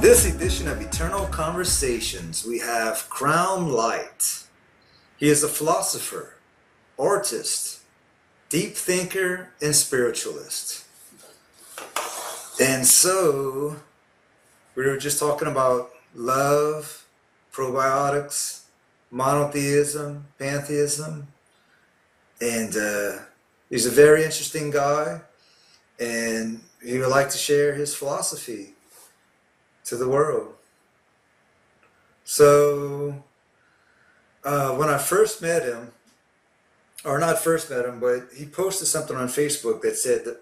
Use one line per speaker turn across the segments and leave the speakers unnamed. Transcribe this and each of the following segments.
this edition of Eternal Conversations, we have Crown Light. He is a philosopher, artist, deep thinker, and spiritualist. And so, we were just talking about love, probiotics, monotheism, pantheism, and he's a very interesting guy, and he would like to share his philosophy to the world. So when I first met him, or not first met him, but he posted something on Facebook that said that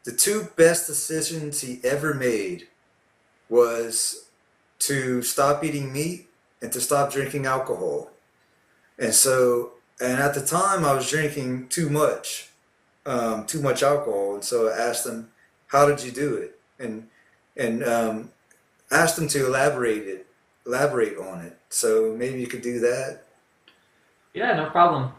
the two best decisions he ever made was to stop eating meat and to stop drinking alcohol. And at the time I was drinking too much alcohol. And so I asked him, how did you do it? And asked him to elaborate on it. So maybe you could do that.
Yeah, no problem.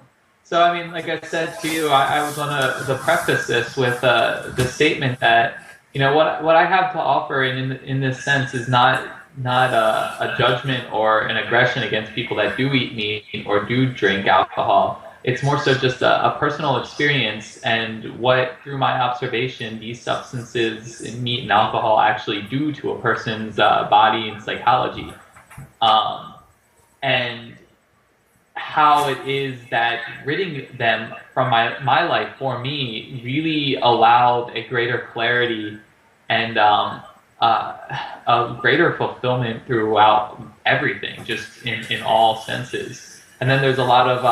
So, I mean, like I said to you, I was going to preface this with the statement that, you know, what I have to offer in this sense is not a judgment or an aggression against people that do eat meat or do drink alcohol. It's more so just a personal experience and what, through my observation, these substances, meat and alcohol, actually do to a person's body and psychology. And how it is that ridding them from my life, for me, really allowed a greater clarity and a greater fulfillment throughout everything, just in all senses. And then there's a lot of,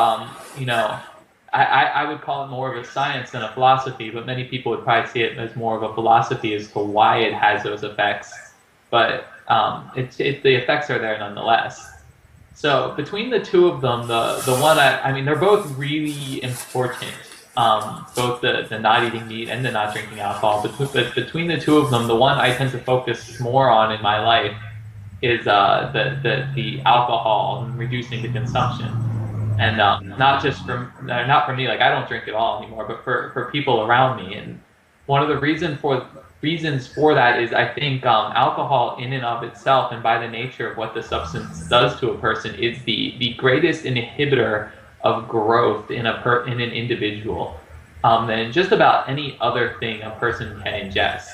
I would call it more of a science than a philosophy, but many people would probably see it as more of a philosophy as to why it has those effects. But the effects are there nonetheless. So between the two of them, the one, I mean, they're both really important, both the not eating meat and the not drinking alcohol. But between the two of them, the one I tend to focus more on in my life is the alcohol and reducing the consumption. And not for me, like I don't drink at all anymore, but for people around me. And one of the reasons for that is, I think alcohol in and of itself, and by the nature of what the substance does to a person, is the greatest inhibitor of growth in an individual than just about any other thing a person can ingest.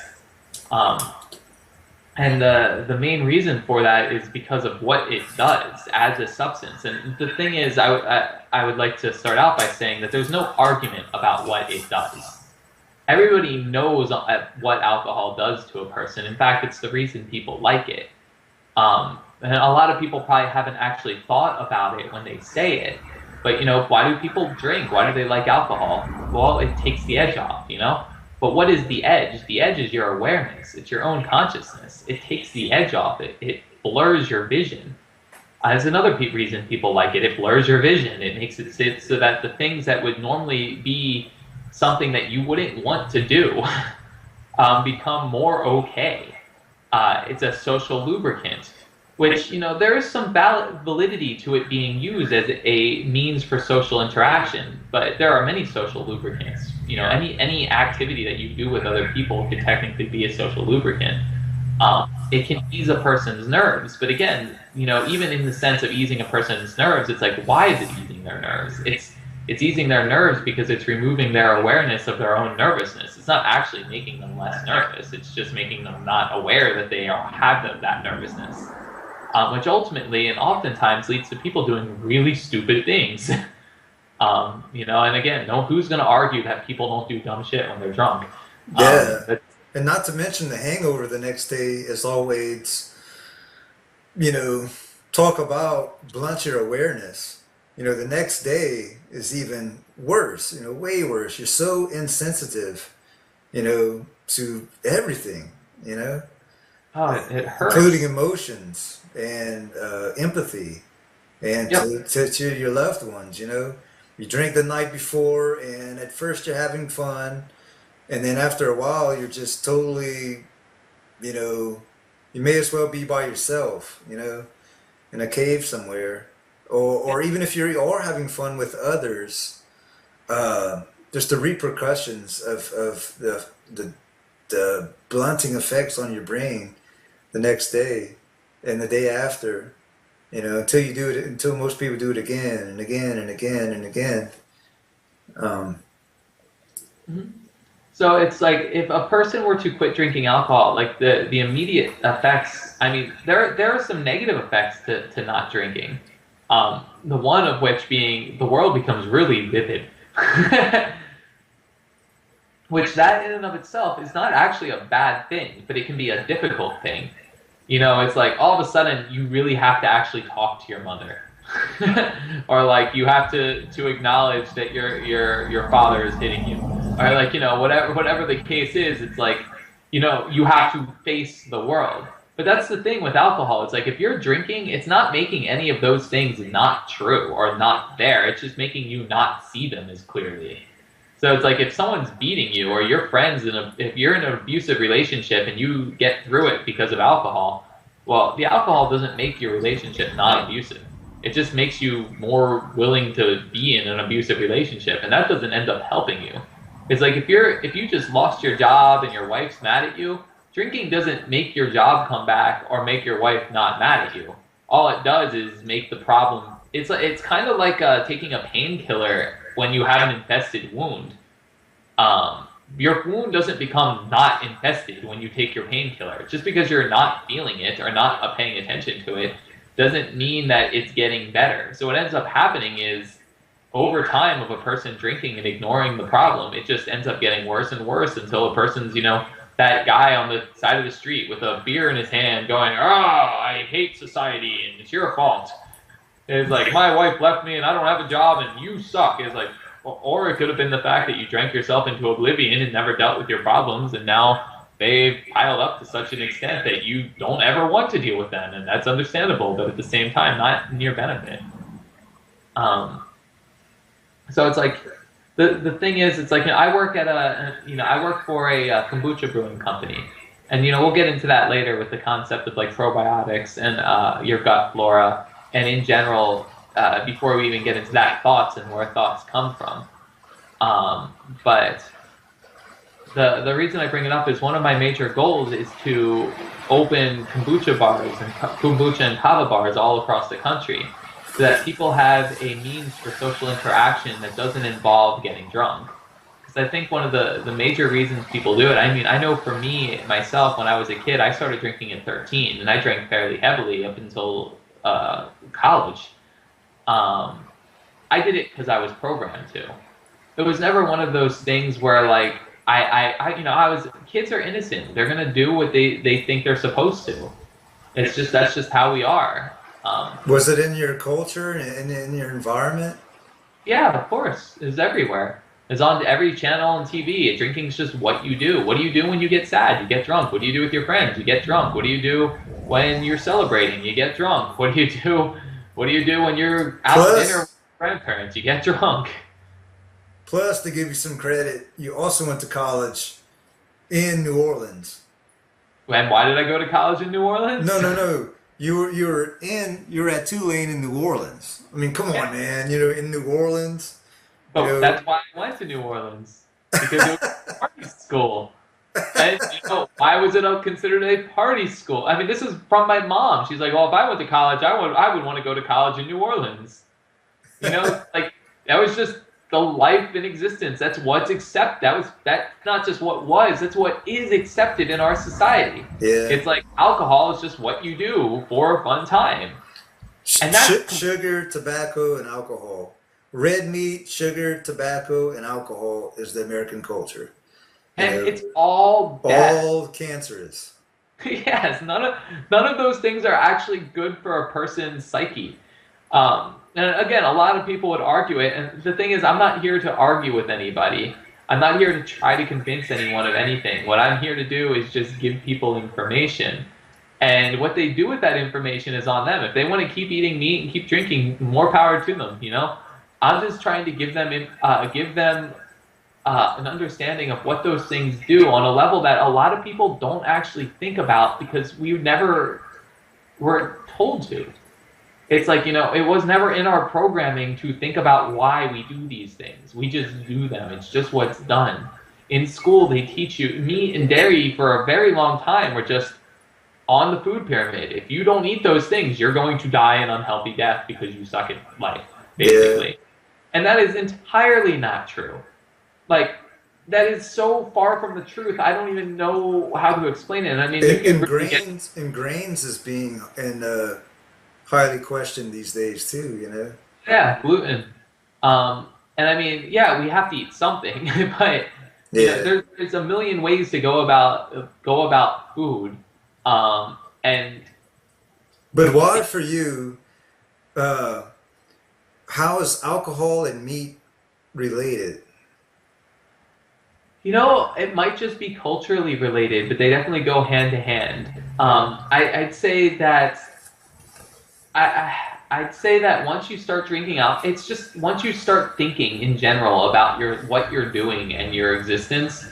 And the main reason for that is because of what it does as a substance. And the thing is, I would like to start out by saying that there's no argument about what it does. Everybody knows what alcohol does to a person. In fact, it's the reason people like it. And a lot of people probably haven't actually thought about it when they say it. But, you know, why do people drink? Why do they like alcohol? Well, it takes the edge off, you know? But what is the edge? The edge is your awareness. It's your own consciousness. It takes the edge off it. It blurs your vision. That's another reason people like it. It blurs your vision. It makes it so that the things that would normally be something that you wouldn't want to do become more okay. It's a social lubricant, which, you know, there is some validity to it being used as a means for social interaction, but there are many social lubricants. You know, any activity that you do with other people could technically be a social lubricant. It can ease a person's nerves, but again, you know, even in the sense of easing a person's nerves, it's like, why is it easing their nerves? It's easing their nerves because it's removing their awareness of their own nervousness. It's not actually making them less nervous. It's just making them not aware that they have that nervousness, which ultimately and oftentimes leads to people doing really stupid things. You know, and again, who's going to argue that people don't do dumb shit when they're drunk?
Yeah, and not to mention the hangover the next day is always, you know, talk about blunt your awareness. You know, the next day is even worse, you know, way worse. You're so insensitive, you know, to everything, you know.
Oh, it hurts.
Including emotions and empathy and
Yep.
to your loved ones, you know. You drink the night before, and at first you're having fun, and then after a while you're just totally, you know, you may as well be by yourself, you know, in a cave somewhere. Or even if you are having fun with others, just the repercussions of the blunting effects on your brain the next day and the day after, until you do it, until most people do it again and again and again and again.
Mm-hmm. So it's like if a person were to quit drinking alcohol, like the immediate effects, I mean, there are some negative effects to not drinking. The one of which being the world becomes really vivid. Which that in and of itself is not actually a bad thing, but it can be a difficult thing. It's like all of a sudden you really have to actually talk to your mother. Or like you have to acknowledge that your father is hitting you. Or like, whatever the case is, it's like, you have to face the world. But that's the thing with alcohol. It's like if you're drinking, it's not making any of those things not true or not there. It's just making you not see them as clearly. So it's like if someone's beating you or your friends, if you're in an abusive relationship and you get through it because of alcohol, well, the alcohol doesn't make your relationship not abusive. It just makes you more willing to be in an abusive relationship, and that doesn't end up helping you. It's like if you just lost your job and your wife's mad at you, drinking doesn't make your job come back or make your wife not mad at you. All it does is make the problem. It's kind of like taking a painkiller when you have an infested wound. Your wound doesn't become not infested when you take your painkiller. Just because you're not feeling it or not paying attention to it doesn't mean that it's getting better. So what ends up happening is over time of a person drinking and ignoring the problem, it just ends up getting worse and worse until a person's, that guy on the side of the street with a beer in his hand going, I hate society and it's your fault. It's like, my wife left me and I don't have a job and you suck. It's like, or it could have been the fact that you drank yourself into oblivion and never dealt with your problems, and now they've piled up to such an extent that you don't ever want to deal with them, and that's understandable, but at the same time, not in your benefit. So it's like, the thing is, it's like, I work at I work for a kombucha brewing company, and we'll get into that later with the concept of like probiotics and your gut flora, and in general, before we even get into that, thoughts and where thoughts come from. But the reason I bring it up is one of my major goals is to open kombucha bars and kombucha and kava bars all across the country, so that people have a means for social interaction that doesn't involve getting drunk. Because I think one of the major reasons people do it, I mean, I know for me, myself, when I was a kid, I started drinking at 13, and I drank fairly heavily up until college. I did it because I was programmed to. It was never one of those things where like kids are innocent. They're gonna do what they think they're supposed to. That's just how we are.
Was it in your culture and in your environment?
Yeah, of course. It's everywhere. It's on every channel on TV. Drinking's just what you do. What do you do when you get sad? You get drunk. What do you do with your friends? You get drunk. What do you do when you're celebrating? You get drunk. What do you do? What do you do when you're out to dinner with grandparents? You get drunk.
Plus, to give you some credit, you also went to college in New Orleans.
And why did I go to college in New Orleans?
No. You were at Tulane in New Orleans. I mean, come on, man. In New Orleans.
But that's why I went to New Orleans, because it was a party school. And why was it considered a party school? I mean, this is from my mom. She's like, well, if I went to college, I would want to go to college in New Orleans. Like that was just the life in existence. That's what's accepted. That's not just what was. That's what is accepted in our society.
Yeah.
It's like alcohol is just what you do for a fun time.
And that's sugar, tobacco, and alcohol. Red meat, sugar, tobacco, and alcohol is the American culture.
And it's all bad.
All cancerous.
Yes, none of those things are actually good for a person's psyche. And again, a lot of people would argue it. And the thing is, I'm not here to argue with anybody. I'm not here to try to convince anyone of anything. What I'm here to do is just give people information. And what they do with that information is on them. If they want to keep eating meat and keep drinking, more power to them. I'm just trying to give them an understanding of what those things do on a level that a lot of people don't actually think about because we never were told to. It's like, it was never in our programming to think about why we do these things. We just do them. It's just what's done. In school, they teach you, meat and dairy for a very long time were just on the food pyramid. If you don't eat those things, you're going to die an unhealthy death because you suck at life, basically.
Yeah.
And that is entirely not true. Like, that is so far from the truth. I don't even know how to explain it. I mean, you can really get...
And grains is being highly questioned these days too. You know.
Yeah, gluten. And I mean, yeah, we have to eat something, but you know,
Yeah.
there's a million ways to go about food. And
But why for you? How is alcohol and meat related?
you know, it might just be culturally related, but they definitely go hand to hand. I'd say that I'd say that once you start drinking out, it's just once you start thinking in general about what you're doing and your existence,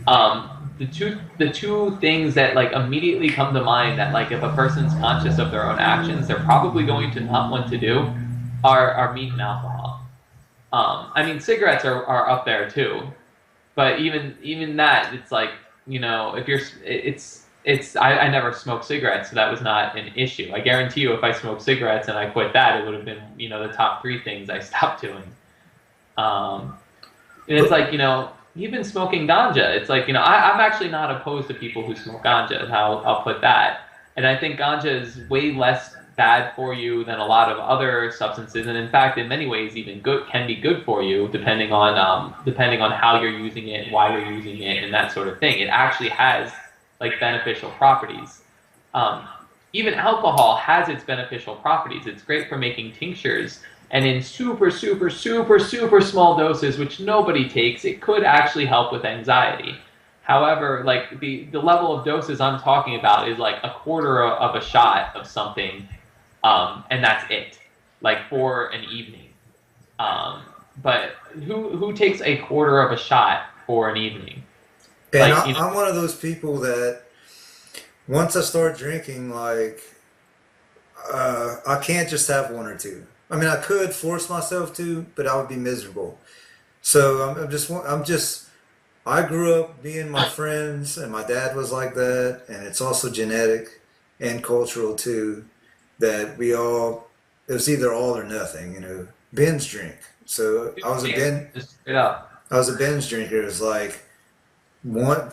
the two things that like immediately come to mind that like if a person's conscious of their own actions, they're probably going to not want to do are meat and alcohol. I mean, cigarettes are up there too, but even that, it's like, you know, if you're I never smoked cigarettes, so that was not an issue. I guarantee you, if I smoked cigarettes and I quit that, it would have been, you know, the top 3 things I stopped doing. And it's like, you know, even smoking ganja, it's like, you know, I'm actually not opposed to people who smoke ganja, how I'll put that. And I think ganja is way less bad for you than a lot of other substances, and in fact, in many ways, even can be good for you, depending on how you're using it, why you're using it, and that sort of thing. It actually has like beneficial properties. Even alcohol has its beneficial properties. It's great for making tinctures, and in super, super, super, super small doses, which nobody takes, it could actually help with anxiety. However, like the level of doses I'm talking about is like a quarter of a shot of something, and that's it, like for an evening. But who takes a quarter of a shot for an evening?
And
Like, you know,
I'm one of those people that once I start drinking, like, I can't just have one or two. I mean, I could force myself to, but I would be miserable. So I grew up being my friends, and my dad was like that, and it's also genetic and cultural too, that it was either all or nothing, you know, binge drink. So
just straight up.
I was a binge drinker. It was like, one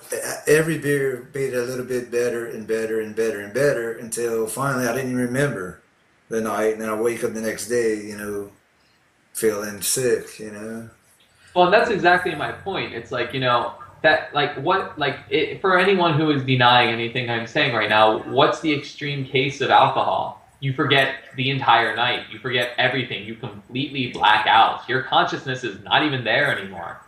every beer made it a little bit better and better and better and better until finally I didn't even remember the night, and then I wake up the next day, you know, feeling sick, you know.
Well, that's exactly my point. It's like, you know, that like what like it, for anyone who is denying anything I'm saying right now, what's the extreme case of alcohol? You forget the entire night. You forget everything. You completely black out. Your consciousness is not even there anymore.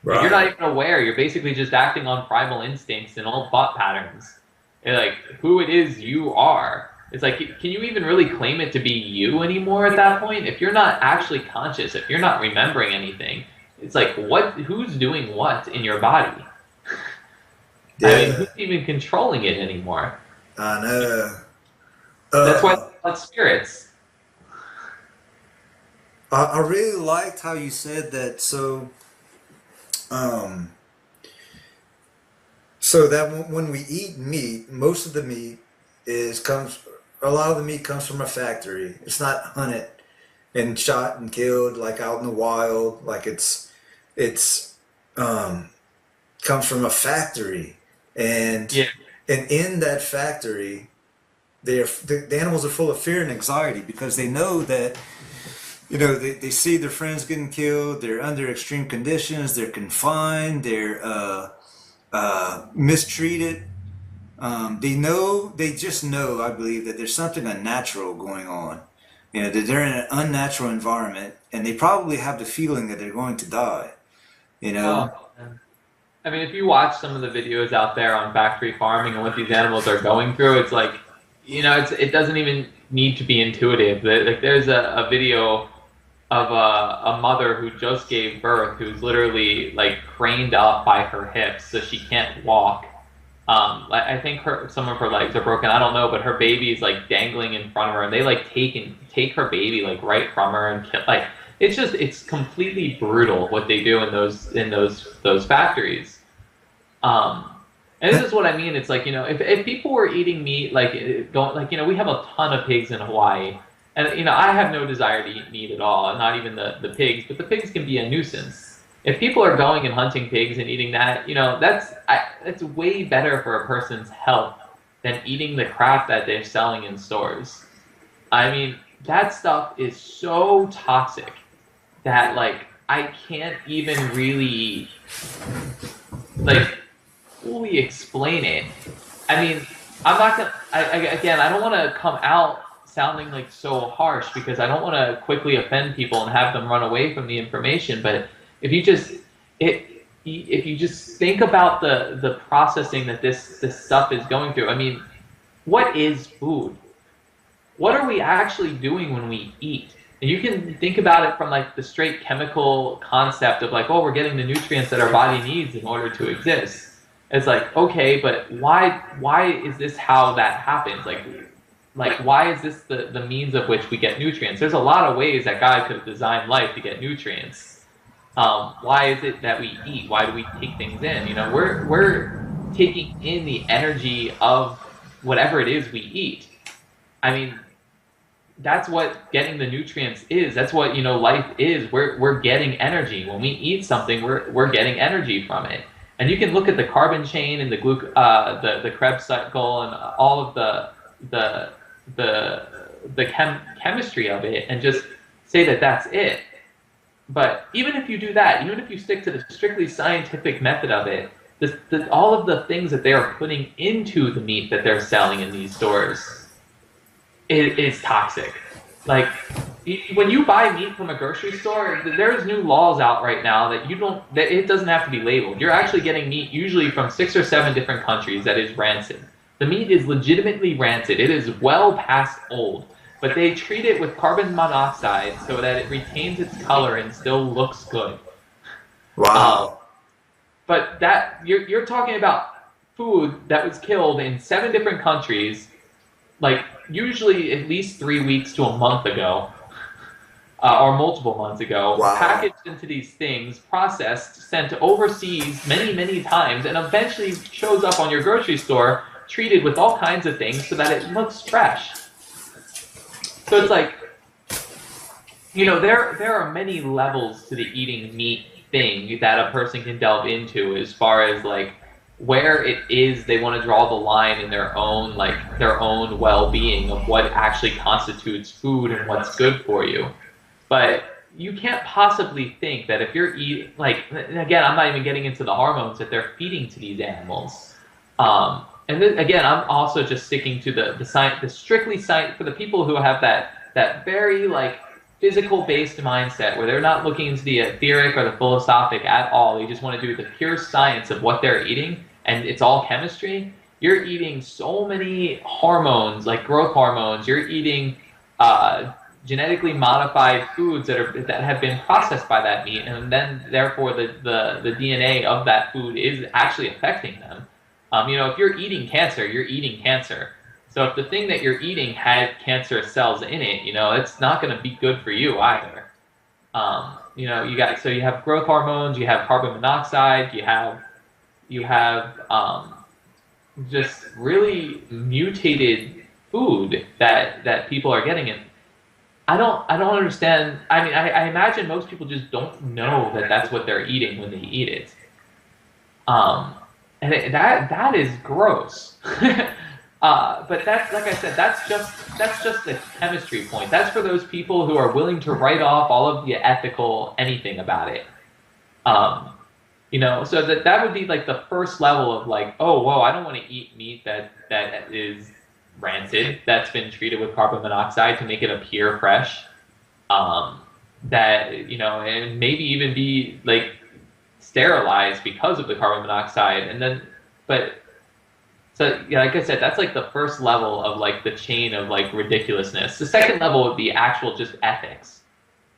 Like, you're not
Right.
even aware. You're basically just acting on primal instincts and old thought patterns. And like who it is you are. It's like, can you even really claim it to be you anymore at that point? If you're not actually conscious, if you're not remembering anything, it's like who's doing what in your body? I mean,
Yeah,
who's even controlling it anymore?
I know.
That's why
Uh,
it's called spirits.
I really liked how you said that. Um, so that when we eat meat, most of the meat a lot of the meat comes from a factory. It's not hunted and shot and killed like out in the wild. Like it's um, comes from a factory, and
Yeah.
in that factory, the animals are full of fear and anxiety because they know that, you know, they see their friends getting killed. They're under extreme conditions. They're confined. They're mistreated. They just know, I believe, that there's something unnatural going on. You know, that they're in an unnatural environment, and they probably have the feeling that they're going to die. You know,
Oh, man. I mean, if you watch some of the videos out there on factory farming and what these animals are going through, it's like, you know, it doesn't even need to be intuitive. Like, there's a video of a mother who just gave birth, who's literally like craned up by her hips so she can't walk. I think some of her legs are broken. I don't know, but her baby's like dangling in front of her, and they like take her baby like right from her and kill. Like, it's completely brutal what they do in those factories. Um, And this is what I mean. It's like, if people were eating meat, like don't like, we have a ton of pigs in Hawaii, and I have no desire to eat meat at all, not even the pigs. But the pigs can be a nuisance. If people are going and hunting pigs and eating that, that's way better for a person's health than eating the crap that they're selling in stores. I mean, that stuff is so toxic that like I can't even really like fully explain it. I mean, I'm not gonna. Again, I don't want to come out sounding like so harsh because I don't want to quickly offend people and have them run away from the information. But if you just if you just think about the processing that this stuff is going through, I mean, what is food? What are we actually doing when we eat? And you can think about it from like the straight chemical concept of like, oh, we're getting the nutrients that our body needs in order to exist. It's like, okay, but why is this how that happens? Like why is this the means of which we get nutrients? There's a lot of ways that God could have designed life to get nutrients. Why is it that we eat? Why do we take things in? We're taking in the energy of whatever it is we eat. I mean, that's what getting the nutrients is. That's what life is. We're getting energy when we eat something. We're getting energy from it. And you can look at the carbon chain and the Krebs cycle and all of the chemistry of it, and just say that that's it. But even if you do that, even if you stick to the strictly scientific method of it, all of the things that they are putting into the meat that they're selling in these stores, it is toxic. Like when you buy meat from a grocery store, there's new laws out right now that it doesn't have to be labeled. You're actually getting meat usually from 6 or 7 different countries that is rancid. The meat is legitimately rancid. It is well past old, but they treat it with carbon monoxide so that it retains its color and still looks good.
Wow.
But that you're talking about food that was killed in 7 different countries, like usually at least 3 weeks to a month ago, or multiple months ago,
Wow.
packaged into these things, processed, sent overseas many, many times, and eventually shows up on your grocery store treated with all kinds of things so that it looks fresh. So it's like, there are many levels to the eating meat thing that a person can delve into, as far as like where it is they want to draw the line in their own well-being of what actually constitutes food and what's good for you. But you can't possibly think that if you're eating, like, again, I'm not even getting into the hormones that they're feeding to these animals. And then, again, I'm also just sticking to the science, the strictly science, for the people who have that very like physical-based mindset where they're not looking into the etheric or the philosophic at all. They just want to do the pure science of what they're eating, and it's all chemistry. You're eating so many hormones, like growth hormones. You're eating genetically modified foods that have been processed by that meat, and then therefore the DNA of that food is actually affecting them. If you're eating cancer, you're eating cancer. So if the thing that you're eating had cancerous cells in it, it's not going to be good for you either. You have growth hormones, you have carbon monoxide, you have just really mutated food that people are getting. And I don't understand. I mean, I imagine most people just don't know that that's what they're eating when they eat it. And that is gross. But that's, like I said, that's just the chemistry point. That's for those people who are willing to write off all of the ethical anything about it. So that would be like the first level of like, oh, whoa, I don't want to eat meat that is rancid, that's been treated with carbon monoxide to make it appear fresh. And maybe even be like sterilized because of the carbon monoxide. So yeah, like I said, that's like the first level of like the chain of like ridiculousness. The second level would be actual just ethics.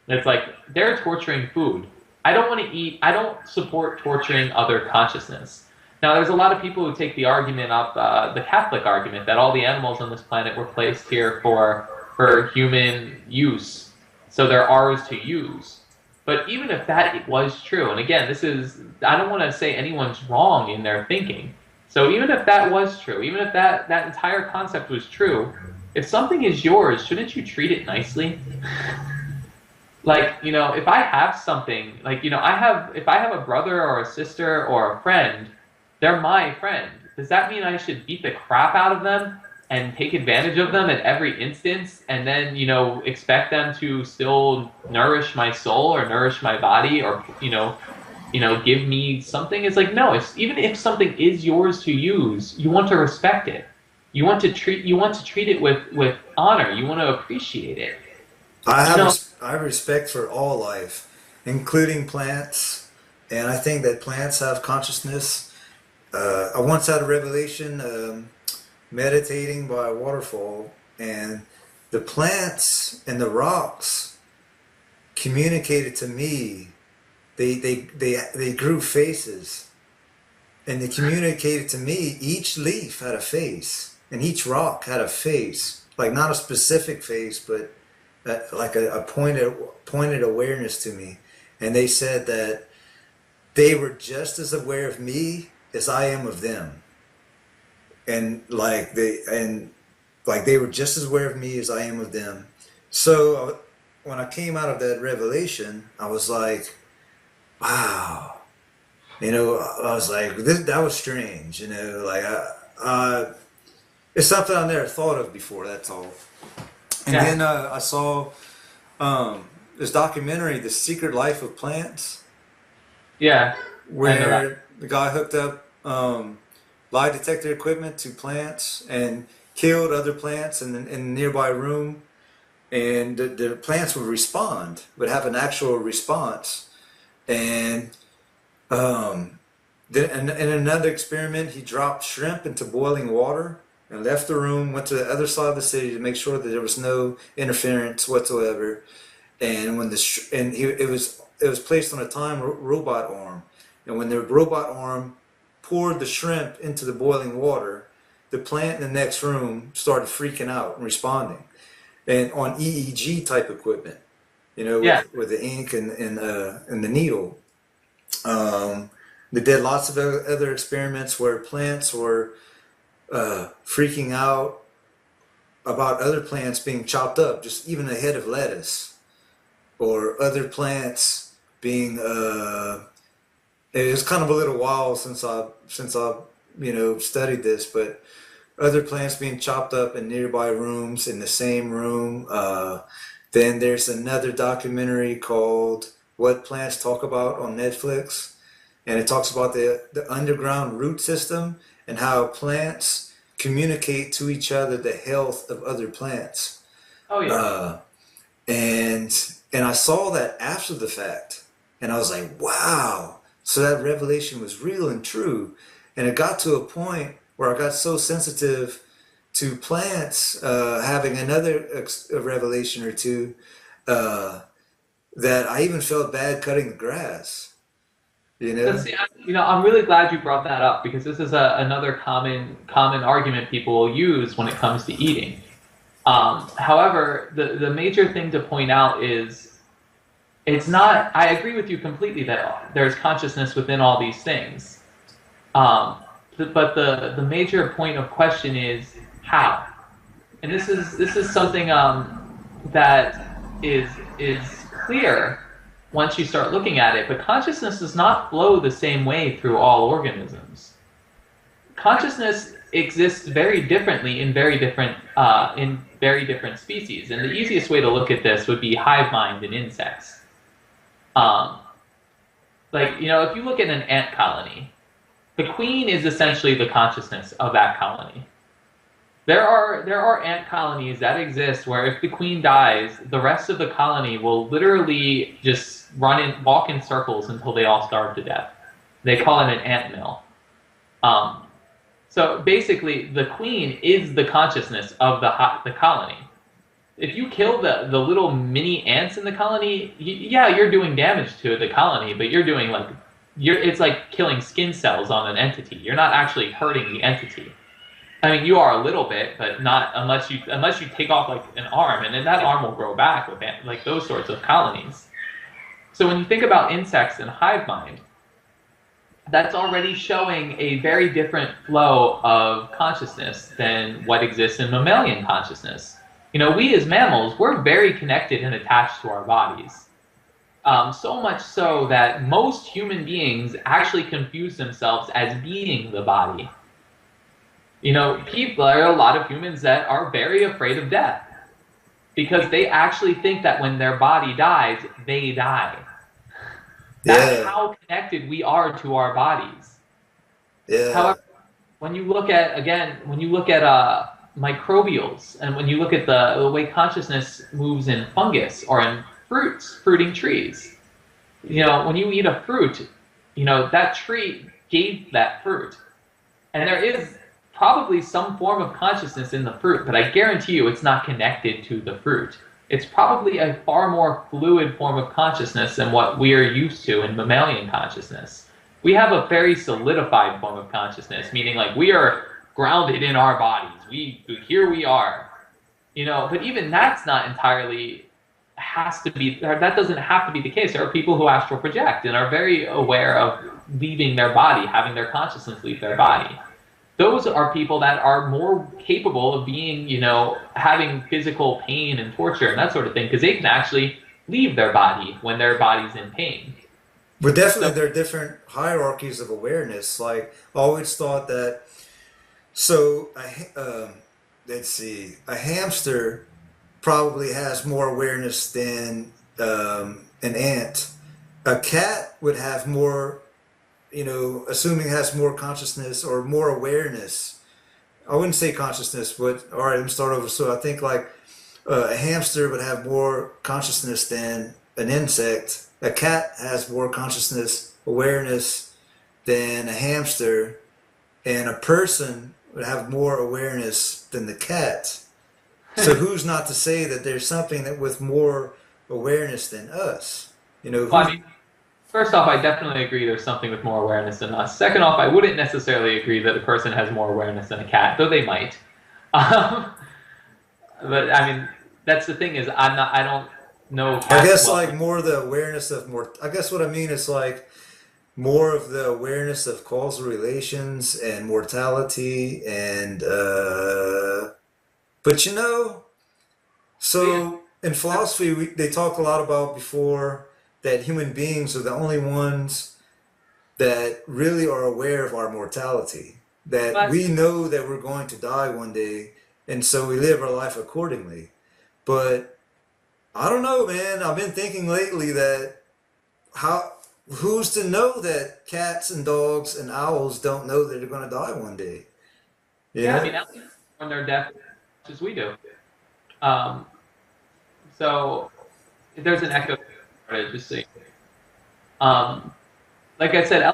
It's like they're torturing food. I don't support torturing other consciousness. Now, there's a lot of people who take the argument up, the Catholic argument, that all the animals on this planet were placed here for human use, so they're ours to use. But even if that was true, and again, I don't want to say anyone's wrong in their thinking. So even if that was true, even if that entire concept was true, if something is yours, shouldn't you treat it nicely? Like, you know, if I have something, like, you know, if I have a brother or a sister or a friend, they're my friend. Does that mean I should beat the crap out of them and take advantage of them at every instance and then, you know, expect them to still nourish my soul or nourish my body or, give me something? It's like, no, even if something is yours to use, you want to respect it. You want to treat it with honor. You want to appreciate it. You know,
I have respect for all life, including plants, and I think that plants have consciousness. I once had a revelation meditating by a waterfall, and the plants and the rocks communicated to me. They grew faces, and they communicated to me. Each leaf had a face, and each rock had a face, like not a specific face, but like a pointed awareness to me. And they said that they were just as aware of me as I am of them, and they were just as aware of me as I am of them. So when I came out of that revelation, I was like, wow. I was like, that was strange. It's something I never thought of before. That's all. And
yeah,
then I saw this documentary, The Secret Life of Plants,
yeah, I know that.
where the guy hooked up lie detector equipment to plants and killed other plants in a nearby room. And the plants would have an actual response. And then in another experiment, he dropped shrimp into boiling water and left the room, went to the other side of the city to make sure that there was no interference whatsoever. And it was placed on a time robot arm, and when the robot arm poured the shrimp into the boiling water, the plant in the next room started freaking out and responding, and on EEG type equipment,
Yeah,
with the ink and the needle. Um, they did lots of other experiments where plants were freaking out about other plants being chopped up, just even a head of lettuce, or other plants being. It's kind of a little while since I studied this, but other plants being chopped up in nearby rooms in the same room. Then there's another documentary called "What Plants Talk About" on Netflix, and it talks about the underground root system and how plants communicate to each other the health of other plants.
oh yeah.
Uh, and and I saw that after the fact, and I was like, wow. So that revelation was real and true, and it got to a point where I got so sensitive to plants having another revelation or two, uh, that I even felt bad cutting the grass. You
Let's
know?
see, I'm really glad you brought that up because this is another common argument people will use when it comes to eating. However, the major thing to point out is it's not. I agree with you completely that there's consciousness within all these things. But the major point of question is how, and this is something that is clear once you start looking at it. But consciousness does not flow the same way through all organisms. Consciousness exists very differently in very different species, and the easiest way to look at this would be hive mind in insects. Um, if you look at an ant colony, the queen is essentially the consciousness of that colony. There are ant colonies that exist where if the queen dies, the rest of the colony will literally just walk in circles until they all starve to death. They call it an ant mill. So basically, the queen is the consciousness of the colony. If you kill the little mini ants in the colony, you're doing damage to the colony, but it's like killing skin cells on an entity. You're not actually hurting the entity. I mean, you are a little bit, but not unless you take off like an arm, and then that arm will grow back with like those sorts of colonies. So when you think about insects and hive mind, that's already showing a very different flow of consciousness than what exists in mammalian consciousness. You know, we as mammals, we're very connected and attached to our bodies. So much so that most human beings actually confuse themselves as being the body. You know, there are a lot of humans that are very afraid of death because they actually think that when their body dies, they die. That's how connected we are to our bodies.
Yeah.
However, when you look at, microbials, and when you look at the way consciousness moves in fungus or in fruiting trees, you know, when you eat a fruit, you know, that tree gave that fruit. And there is probably some form of consciousness in the fruit, but I guarantee you it's not connected to the fruit. It's probably a far more fluid form of consciousness than what we are used to in mammalian consciousness. We have a very solidified form of consciousness, meaning like we are grounded in our bodies. Here we are. You know, but even that's not entirely that doesn't have to be the case. There are people who astral project and are very aware of leaving their body, having their consciousness leave their body. Those are people that are more capable of being, you know, having physical pain and torture and that sort of thing, because they can actually leave their body when their body's in pain.
But definitely there are different hierarchies of awareness. Like, I always thought that, so, let's see, a hamster probably has more awareness than an ant. A cat would have more, you know, assuming has more consciousness or more awareness. I wouldn't say consciousness, but all right, let me start over. So I think like a hamster would have more consciousness than an insect. A cat has more consciousness, awareness than a hamster, and a person would have more awareness than the cat. So who's not to say that there's something that with more awareness than us? You know,
Well, I mean, first off, I definitely agree there's something with more awareness than us. Second off, I wouldn't necessarily agree that a person has more awareness than a cat, though they might. But I mean, that's the thing is, I don't know.
I guess like more the awareness of more. I guess what I mean is like more of the awareness of causal relations and mortality and. But you know, so in philosophy, they talk a lot about before that human beings are the only ones that really are aware of our mortality. That we know that we're going to die one day, and so we live our life accordingly. But I don't know, man. I've been thinking lately that who's to know that cats and dogs and owls don't know that they're going to die one day?
Yeah, I mean, when they're deaf, as we do. So there's an echo. Just saying. Like I said,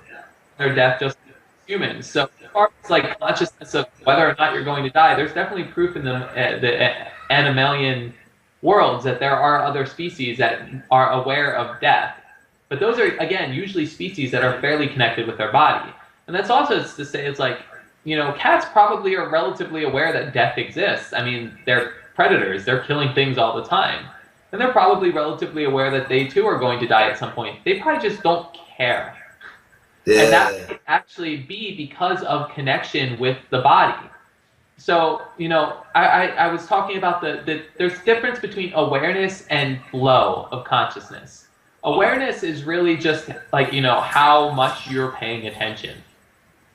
they're deaf just as humans. So as far as like consciousness of whether or not you're going to die, there's definitely proof in the animalian worlds that there are other species that are aware of death. But those are, again, usually species that are fairly connected with their body. And that's also to say, it's like, you know, cats probably are relatively aware that death exists. I mean, they're predators. They're killing things all the time. And they're probably relatively aware that they too are going to die at some point. They probably just don't care. Yeah. And that might actually be because of connection with the body. So, you know, I was talking about there's difference between awareness and flow of consciousness. Awareness is really just like, you know, how much you're paying attention.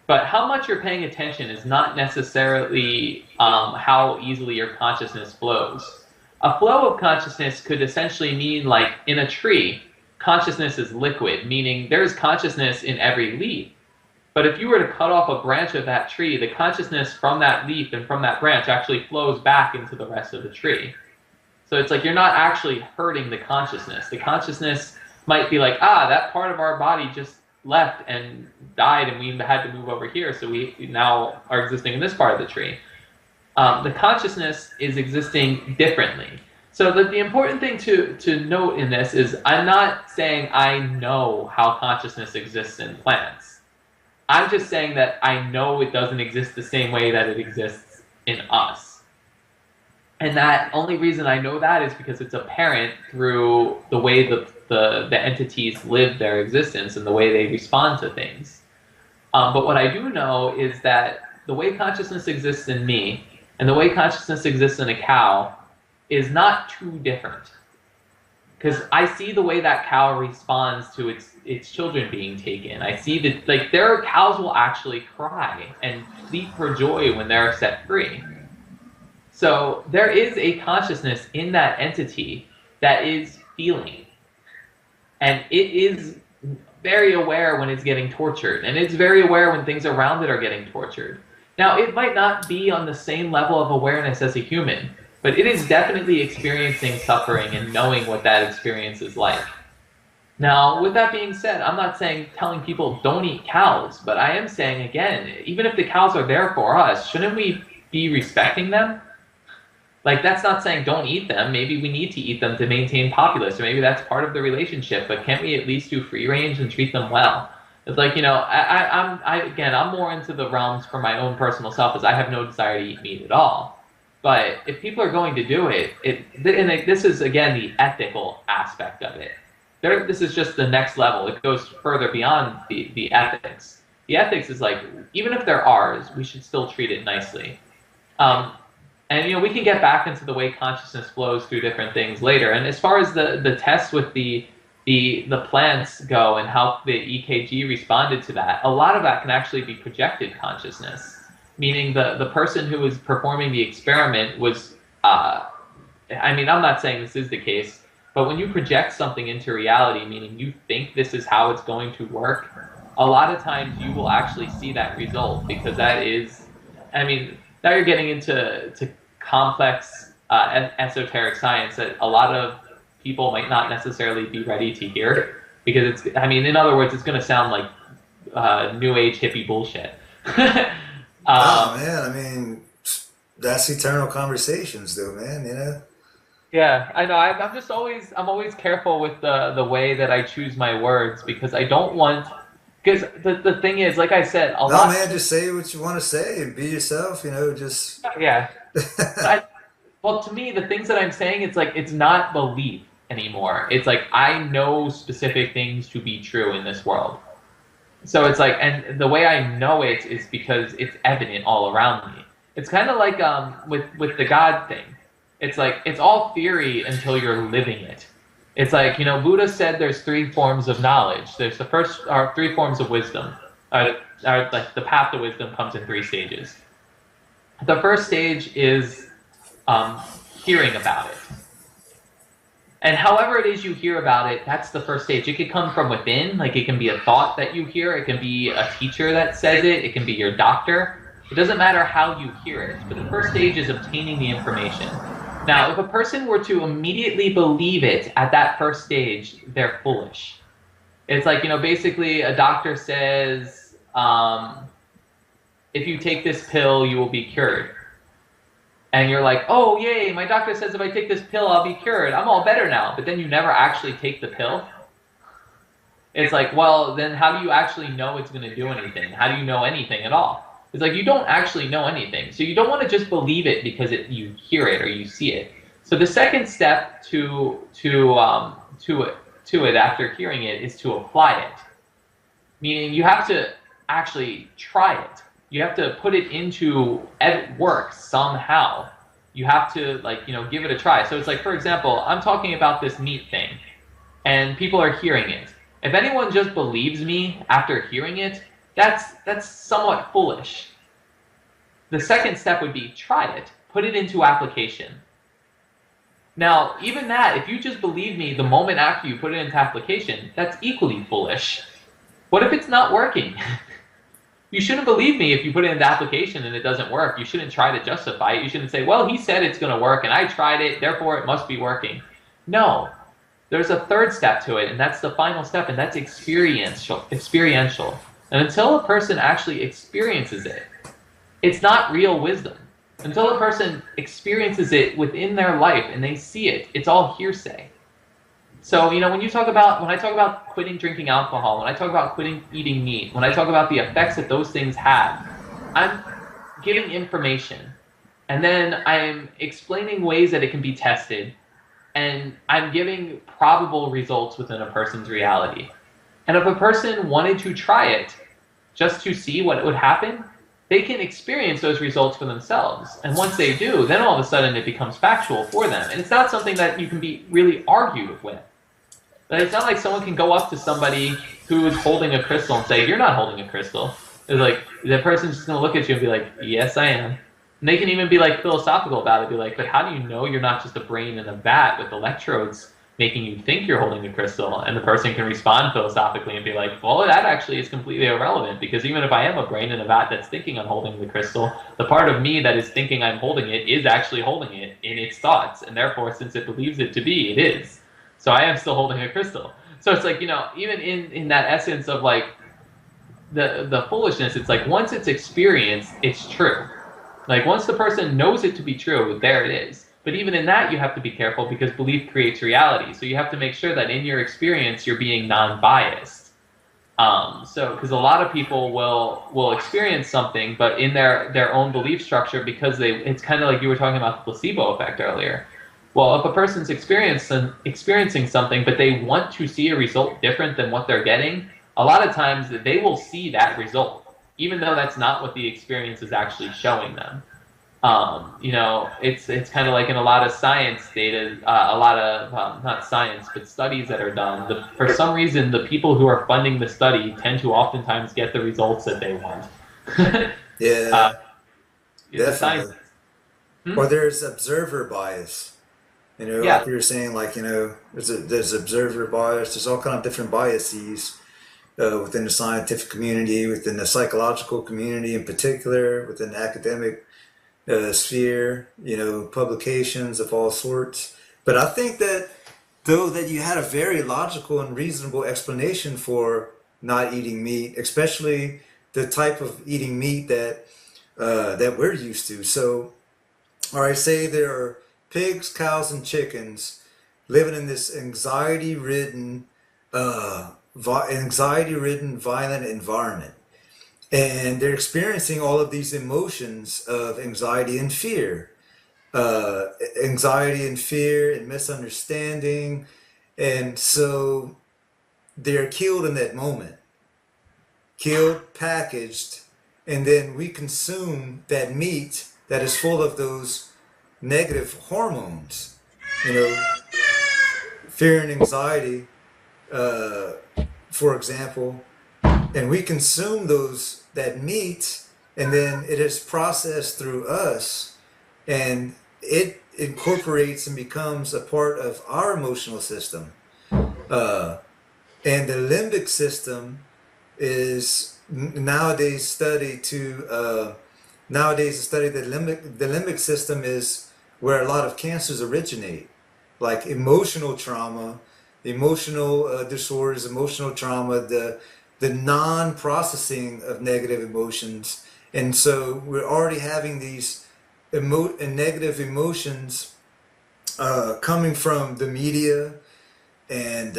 But how much you're paying attention is not necessarily how easily your consciousness flows. A flow of consciousness could essentially mean, like, in a tree, consciousness is liquid, meaning there's consciousness in every leaf. But if you were to cut off a branch of that tree, the consciousness from that leaf and from that branch actually flows back into the rest of the tree. So it's like you're not actually hurting the consciousness. The consciousness might be like, that part of our body just left and died and we had to move over here, so we now are existing in this part of the tree. The consciousness is existing differently. So the important thing to note in this is I'm not saying I know how consciousness exists in plants. I'm just saying that I know it doesn't exist the same way that it exists in us. And that only reason I know that is because it's apparent through the way the entities live their existence and the way they respond to things. But what I do know is that the way consciousness exists in me and the way consciousness exists in a cow is not too different. Because I see the way that cow responds to its children being taken. I see that, like, there are cows will actually cry and leap for joy when they're set free. So there is a consciousness in that entity that is feeling. And it is very aware when it's getting tortured. And it's very aware when things around it are getting tortured. Now, it might not be on the same level of awareness as a human, but it is definitely experiencing suffering and knowing what that experience is like. Now, with that being said, I'm not saying telling people don't eat cows, but I am saying, again, even if the cows are there for us, shouldn't we be respecting them? Like, that's not saying don't eat them. Maybe we need to eat them to maintain populace, or maybe that's part of the relationship, but can't we at least do free range and treat them well? It's like, you know, I'm more into the realms for my own personal self, as I have no desire to eat meat at all. But if people are going to do it, this is, again, the ethical aspect of it. This is just the next level. It goes further beyond the ethics. The ethics is like, even if they're ours, we should still treat it nicely. And, you know, we can get back into the way consciousness flows through different things later. And as far as the tests with the plants go and how the EKG responded to that, a lot of that can actually be projected consciousness. Meaning the person who was performing the experiment was, I mean, I'm not saying this is the case, but when you project something into reality, meaning you think this is how it's going to work, a lot of times you will actually see that result, because that is, I mean, now you're getting into complex esoteric science that a lot of people might not necessarily be ready to hear, because it's, I mean, in other words, it's going to sound like new age hippie bullshit.
Oh man, I mean, that's eternal conversations, though, man. You know.
Yeah, I know. I'm always careful with the way that I choose my words, because I don't want, because the thing is, like I said, a
No,
lot.
man, just say what you want to say and be yourself. You know, just.
Yeah. Well, to me, the things that I'm saying, it's like, it's not belief anymore. It's like, I know specific things to be true in this world. So it's like, and the way I know it is because it's evident all around me. It's kind of like with the God thing. It's like, it's all theory until you're living it. It's like, you know, Buddha said there's 3 forms of knowledge. There's the first, or 3 forms of wisdom. Like the path to wisdom comes in 3 stages. The first stage is hearing about it. And however it is you hear about it, that's the first stage. It could come from within, like it can be a thought that you hear, it can be a teacher that says it, it can be your doctor. It doesn't matter how you hear it, but the first stage is obtaining the information. Now, if a person were to immediately believe it at that first stage, they're foolish. It's like, you know, basically a doctor says, if you take this pill, you will be cured. And you're like, oh, yay, my doctor says if I take this pill, I'll be cured. I'm all better now. But then you never actually take the pill. It's like, well, then how do you actually know it's going to do anything? How do you know anything at all? It's like, you don't actually know anything. So you don't want to just believe it because you hear it or you see it. So the second step to it after hearing it is to apply it. Meaning you have to actually try it. You have to put it into work somehow. You have to, like, you know, give it a try. So it's like, for example, I'm talking about this meat thing, and people are hearing it. If anyone just believes me after hearing it, that's somewhat foolish. The second step would be try it. Put it into application. Now, even that, if you just believe me the moment after you put it into application, that's equally foolish. What if it's not working? You shouldn't believe me if you put it into application and it doesn't work. You shouldn't try to justify it. You shouldn't say, well, he said it's going to work and I tried it, therefore it must be working. No. There's a third step to it, and that's the final step, and that's experiential. And until a person actually experiences it, it's not real wisdom. Until a person experiences it within their life and they see it, it's all hearsay. So, you know, when I talk about quitting drinking alcohol, when I talk about quitting eating meat, when I talk about the effects that those things have, I'm giving information. And then I'm explaining ways that it can be tested. And I'm giving probable results within a person's reality. And if a person wanted to try it, just to see what would happen, they can experience those results for themselves. And once they do, then all of a sudden it becomes factual for them. And it's not something that you can be really argued with. But it's not like someone can go up to somebody who is holding a crystal and say, "You're not holding a crystal." It's like, that person's just going to look at you and be like, "Yes, I am." And they can even be like philosophical about it, be like, "But how do you know you're not just a brain in a vat with electrodes making you think you're holding a crystal?" And the person can respond philosophically and be like, "Well, that actually is completely irrelevant, because even if I am a brain in a vat that's thinking I'm holding the crystal, the part of me that is thinking I'm holding it is actually holding it in its thoughts. And therefore, since it believes it to be, it is. So I am still holding a crystal." So it's like, even in that essence of like the foolishness, it's like once it's experienced, it's true. Like once the person knows it to be true, there it is. But even in that, you have to be careful, because belief creates reality. So you have to make sure that in your experience, you're being non-biased. Because a lot of people will experience something, but in their own belief structure, because it's kind of like you were talking about the placebo effect earlier. Well, if a person's experiencing something, but they want to see a result different than what they're getting, a lot of times they will see that result, even though that's not what the experience is actually showing them. It's kind of like in a lot of science data, a lot of, not science, but studies that are done. For some reason, the people who are funding the study tend to oftentimes get the results that they want.
Yeah,
Science.
definitely. Or there's observer bias.
Yeah.
Like you were saying, like, there's observer bias. There's all kind of different biases within the scientific community, within the psychological community in particular, within the academic sphere, publications of all sorts. But I think that, though, that you had a very logical and reasonable explanation for not eating meat, especially the type of eating meat that we're used to. So, all right, say there are pigs, cows, and chickens living in this anxiety-ridden, violent environment, and they're experiencing all of these emotions of anxiety and fear, uh, and misunderstanding, and so they're killed in that moment, killed, packaged, and then we consume that meat that is full of those negative hormones, you know, fear and anxiety, uh, for example, and we consume that meat, and then it is processed through us, and it incorporates and becomes a part of our emotional system. Uh, and the limbic system is nowadays studied to nowadays study the limbic system is where a lot of cancers originate, like emotional trauma, emotional disorders, emotional trauma, the non-processing of negative emotions. And so we're already having these negative emotions coming from the media, and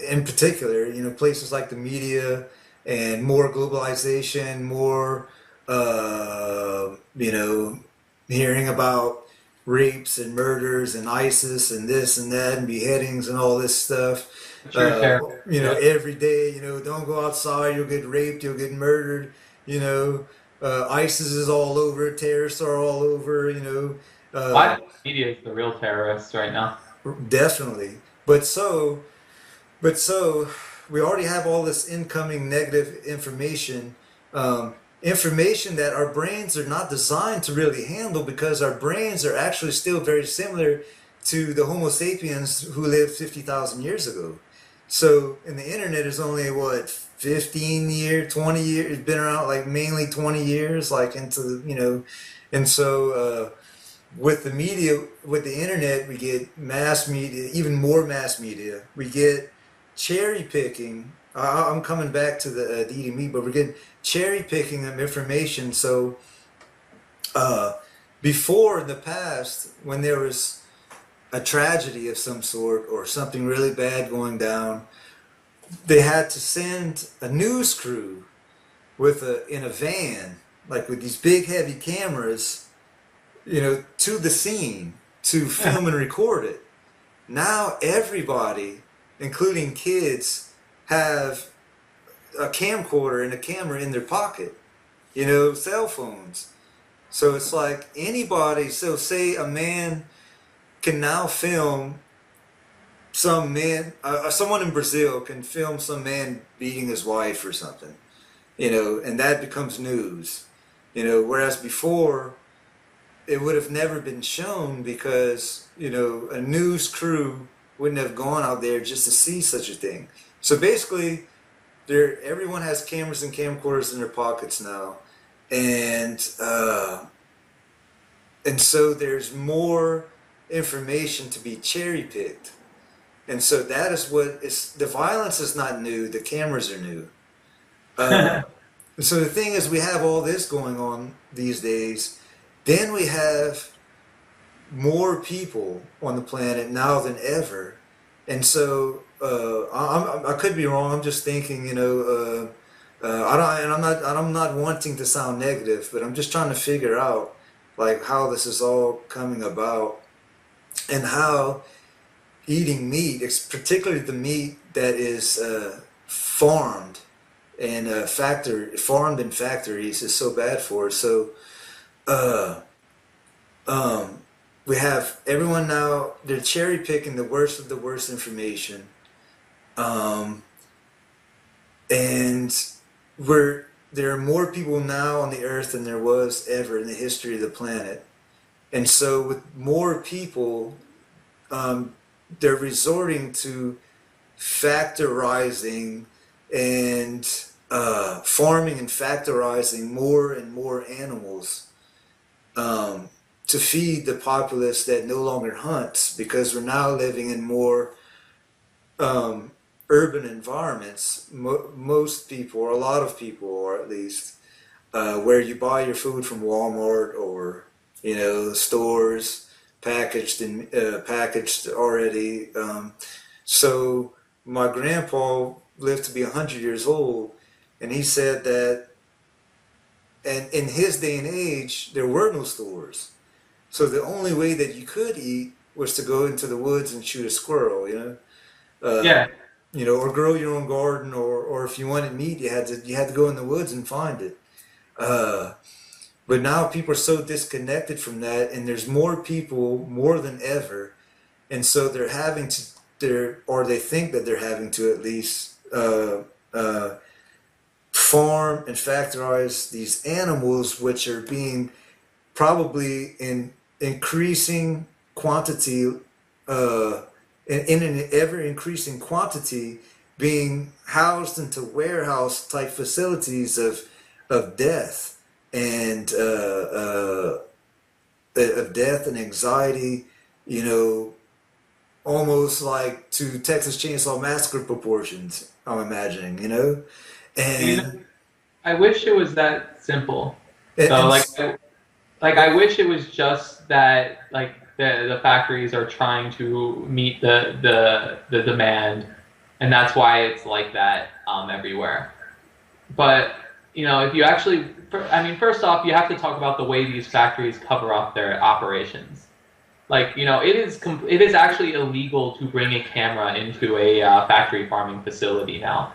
in particular, places like the media, and more globalization, more, hearing about rapes and murders and ISIS and this and that and beheadings and all this stuff.
True terror. Yeah.
Every day, don't go outside, you'll get raped, you'll get murdered, ISIS is all over, terrorists are all over,
Why media is the real terrorists right now?
definitely. But so we already have all this incoming negative information, information that our brains are not designed to really handle, because our brains are actually still very similar to the Homo sapiens who lived 50,000 years ago. So, and the internet is only what, 15 years, 20 years, it's been around like mainly 20 years, like and so with the media, with the internet, we get mass media, even more mass media. We get cherry picking. I'm coming back to the eating meat, but we're getting cherry picking of information. So uh, before, in the past, when there was a tragedy of some sort or something really bad going down, they had to send a news crew in a van, like with these big heavy cameras, to the scene to film and record it. Now everybody, including kids, have a camcorder and a camera in their pocket, you know, cell phones. So it's like anybody, so say a man can now film some man, someone in Brazil can film some man beating his wife or something, you know, and that becomes news, you know, whereas before it would have never been shown because, you know, a news crew wouldn't have gone out there just to see such a thing. So basically, everyone has cameras and camcorders in their pockets now, and so there's more information to be cherry picked, and so that is what is the violence is not new. The cameras are new. So the thing is, we have all this going on these days. Then we have more people on the planet now than ever, and so I could be wrong. I'm just thinking, you know, I'm not wanting to sound negative, but I'm just trying to figure out like how this is all coming about, and how eating meat, particularly the meat that is farmed and farmed in factories, is so bad for us. So we have everyone now, they're cherry picking the worst of the worst information, and there are more people now on the earth than there was ever in the history of the planet. And so with more people, they're resorting to factorizing and farming and factorizing more and more animals to feed the populace that no longer hunts, because we're now living in more urban environments. Most people, or a lot of people, or at least, where you buy your food from Walmart or, you know, stores packaged already. So my grandpa lived to be 100 years old, and he said that, and in his day and age, there were no stores. So the only way that you could eat was to go into the woods and shoot a squirrel, you know,
Yeah.
you know, or grow your own garden, or if you wanted meat, you had to go in the woods and find it. But now people are so disconnected from that, and there's more people, more than ever, and so they're having to, or they think that they're having to at least farm and factorize these animals, which are being probably in increasing quantity, in an ever increasing quantity, being housed into warehouse type facilities of death and anxiety, you know, almost like to Texas Chainsaw Massacre proportions, I'm imagining, you know.
You know,
And
I wish it was that simple.
and,
So
and
I wish it was just that like the factories are trying to meet the demand, and that's why it's like that everywhere. But you know, if you actually, I mean, first off, you have to talk about the way these factories cover up their operations. Like, you know, it is actually illegal to bring a camera into a factory farming facility now.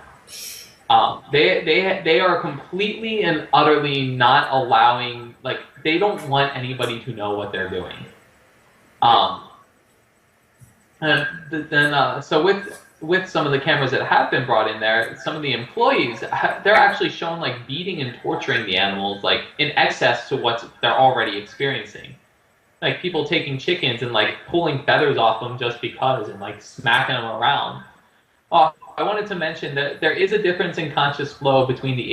They are completely and utterly not allowing, like, they don't want anybody to know what they're doing. And then so with some of the cameras that have been brought in there, some of the employees, they're actually shown like beating and torturing the animals like in excess to what they're already experiencing. Like people taking chickens and like pulling feathers off them just because, and like smacking them around. Oh, I wanted to mention that there is a difference in conscious flow between the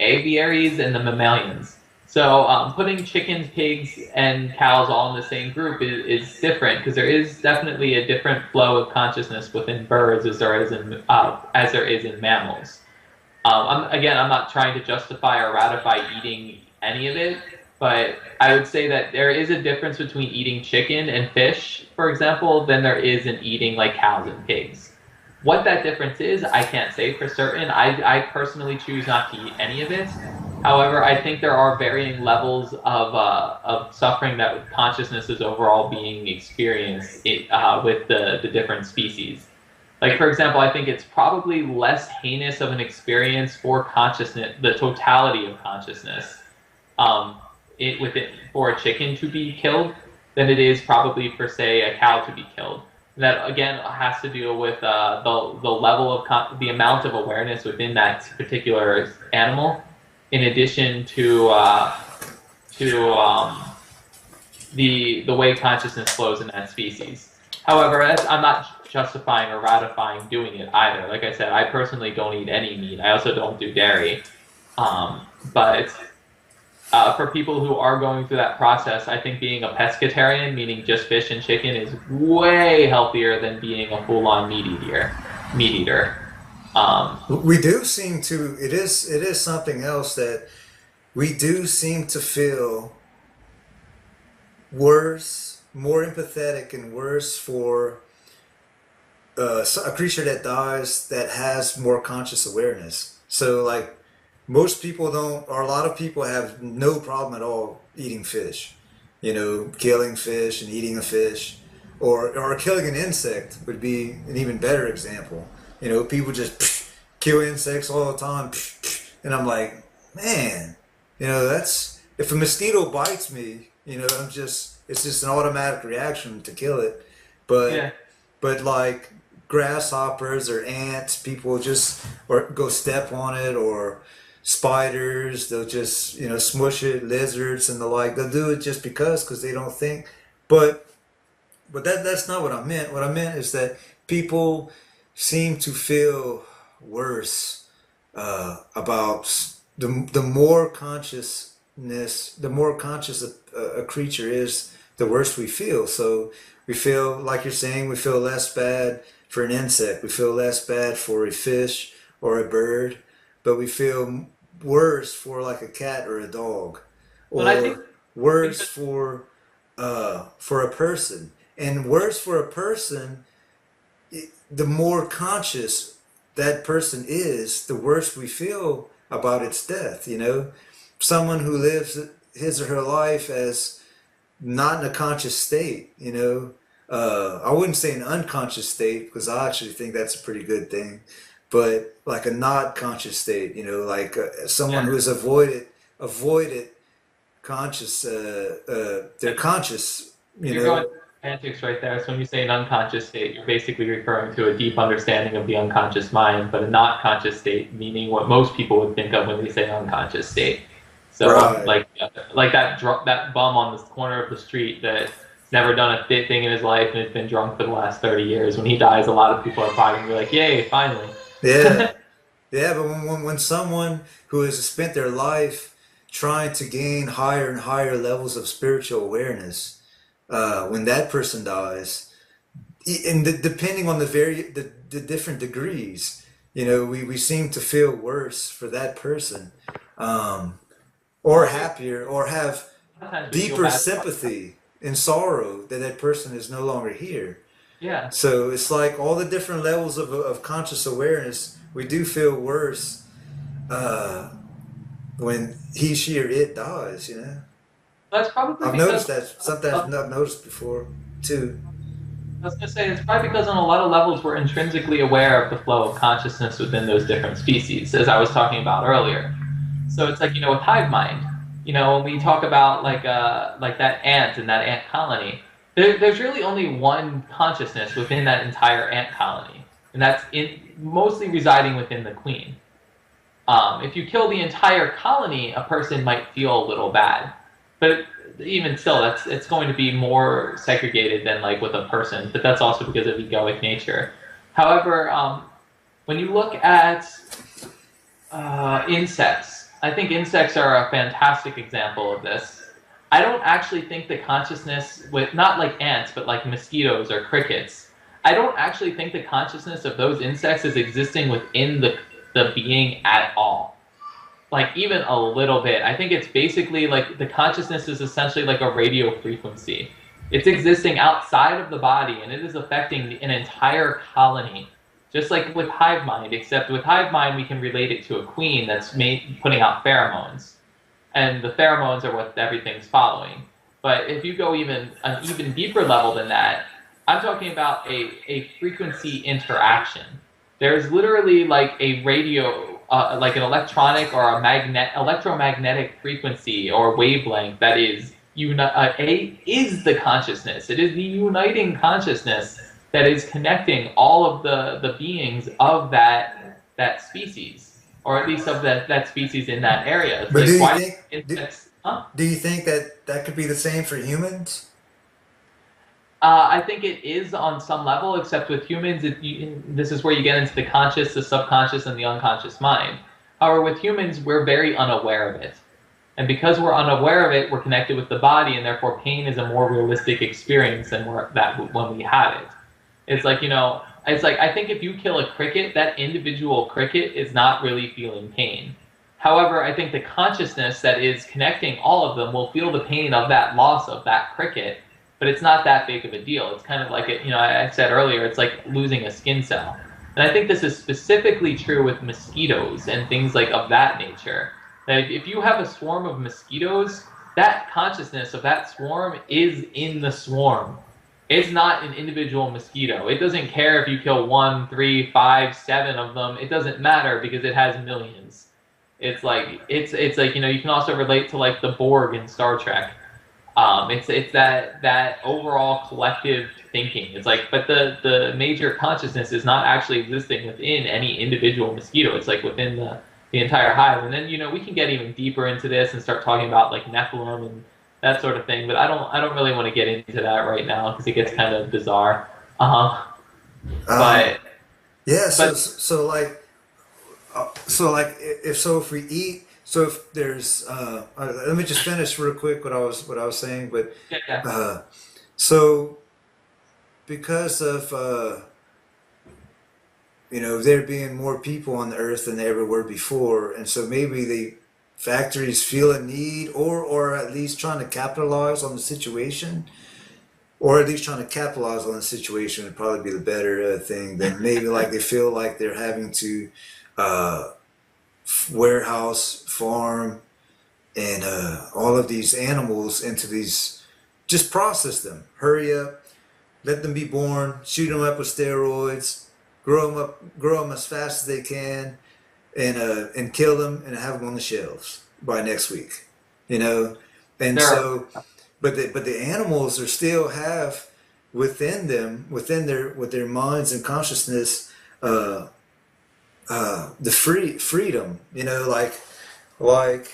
aviaries and the mammalians. So putting chickens, pigs, and cows all in the same group is different, because there is definitely a different flow of consciousness within birds as there is in mammals. I'm not trying to justify or ratify eating any of it, but I would say that there is a difference between eating chicken and fish, for example, than there is in eating like cows and pigs. What that difference is, I can't say for certain. I personally choose not to eat any of it. However, I think there are varying levels of suffering that consciousness is overall being experienced with the different species. Like, for example, I think it's probably less heinous of an experience for consciousness, the totality of consciousness, for a chicken to be killed than it is probably for, say, a cow to be killed. And that, again, has to do with the level of the amount of awareness within that particular animal, in addition to the way consciousness flows in that species. However, I'm not justifying or ratifying doing it either. Like I said, I personally don't eat any meat. I also don't do dairy. But for people who are going through that process, I think being a pescatarian, meaning just fish and chicken, is way healthier than being a full-on meat eater.
We do seem to. It is something else that we do seem to feel worse, more empathetic, and worse for a creature that dies that has more conscious awareness. So, like, most people don't, or a lot of people have no problem at all eating fish. You know, killing fish and eating a fish, or killing an insect would be an even better example. You know, people just kill insects all the time, and I'm like, man, you know, that's if a mosquito bites me, you know, it's just an automatic reaction to kill it. But
Yeah.
but like grasshoppers or ants, people just or go step on it, or spiders, they'll just, you know, smush it, lizards and the like. They'll do it just because they don't think. But that's not what I meant. What I meant is that people seem to feel worse about the more consciousness, the more conscious a creature is, the worse we feel. So we feel, like you're saying, we feel less bad for an insect, we feel less bad for a fish or a bird, but we feel worse for like a cat or a dog,
But I think
or worse for a person, and worse for a person. The more conscious that person is, the worse we feel about its death. You know, someone who lives his or her life as not in a conscious state, you know, I wouldn't say an unconscious state, because I actually think that's a pretty good thing, but like a not conscious state, you know, like someone
yeah.
who has avoided conscious, they're conscious, you
You're
know.
going semantics right there. So when you say an unconscious state, you're basically referring to a deep understanding of the unconscious mind, but a not conscious state, meaning what most people would think of when they say unconscious state. So
Right.
like that bum on the corner of the street that's never done a thing in his life and has been drunk for the last 30 years. When he dies, a lot of people are probably gonna be like, "Yay, finally!"
Yeah. Yeah, but when someone who has spent their life trying to gain higher and higher levels of spiritual awareness, when that person dies, and depending on the different degrees, you know, we seem to feel worse for that person, um, or happier, or have
Sometimes we feel
deeper
bad.
sympathy and sorrow that that person is no longer here.
Yeah.
So it's like all the different levels of conscious awareness, we do feel worse uh, when he, she, or it dies, you know?
That's probably
I've
because
noticed that, something I've not noticed before, too.
I was going to say it's probably because on a lot of levels we're intrinsically aware of the flow of consciousness within those different species, as I was talking about earlier. So it's like, with hive mind, when we talk about like that ant and that ant colony, there's really only one consciousness within that entire ant colony, and that's mostly residing within the queen. If you kill the entire colony, a person might feel a little bad, but even still, it's going to be more segregated than like with a person. But that's also because of egoic nature. However, when you look at insects, I think insects are a fantastic example of this. I don't actually think the consciousness with not like ants, but like mosquitoes or crickets. I don't actually think the consciousness of those insects is existing within the being at all. Like even a little bit. I think it's basically like the consciousness is essentially like a radio frequency. It's existing outside of the body and it is affecting an entire colony. Just like with hive mind, except with hive mind we can relate it to a queen that's putting out pheromones. And the pheromones are what everything's following. But if you go even an even deeper level than that, I'm talking about a frequency interaction. There's literally like a radio, like an electronic or electromagnetic frequency or wavelength that is is the consciousness. It is the uniting consciousness that is connecting all of the beings of that species, or at least of that species in that area. It's
But
like,
do you
why
think do,
insects? Huh?
do you think that that could be the same for humans?
I think it is on some level, except with humans, this is where you get into the conscious, the subconscious, and the unconscious mind. However, with humans, we're very unaware of it. And because we're unaware of it, we're connected with the body, and therefore pain is a more realistic experience than when we have it. It's like, it's like, I think if you kill a cricket, that individual cricket is not really feeling pain. However, I think the consciousness that is connecting all of them will feel the pain of that loss of that cricket, but it's not that big of a deal. It's kind of like, I said earlier, it's like losing a skin cell. And I think this is specifically true with mosquitoes and things like of that nature. That if you have a swarm of mosquitoes, that consciousness of that swarm is in the swarm. It's not an individual mosquito. It doesn't care if you kill 1, 3, 5, 7 of them. It doesn't matter because it has millions. It's like you can also relate to like the Borg in Star Trek. It's that overall collective thinking. It's like, but the major consciousness is not actually existing within any individual mosquito. It's like within the entire hive. And then we can get even deeper into this and start talking about like Nephilim and that sort of thing. But I don't really want to get into that right now because it gets kind of bizarre.
Um,
But
yeah.
but
If we eat, so if there's let me just finish real quick what I was saying. But
yeah, yeah.
uh, so because of there being more people on the earth than there ever were before, and so maybe the factories feel a need, or at least trying to capitalize on the situation, or at least trying to capitalize on the situation would probably be the better thing than maybe like they feel like they're having to uh, warehouse, farm, and all of these animals into these, just process them, hurry up, let them be born, shoot them up with steroids, grow them as fast as they can, and kill them and have them on the shelves by next week, you know. And
There are
so, but the animals are still have within them, with their minds and consciousness, uh, the freedom, like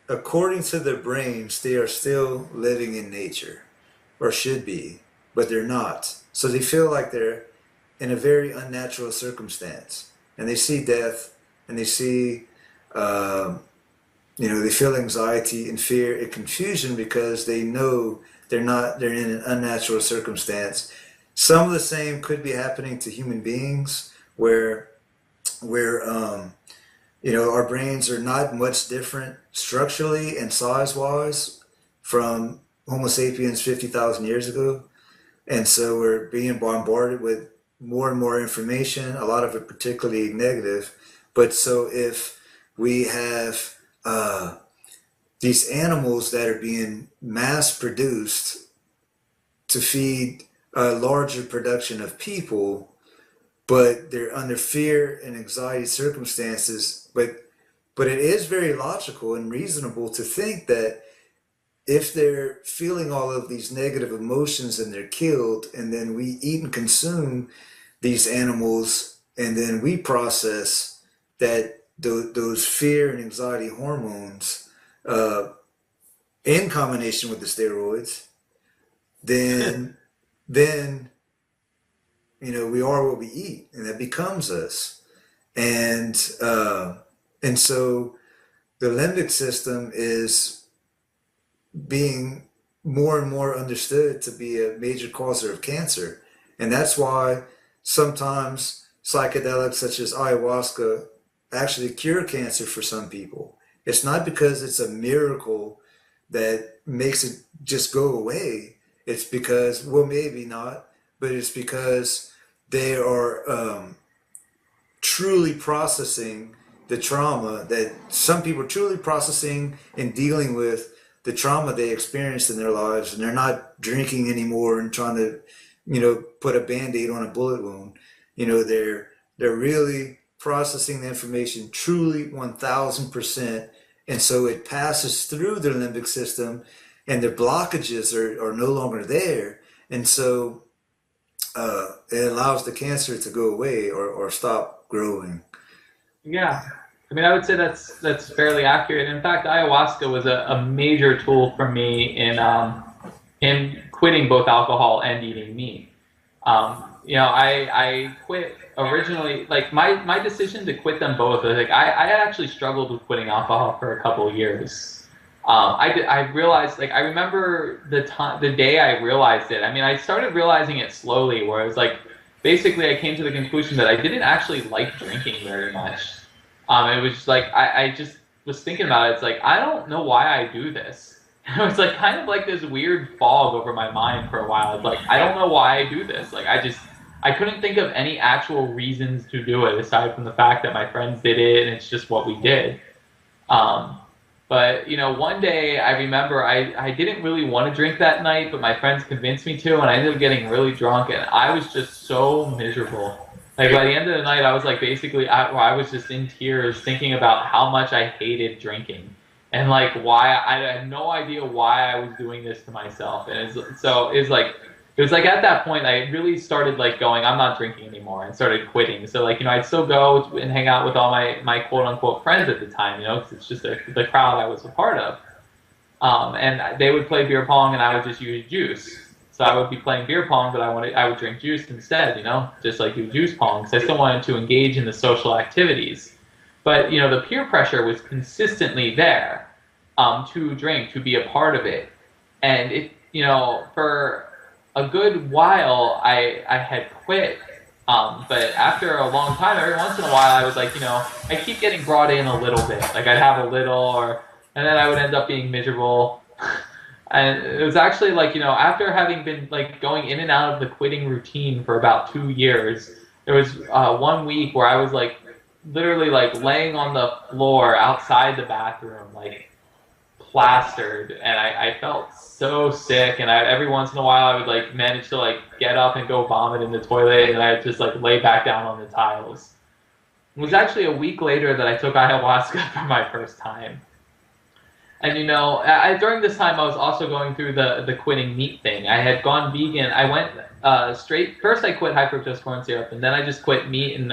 according to their brains, they are still living in nature, or should be, but they're not. So they feel like they're in a very unnatural circumstance, and they see death, and they see, um, they feel anxiety and fear and confusion because they know they're in an unnatural circumstance. Some of the same could be happening to human beings, where our brains are not much different structurally and size wise from Homo sapiens 50,000 years ago. And so we're being bombarded with more and more information, a lot of it particularly negative. But so if we have these animals that are being mass produced to feed a larger production of people, but they're under fear and anxiety circumstances. But it is very logical and reasonable to think that if they're feeling all of these negative emotions and they're killed, and then we eat and consume these animals, and then we process those fear and anxiety hormones uh, in combination with the steroids, then then we are what we eat, and that becomes us. And uh, and so the limbic system is being more and more understood to be a major causer of cancer. And that's why sometimes psychedelics such as ayahuasca actually cure cancer for some people. It's not because it's a miracle that makes it just go away. It's because, well, maybe not, but it's because they are truly processing the trauma that some people are truly processing and dealing with the trauma they experienced in their lives, and they're not drinking anymore and trying to, put a band-aid on a bullet wound. They're really processing the information truly 1000%. And so it passes through their limbic system and their blockages are no longer there. And so it allows the cancer to go away or stop growing.
Yeah. I mean, I would say that's fairly accurate. In fact, ayahuasca was a major tool for me in quitting both alcohol and eating meat. I quit originally, like my decision to quit them both. Like I had actually struggled with quitting alcohol for a couple of years. I realized, like, I remember the day I realized it. I mean, I started realizing it slowly, where it was like, basically I came to the conclusion that I didn't actually like drinking very much. It was just like, I just was thinking about it. It's like, I don't know why I do this. It was like kind of like this weird fog over my mind for a while. It's like, I don't know why I do this. Like, I couldn't think of any actual reasons to do it aside from the fact that my friends did it and it's just what we did. But, one day I remember I didn't really want to drink that night, but my friends convinced me to, and I ended up getting really drunk, and I was just so miserable. Like, by the end of the night, I was like, basically, I was just in tears thinking about how much I hated drinking. And like, why I had no idea why I was doing this to myself. And it was like at that point I really started like going, I'm not drinking anymore, and started quitting. So like, I'd still go and hang out with all my quote unquote friends at the time, because it's just the crowd I was a part of. And they would play beer pong and I would just use juice. So I would be playing beer pong, but I would drink juice instead, just like do juice pong, because I still wanted to engage in the social activities. But, the peer pressure was consistently there to drink, to be a part of it. And it, for a good while, I had quit. But after a long time, every once in a while, I was like, I keep getting brought in a little bit. Like, I'd have a little, and then I would end up being miserable. And it was actually like, after having been like going in and out of the quitting routine for about 2 years, there was 1 week where I was like, literally like laying on the floor outside the bathroom, like plastered, and I felt so sick, and every once in a while I would like manage to like get up and go vomit in the toilet, and I'd just like lay back down on the tiles. It was actually a week later that I took ayahuasca for my first time. And during this time I was also going through the quitting meat thing. I had gone vegan. I went straight. First I quit high fructose corn syrup, and then I just quit meat and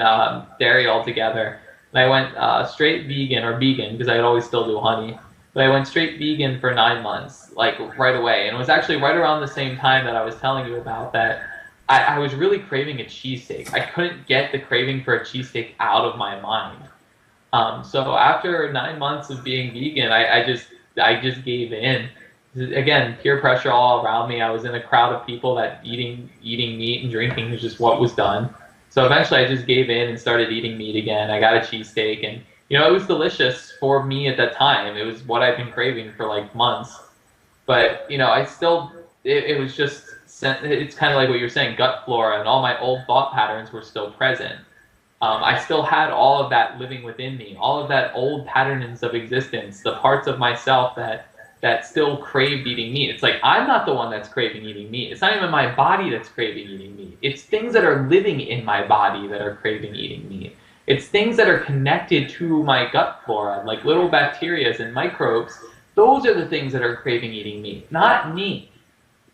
dairy altogether. And I went straight vegan, or vegan, because I could always still do honey. But I went straight vegan for 9 months, like right away. And it was actually right around the same time that I was telling you about that I was really craving a cheesesteak. I couldn't get the craving for a cheesesteak out of my mind. So after 9 months of being vegan, I just gave in. Again, peer pressure all around me. I was in a crowd of people that eating meat and drinking was just what was done. So eventually I just gave in and started eating meat again. I got a cheesesteak, and it was delicious for me at that time. It was what I've been craving for like months. But I still, it was just, it's kind of like what you're saying, gut flora, and all my old thought patterns were still present. I still had all of that living within me, all of that old patterns of existence, the parts of myself that still craved eating meat. It's like, I'm not the one that's craving eating meat. It's not even my body that's craving eating meat. It's things that are living in my body that are craving eating meat. It's things that are connected to my gut flora, like little bacteria and microbes. Those are the things that are craving eating meat, not me.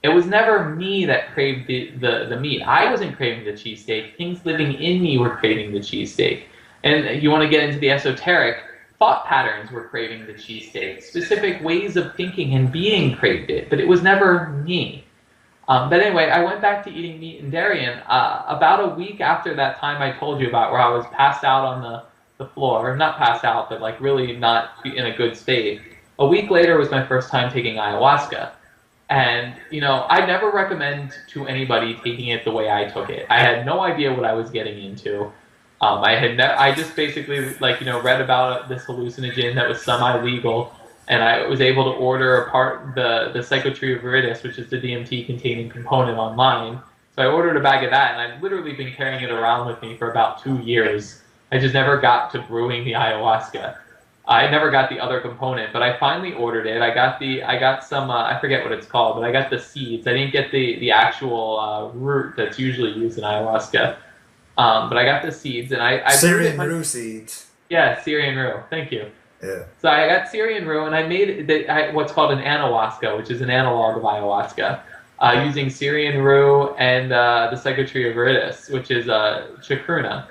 It was never me that craved the meat. I wasn't craving the cheesesteak. Things living in me were craving the cheesesteak. And you want to get into the esoteric, thought patterns were craving the cheesesteak. Specific ways of thinking and being craved it, but it was never me. But anyway, I went back to eating meat and dairy, and about a week after that time I told you about, where I was passed out on the floor, not passed out, but like really not in a good state, a week later was my first time taking ayahuasca. And, I never recommend to anybody taking it the way I took it. I had no idea what I was getting into. I just basically, read about this hallucinogen that was semi-legal, and I was able to order the psychotree of viridis, which is the DMT-containing component, online. So I ordered a bag of that, and I've literally been carrying it around with me for about 2 years. I just never got to brewing the ayahuasca. I never got the other component, but I finally ordered it. I got some, I forget what it's called, but I got the seeds. I didn't get the actual root that's usually used in ayahuasca. But I got the seeds, and I brewed it.
Syrian rue seeds.
Yeah, Syrian rue. Thank you.
Yeah.
So I got Syrian rue, and I made what's called an anahuasca, which is an analog of ayahuasca, using Syrian rue and the psychotree of Viridis, which is chacruna.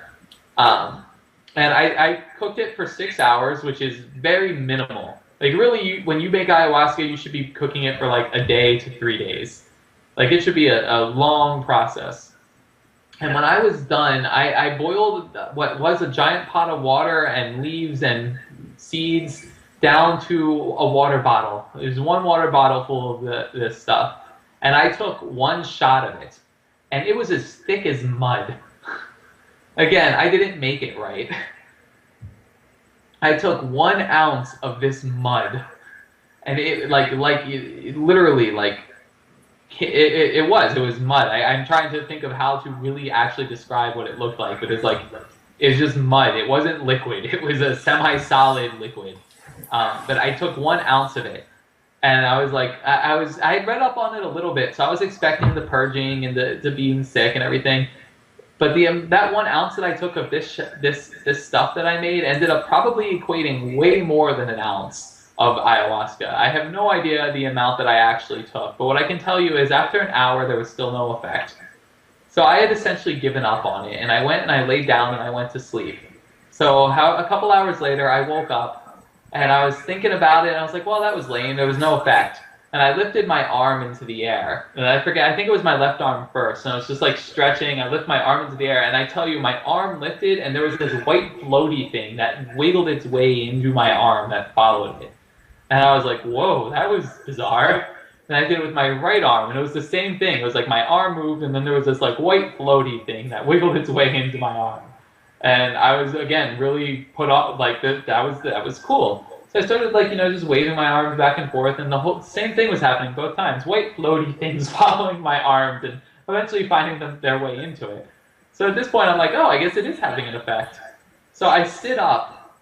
And I cooked it for 6 hours, which is very minimal. Like really, when you make ayahuasca, you should be cooking it for like a day to 3 days. Like it should be a long process. And when I was done, I boiled what was a giant pot of water and leaves and seeds down to a water bottle. There's one water bottle full of this stuff. And I took one shot of it. And it was as thick as mud. Again, I didn't make it right. I took 1 ounce of this mud. And it literally it was mud. I'm trying to think of how to really actually describe what it looked like, but it's just mud. It wasn't liquid. It was a semi-solid liquid. But I took 1 ounce of it, and I was like, I had read up on it a little bit, so I was expecting the purging and the being sick and everything. But that 1 ounce that I took of this stuff that I made ended up probably equating way more than an ounce of ayahuasca. I have no idea the amount that I actually took, but what I can tell you is after an hour there was still no effect. So I had essentially given up on it, and I went and I laid down and I went to sleep. So a couple hours later I woke up and I was thinking about it, and I was like, well, that was lame, there was no effect. And I lifted my arm into the air, and I think it was my left arm first, and I was just like stretching. I lift my arm into the air, and I tell you, my arm lifted, and there was this white floaty thing that wiggled its way into my arm that followed it. And I was like, whoa, that was bizarre. And I did it with my right arm, and it was the same thing. It was like my arm moved, and then there was this like white floaty thing that wiggled its way into my arm. And I was, again, really put off, like, that was cool. So I started, like, just waving my arms back and forth, and the whole same thing was happening both times. White floaty things following my arms and eventually finding their way into it. So at this point, I'm like, oh, I guess it is having an effect. So I sit up,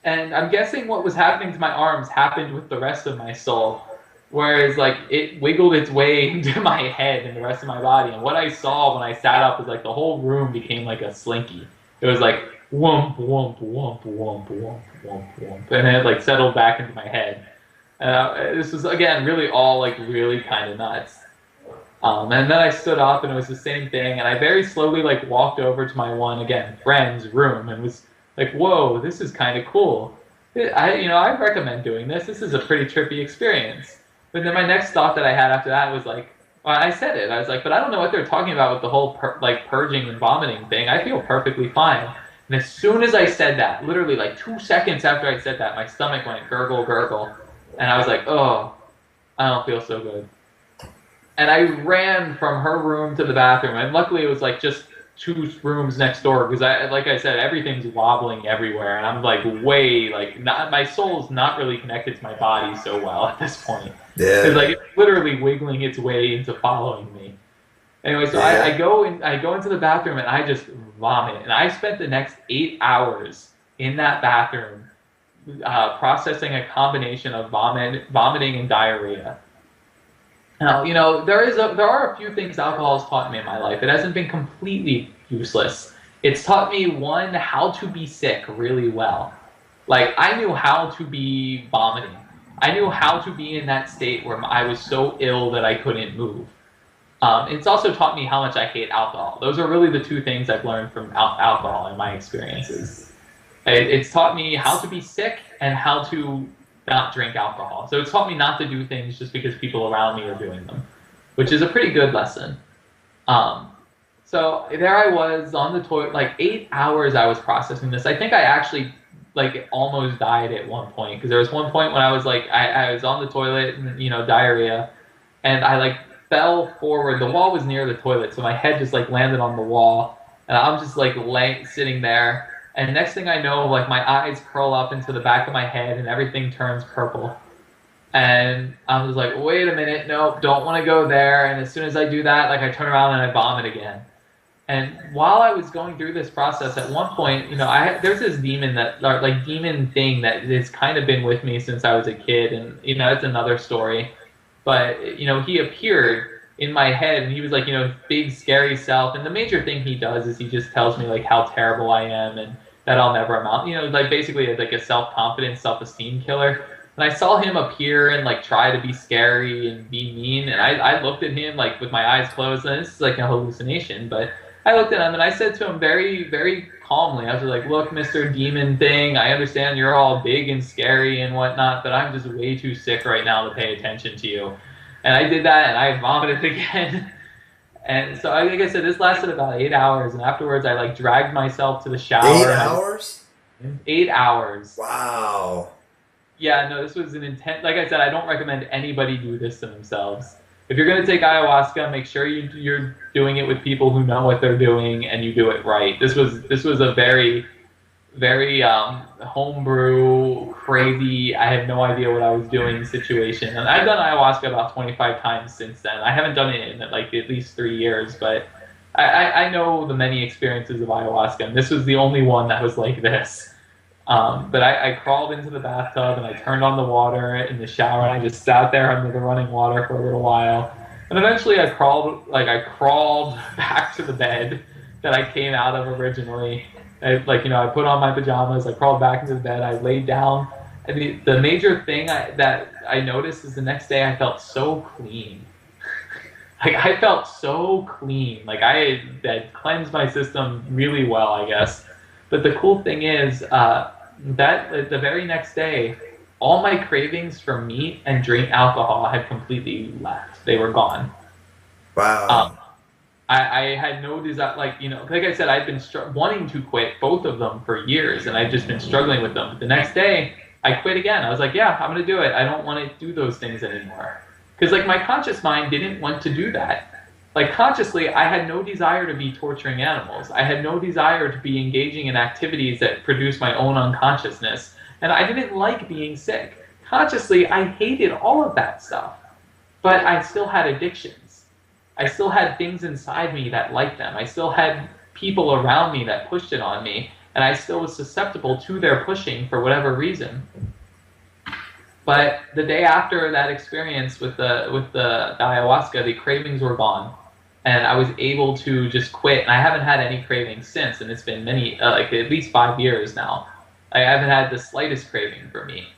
and I'm guessing what was happening to my arms happened with the rest of my soul. Whereas, like, it wiggled its way into my head and the rest of my body. And what I saw when I sat up was, like, the whole room became like a slinky. It was like, whoomp, whoomp, whoomp, whoomp, whoomp, whoomp, whoomp. And then it, like, settled back into my head. This was, again, really all, like, really kind of nuts. And then I stood up, and it was the same thing. And I very slowly, like, walked over to my one, again, friend's room and was like, whoa, this is kind of cool. I recommend doing this. This is a pretty trippy experience. But then my next thought that I had after that was like, well, I said it. I was like, but I don't know what they're talking about with the whole purging and vomiting thing. I feel perfectly fine. And as soon as I said that, literally like 2 seconds after I said that, my stomach went gurgle, gurgle. And I was like, oh, I don't feel so good. And I ran from her room to the bathroom. And luckily it was like just 2 rooms next door, because like I said, everything's wobbling everywhere, and I'm like my soul's not really connected to my body so well at this point.
Yeah.
It's like it's literally wiggling its way into following me. Anyway, so yeah. I go into the bathroom and I just vomit, and I spent the next 8 hours in that bathroom processing a combination of vomiting and diarrhea. Now, there are a few things alcohol has taught me in my life. It hasn't been completely useless. It's taught me, one, how to be sick really well. Like, I knew how to be vomiting. I knew how to be in that state where I was so ill that I couldn't move. It's also taught me how much I hate alcohol. Those are really the 2 things I've learned from alcohol in my experiences. It's taught me how to be sick and how to not drink alcohol. So it's taught me not to do things just because people around me are doing them, which is a pretty good lesson. So there I was on the toilet, like 8 hours I was processing this. I think I actually like almost died at one point, because there was one point when I was like, I was on the toilet and, diarrhea, and I like fell forward. The wall was near the toilet, so my head just like landed on the wall, and I'm just like sitting there. And next thing I know, like my eyes curl up into the back of my head and everything turns purple. And I was like, wait a minute, no, don't want to go there. And as soon as I do that, like I turn around and I vomit again. And while I was going through this process, at one point, there's this demon demon thing that has kind of been with me since I was a kid, and it's another story. But he appeared in my head, and he was like, big scary self. And the major thing he does is he just tells me like how terrible I am and that I'll never amount. Like basically like a self-confidence, self-esteem killer. And I saw him appear and like try to be scary and be mean, and I looked at him like with my eyes closed, and this is like a hallucination, but I looked at him and I said to him very, very calmly, I was like, look, Mr. Demon Thing, I understand you're all big and scary and whatnot, but I'm just way too sick right now to pay attention to you. And I did that, and I vomited again. And so, like I said, this lasted about 8 hours, and afterwards I like dragged myself to the shower.
8 hours?
8 hours.
Wow.
Yeah, no, this was an intense. Like I said, I don't recommend anybody do this to themselves. If you're going to take ayahuasca, make sure you're doing it with people who know what they're doing and you do it right. This was a very, very homebrew, crazy, I have no idea what I was doing situation. And I've done ayahuasca about 25 times since then. I haven't done it in like at least 3 years, but I know the many experiences of ayahuasca, and this was the only one that was like this. But I crawled into the bathtub and I turned on the water in the shower, and I just sat there under the running water for a little while. And eventually I crawled back to the bed that I came out of originally. I put on my pajamas, I crawled back into the bed, I laid down. And the major thing that I noticed is the next day I felt so clean. Like I felt so clean. Like I had cleansed my system really well, I guess. But the cool thing is, that the very next day, all my cravings for meat and drink alcohol had completely left. They were gone.
Wow.
I had no desire, like I said, I'd been wanting to quit both of them for years, and I'd just been struggling with them. But the next day, I quit again. I was like, yeah, I'm going to do it. I don't want to do those things anymore. Because like my conscious mind didn't want to do that. Like consciously, I had no desire to be torturing animals. I had no desire to be engaging in activities that produce my own unconsciousness. And I didn't like being sick. Consciously, I hated all of that stuff. But I still had addictions. I still had things inside me that liked them. I still had people around me that pushed it on me. And I still was susceptible to their pushing for whatever reason. But the day after that experience with the ayahuasca, the cravings were gone. And I was able to just quit, and I haven't had any cravings since, and it's been at least 5 years now. I haven't had the slightest craving for meat,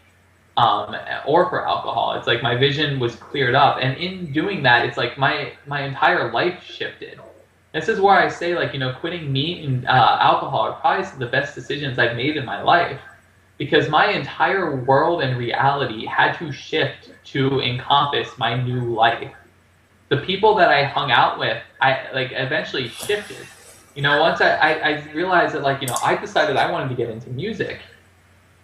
or for alcohol. It's like my vision was cleared up, and in doing that, it's like my entire life shifted. This is where I say, like, quitting meat and alcohol are probably some of the best decisions I've made in my life, because my entire world and reality had to shift to encompass my new life. The people that I hung out with, I eventually shifted. Once I realized that I decided I wanted to get into music.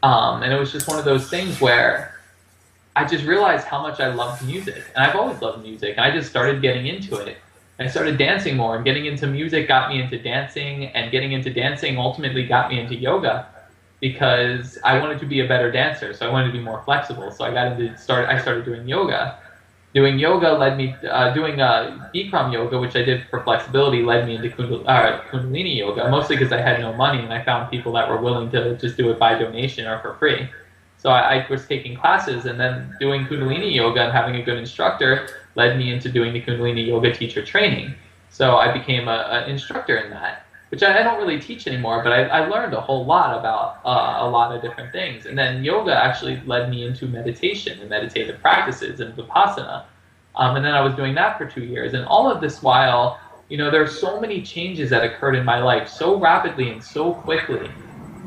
And it was just one of those things where I just realized how much I loved music. And I've always loved music, and I just started getting into it. I started dancing more, and getting into music got me into dancing, and getting into dancing ultimately got me into yoga, because I wanted to be a better dancer, so I wanted to be more flexible. So I started doing yoga. Doing yoga led me, doing Bikram yoga, which I did for flexibility, led me into Kundalini yoga, mostly because I had no money, and I found people that were willing to just do it by donation or for free. So I was taking classes, and then doing Kundalini yoga and having a good instructor led me into doing the Kundalini yoga teacher training. So I became an instructor in that, which I don't really teach anymore, but I learned a whole lot about a lot of different things. And then yoga actually led me into meditation and meditative practices and Vipassana. And then I was doing that for 2 years. And all of this while, there are so many changes that occurred in my life so rapidly and so quickly.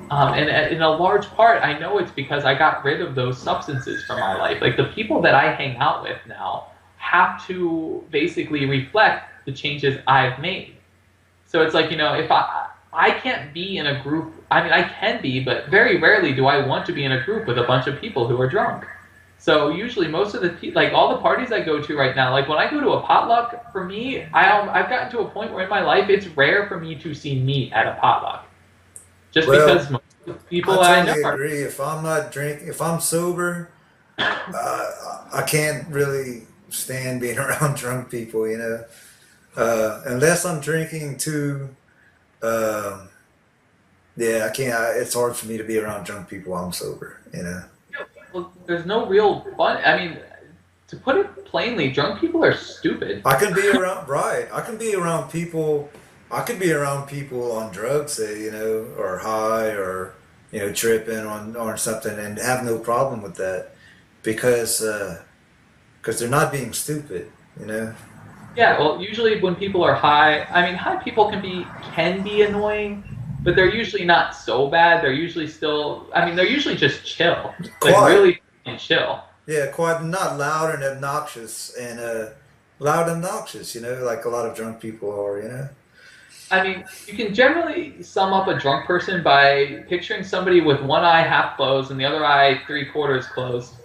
And in a large part, I know it's because I got rid of those substances from my life. Like the people that I hang out with now have to basically reflect the changes I've made. So it's like, if I can't be in a group, I mean, I can be, but very rarely do I want to be in a group with a bunch of people who are drunk. So usually most of the, all the parties I go to right now, like when I go to a potluck, for me, I've gotten to a point where in my life, it's rare for me to see meat at a potluck. Just because most of the people
I
I know
totally agree. If I'm not drinking, if I'm sober, I can't really stand being around drunk people, unless I'm drinking to Um, yeah, I can't. It's hard for me to be around drunk people while I'm sober. You know.
Well, there's no real fun. I mean, to put it plainly, drunk people are stupid.
I can be around right. I can be around people. I could be around people on drugs, say, or high, or tripping on something, and have no problem with that because they're not being stupid. You know.
Yeah, well, usually when people are high, I mean, high people can be annoying, but they're usually not so bad. They're usually still, I mean, they're usually just chill, like
Quiet.
really chill.
Yeah, quiet, not loud and obnoxious, and loud and obnoxious. Like a lot of drunk people are.
I mean, you can generally sum up a drunk person by picturing somebody with one eye half closed and the other eye three-quarters closed,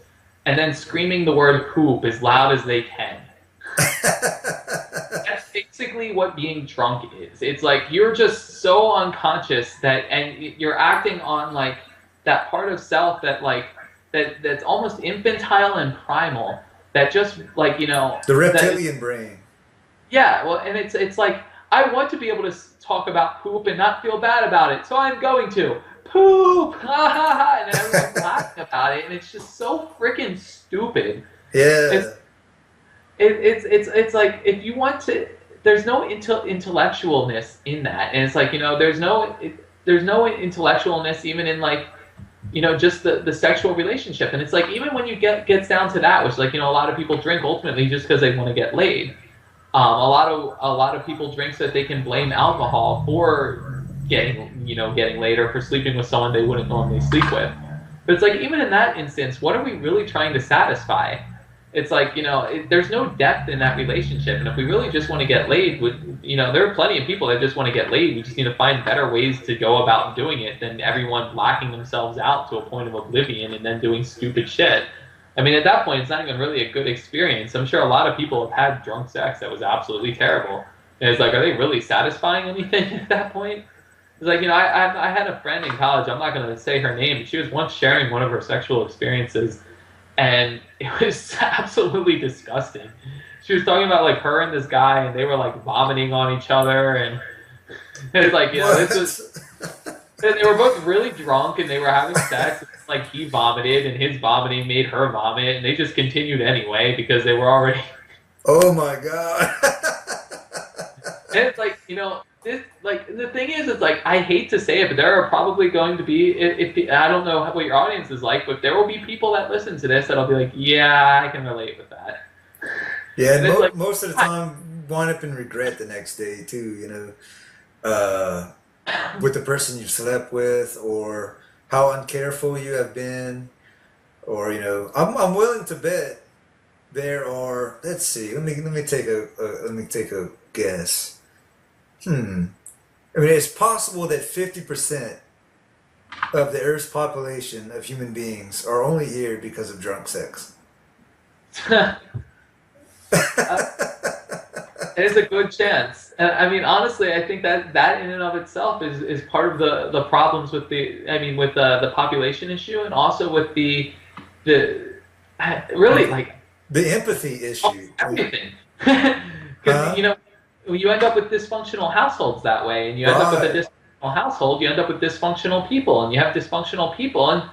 and then screaming the word poop as loud as they can. That's basically what being drunk is. It's like you're just so unconscious and you're acting on like that part of self that's almost infantile and primal that just like
The reptilian brain.
yeah, well, and it's like I want to be able to talk about poop and not feel bad about it, so I'm going to poop, ha ha ha, and then everyone's laughing about it, and it's just so freaking stupid.
Yeah.
It's like if you want to, there's no intellectualness in that, and it's like there's no intellectualness even in like just the sexual relationship, and it's like even when you gets down to that, which like a lot of people drink ultimately just because they want to get laid. A lot of people drink so that they can blame alcohol for getting laid or for sleeping with someone they wouldn't normally sleep with. But it's like even in that instance, what are we really trying to satisfy? It's like there's no depth in that relationship, and if we really just want to get laid, there are plenty of people that just want to get laid. We just need to find better ways to go about doing it than everyone blacking themselves out to a point of oblivion and then doing stupid shit. I mean, at that point, it's not even really a good experience. I'm sure a lot of people have had drunk sex that was absolutely terrible. And it's like, are they really satisfying anything at that point? It's like, I had a friend in college, I'm not going to say her name, but she was once sharing one of her sexual experiences, and it was absolutely disgusting. She was talking about, like, her and this guy, and they were, like, vomiting on each other, and it's like, this was... They were both really drunk and they were having sex. Like he vomited and his vomiting made her vomit, and they just continued anyway because they were already.
Oh my god!
And it's like this. Like the thing is, it's like I hate to say it, but there are probably going to be if I don't know what your audience is like, but there will be people that listen to this that'll be like, yeah, I can relate with that.
Yeah, and like, most of the time, wind up in regret the next day too. With the person you slept with, or how uncareful you have been, or I'm willing to bet there are. Let's see. Let me take a guess. I mean, it's possible that 50% of the Earth's population of human beings are only here because of drunk sex.
It's a good chance. And I mean, honestly, I think that in and of itself is part of the problems with the population issue, and also with the really like
the empathy issue.
Everything. Because you end up with dysfunctional households that way, and you end up with a dysfunctional household. You end up with dysfunctional people, and you have dysfunctional people, and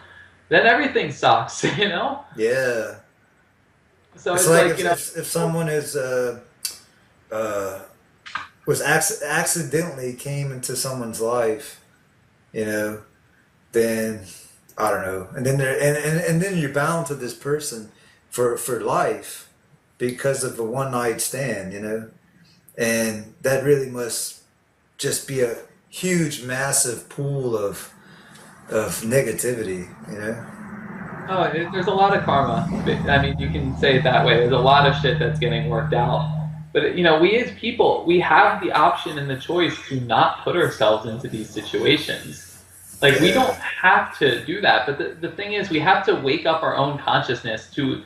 then everything sucks.
Yeah.
So
it's like if someone is accidentally came into someone's life, then I don't know, and then and then you're bound to this person for life because of a one night stand, and that really must just be a huge, massive pool of negativity,
Oh, there's a lot of karma. I mean, you can say it that way. There's a lot of shit that's getting worked out. But, we as people, we have the option and the choice to not put ourselves into these situations. Like, we don't have to do that. But the thing is, we have to wake up our own consciousness to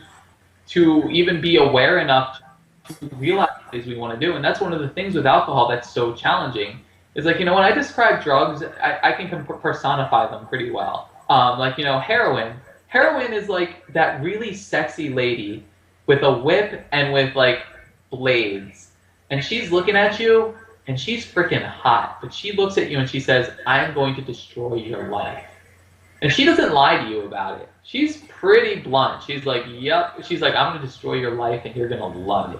even be aware enough to realize things we want to do. And that's one of the things with alcohol that's so challenging. Is like, when I describe drugs, I can personify them pretty well. Like, heroin. Heroin is like that really sexy lady with a whip and with like blades, and she's looking at you and she's freaking hot, but she looks at you and she says, I'm going to destroy your life. And she doesn't lie to you about it. She's pretty blunt. She's like, yep. She's like, I'm going to destroy your life and you're going to love it.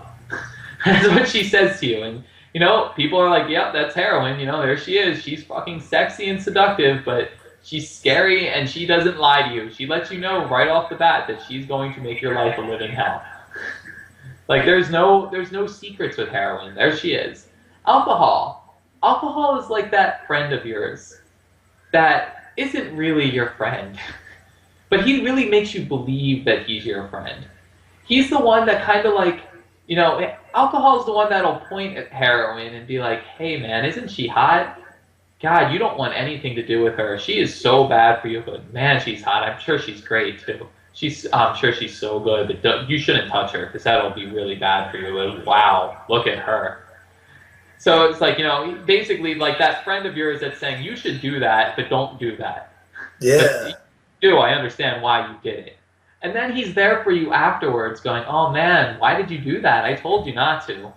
That's what she says to you. And, you know, people are like, yep, that's heroin. You know, there she is. She's fucking sexy and seductive, but she's scary and she doesn't lie to you. She lets you know right off the bat that she's going to make your life a living hell. Like, there's no secrets with heroin. There she is. Alcohol. Alcohol is like that friend of yours that isn't really your friend. But he really makes you believe that he's your friend. He's the one that kind of like, you know, alcohol is the one that'll point at heroin and be like, hey man, isn't she hot? God, you don't want anything to do with her. She is so bad for you, but man, she's hot. I'm sure she's great too. I'm sure she's so good, but you shouldn't touch her because that'll be really bad for you. And wow, look at her. So it's like, you know, basically like that friend of yours that's saying you should do that, but don't do that.
Yeah.
I understand why you did it. And then he's there for you afterwards going, oh man, why did you do that? I told you not to.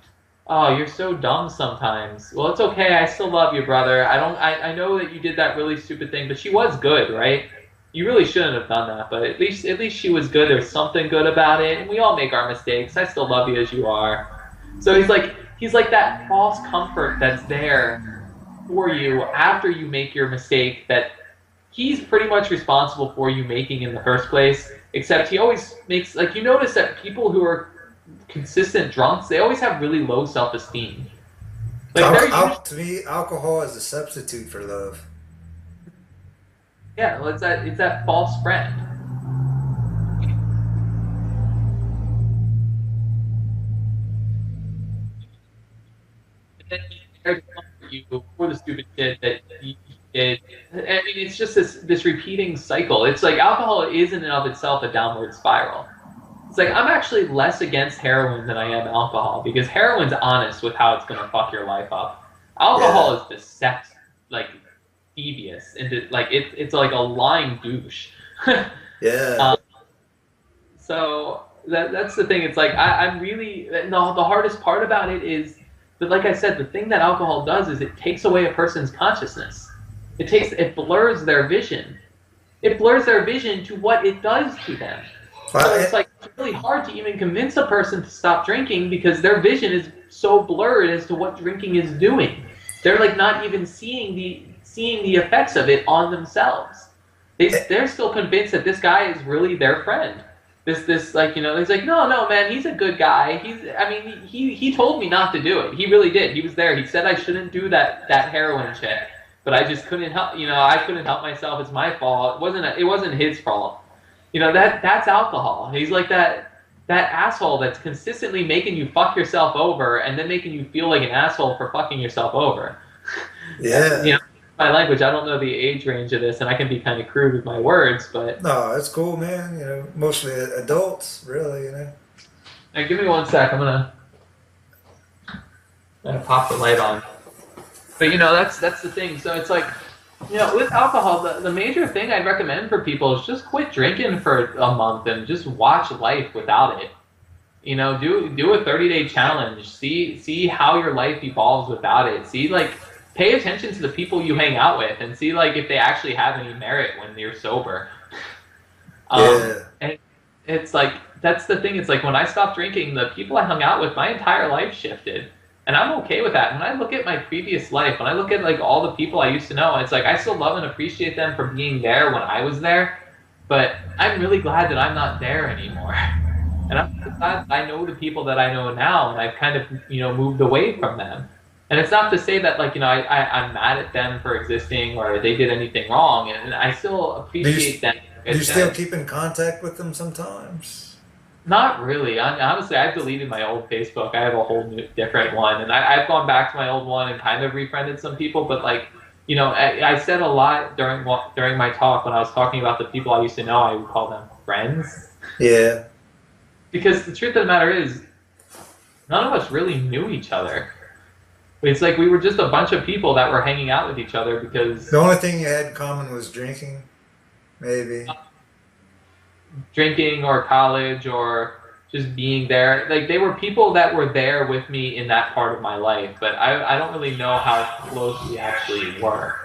Oh, you're so dumb sometimes. Well, it's okay. I still love you, brother. I know that you did that really stupid thing, but she was good, right? You really shouldn't have done that, but at least she was good. There's something good about it, and we all make our mistakes. I still love you as you are. So he's like that false comfort that's there for you after you make your mistake that he's pretty much responsible for you making in the first place, except he always makes, like, you notice that people who are consistent drunks, they always have really low self-esteem. Like
to me, alcohol is a substitute for love.
Yeah, well, it's that false friend. And then he's there to comfort you for the stupid shit that you did. I mean, it's just this repeating cycle. It's like alcohol is in and of itself a downward spiral. It's like I'm actually less against heroin than I am alcohol because heroin's honest with how it's gonna fuck your life up. Alcohol is the sex, like, devious and like it's like a lying douche.
Yeah.
So that's the thing. It's like I'm really the hardest part about it is that, like I said, the thing that alcohol does is it takes away a person's consciousness. It blurs their vision. It blurs their vision to what it does to them. So it's like it's really hard to even convince a person to stop drinking because their vision is so blurred as to what drinking is doing. They're like not even seeing the effects of it on themselves. They're still convinced that this guy is really their friend. This like, you know, he's like, no man, he's a good guy. He told me not to do it. He really did. He was there. He said I shouldn't do that heroin shit, but I just couldn't help. You know, I couldn't help myself. It's my fault. It wasn't his fault. You know, that's alcohol. He's like that asshole that's consistently making you fuck yourself over and then making you feel like an asshole for fucking yourself over.
Yeah.
You know, my language, I don't know the age range of this, and I can be kind of crude with my words, but...
No, it's cool, man. You know, mostly adults, really, you know.
Hey, give me 1 sec. I'm gonna pop the light on. But, you know, that's the thing. So it's like, you know, with alcohol, the major thing I'd recommend for people is just quit drinking for a month and just watch life without it. You know, do a 30-day challenge. See how your life evolves without it. See, like, pay attention to the people you hang out with and see, like, if they actually have any merit when you're sober. And it's like, that's the thing. It's like when I stopped drinking, the people I hung out with, my entire life shifted. And I'm okay with that. When I look at my previous life, when I look at like all the people I used to know, it's like I still love and appreciate them for being there when I was there. But I'm really glad that I'm not there anymore. And I'm glad I know the people that I know now, and I've kind of, you know, moved away from them. And it's not to say that, like, you know, I'm mad at them for existing or they did anything wrong, and I still appreciate them.
Do you still keep in contact with them sometimes?
Not really. Honestly, I've deleted my old Facebook. I have a whole new, different one, and I've gone back to my old one and kind of refriended some people. But, like, you know, I said a lot during my talk when I was talking about the people I used to know. I would call them friends.
Yeah.
Because the truth of the matter is, none of us really knew each other. It's like we were just a bunch of people that were hanging out with each other because...
The only thing you had in common was drinking, maybe.
Drinking or college or just being there. Like, they were people that were there with me in that part of my life, but I don't really know how close we actually were.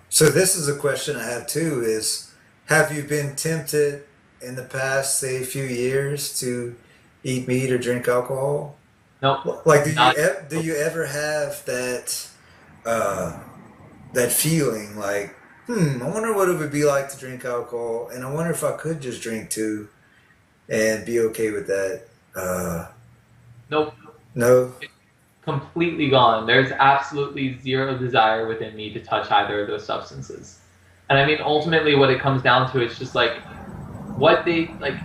So this is a question I have too: is have you been tempted in the past, say, few years to eat meat or drink alcohol?
Nope,
Like,
not.
do you ever have uh, that feeling like, I wonder what it would be like to drink alcohol, and I wonder if I could just drink too and be okay with that?
Nope.
No.
Completely gone. There's absolutely zero desire within me to touch either of those substances. And I mean, ultimately, what it comes down to is just like what they like.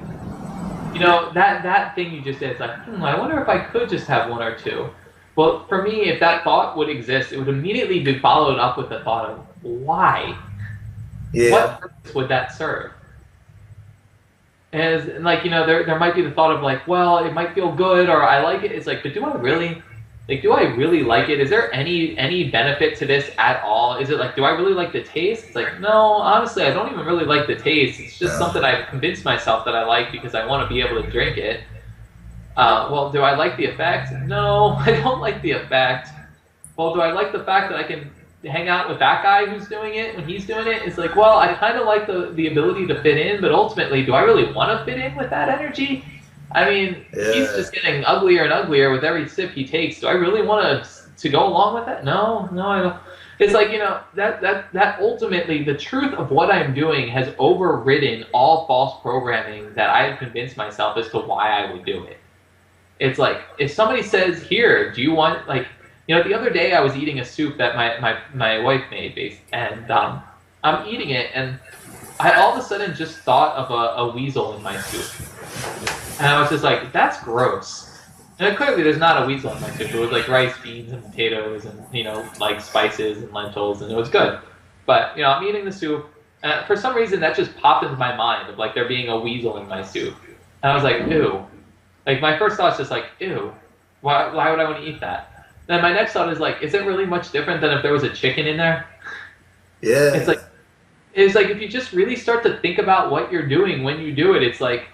That thing you just said. It's like, I wonder if I could just have one or two. Well, for me, if that thought would exist, it would immediately be followed up with the thought of why.
Yeah.
What purpose would that serve? And like, there might be the thought of like, well, it might feel good or I like it. It's like, but do I really? Like, do I really like it? Is there any benefit to this at all? Is it like, do I really like the taste? It's like, no, honestly, I don't even really like the taste. It's just something I've convinced myself that I like because I want to be able to drink it. Well, do I like the effect? No, I don't like the effect. Well, do I like the fact that I can hang out with that guy who's doing it when he's doing it? It's like, well, I kind of like the ability to fit in, but ultimately, do I really want to fit in with that energy? I mean, he's just getting uglier and uglier with every sip he takes. Do I really want to go along with that? No, I don't. It's like, that ultimately, the truth of what I'm doing has overridden all false programming that I've convinced myself as to why I would do it. It's like, if somebody says, here, do you want, like, the other day I was eating a soup that my wife made, and I'm eating it, and I all of a sudden just thought of a weasel in my soup. And I was just like, that's gross. And clearly there's not a weasel in my soup. It was like rice, beans, and potatoes, and, like spices and lentils, and it was good. But, I'm eating the soup, and for some reason that just popped into my mind of like there being a weasel in my soup. And I was like, ew. Like, my first thought is just like, ew. Why would I want to eat that? Then my next thought is like, is it really much different than if there was a chicken in there?
Yeah.
It's like if you just really start to think about what you're doing when you do it, it's like,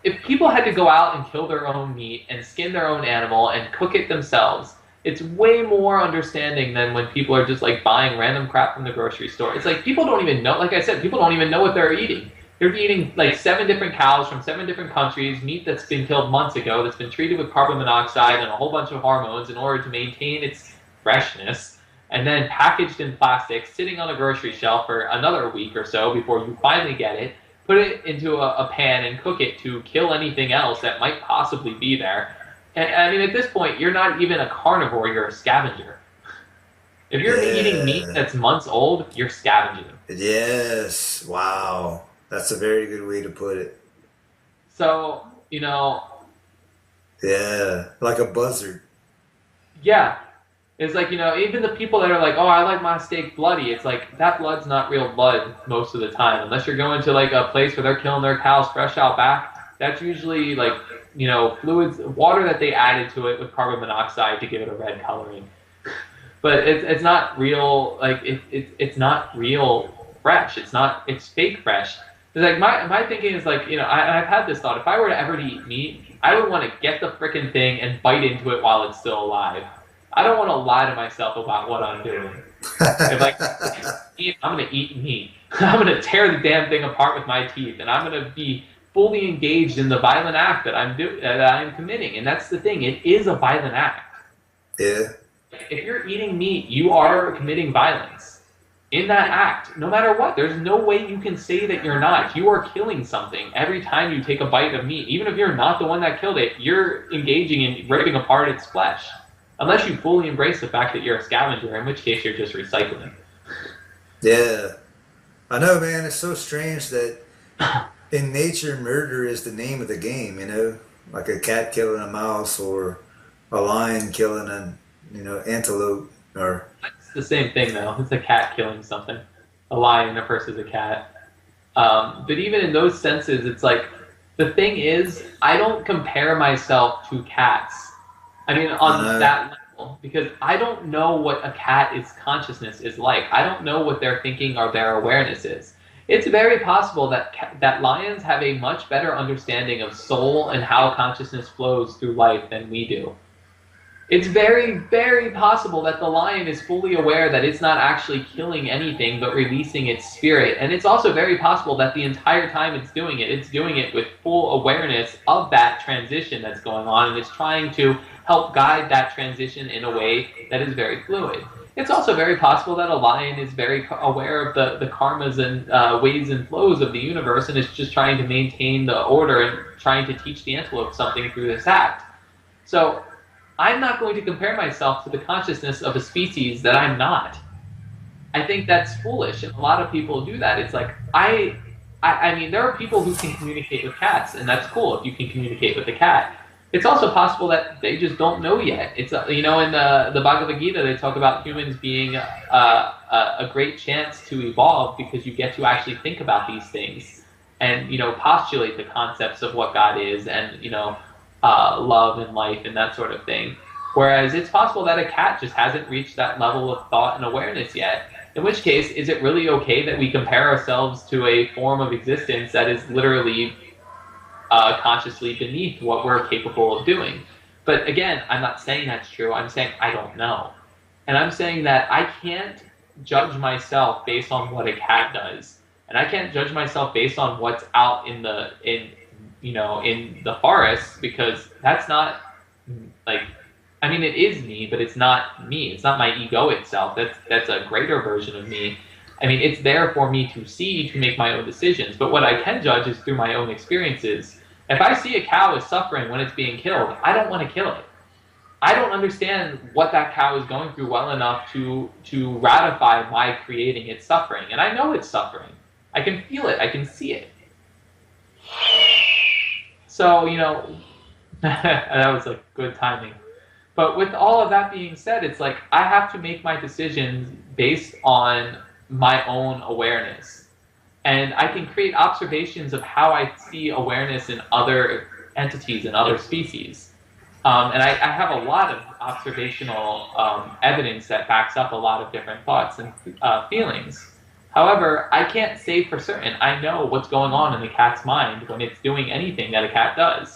if people had to go out and kill their own meat and skin their own animal and cook it themselves, it's way more understanding than when people are just like buying random crap from the grocery store. It's like people don't even know, like I said, people don't even know what they're eating. They're eating like 7 different cows from 7 different countries, meat that's been killed months ago, that's been treated with carbon monoxide and a whole bunch of hormones in order to maintain its freshness, and then packaged in plastic, sitting on a grocery shelf for another week or so before you finally get it. Put it into a pan and cook it to kill anything else that might possibly be there. And I mean, at this point, you're not even a carnivore, you're a scavenger. If you're eating meat that's months old, you're scavenging.
Yes. Wow. That's a very good way to put it.
So,
Yeah. Like a buzzard.
yeah. It's like, even the people that are like, oh, I like my steak bloody, it's like, that blood's not real blood most of the time. Unless you're going to like a place where they're killing their cows fresh out back, that's usually like, fluids, water that they added to it with carbon monoxide to give it a red coloring. But it's not real, like, it's not real fresh. It's fake fresh. It's like, my thinking is like, I've had this thought, if I were to ever eat meat, I would want to get the frickin' thing and bite into it while it's still alive. I don't want to lie to myself about what I'm doing. If I'm going to eat meat. I'm going to tear the damn thing apart with my teeth, and I'm going to be fully engaged in the violent act that I'm committing. And that's the thing. It is a violent act.
Yeah.
If you're eating meat, you are committing violence in that act. No matter what, there's no way you can say that you're not. You are killing something every time you take a bite of meat. Even if you're not the one that killed it, you're engaging in ripping apart its flesh. Unless you fully embrace the fact that you're a scavenger, in which case you're just recycling.
Yeah. I know, man. It's so strange that in nature, murder is the name of the game, Like a cat killing a mouse or a lion killing an, antelope or...
It's the same thing, though. It's a cat killing something. A lion versus a cat. But even in those senses, it's like, the thing is, I don't compare myself to cats. I mean, on that level, because I don't know what a cat's consciousness is like. I don't know what their thinking or their awareness is. It's very possible that lions have a much better understanding of soul and how consciousness flows through life than we do. It's very, very possible that the lion is fully aware that it's not actually killing anything but releasing its spirit. And it's also very possible that the entire time it's doing it with full awareness of that transition that's going on, and it's trying to help guide that transition in a way that is very fluid. It's also very possible that a lion is very aware of the karmas and ways and flows of the universe, and is just trying to maintain the order and trying to teach the antelope something through this act. So I'm not going to compare myself to the consciousness of a species that I'm not. I think that's foolish, and a lot of people do that. It's like, I mean, there are people who can communicate with cats, and that's cool if you can communicate with a cat. It's also possible that they just don't know yet. It's, you know, in the Bhagavad Gita, they talk about humans being a great chance to evolve because you get to actually think about these things and, you know, postulate the concepts of what God is and, you know, love and life and that sort of thing. Whereas it's possible that a cat just hasn't reached that level of thought and awareness yet. In which case, is it really okay that we compare ourselves to a form of existence that is literally consciously beneath what we're capable of doing? But again, I'm not saying that's true. I'm saying I don't know. And I'm saying that I can't judge myself based on what a cat does. And I can't judge myself based on what's out in the forest, because that's not, like, I mean, it is me, but it's not me. It's not my ego itself. That's a greater version of me. I mean, it's there for me to see, to make my own decisions. But what I can judge is through my own experiences. If I see a cow is suffering when it's being killed, I don't want to kill it. I don't understand what that cow is going through well enough to ratify my creating its suffering. And I know it's suffering. I can feel it. I can see it. So, you know, that was like good timing. But with all of that being said, it's like I have to make my decisions based on my own awareness. And I can create observations of how I see awareness in other entities and other species. And I have a lot of observational evidence that backs up a lot of different thoughts and feelings. However, I can't say for certain I know what's going on in the cat's mind when it's doing anything that a cat does.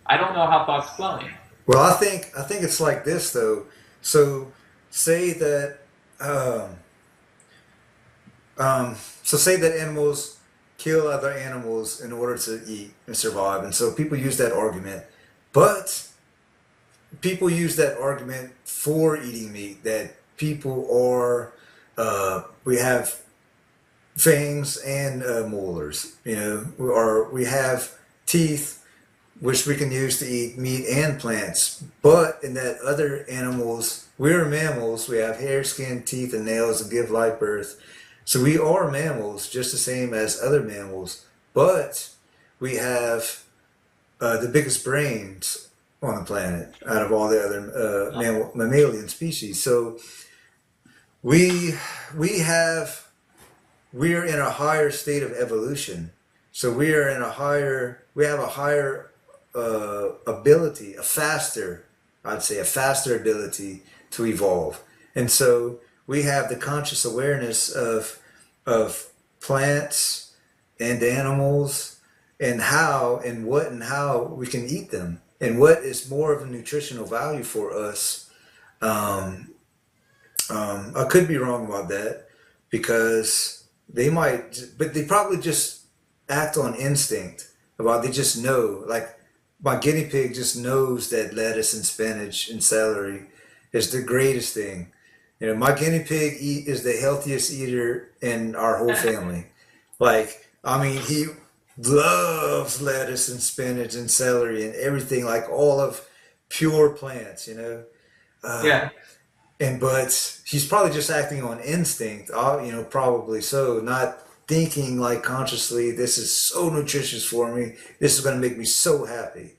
I don't know how thoughts flowing.
Well, I think it's like this though. So say that say that animals kill other animals in order to eat and survive, and so people use that argument, but people use that argument for eating meat, that people are we have fangs and molars, you know, or we have teeth which we can use to eat meat and plants. But in that other animals, we're mammals. We have hair, skin, teeth, and nails to give life birth. So we are mammals just the same as other mammals. But we have the biggest brains on the planet out of all the other mammalian species. So we're in a higher state of evolution. So we have a higher ability, a faster ability to evolve. And so we have the conscious awareness of plants and animals and how and what and how we can eat them and what is more of a nutritional value for us. I could be wrong about that, because they probably just act on instinct. They just know, like, my guinea pig just knows that lettuce and spinach and celery is the greatest thing. You know, my guinea pig is the healthiest eater in our whole family. Like, I mean, he loves lettuce and spinach and celery and everything, like all of pure plants, you know.
Yeah.
But he's probably just acting on instinct, you know, probably so, not thinking like consciously, this is so nutritious for me, this is going to make me so happy.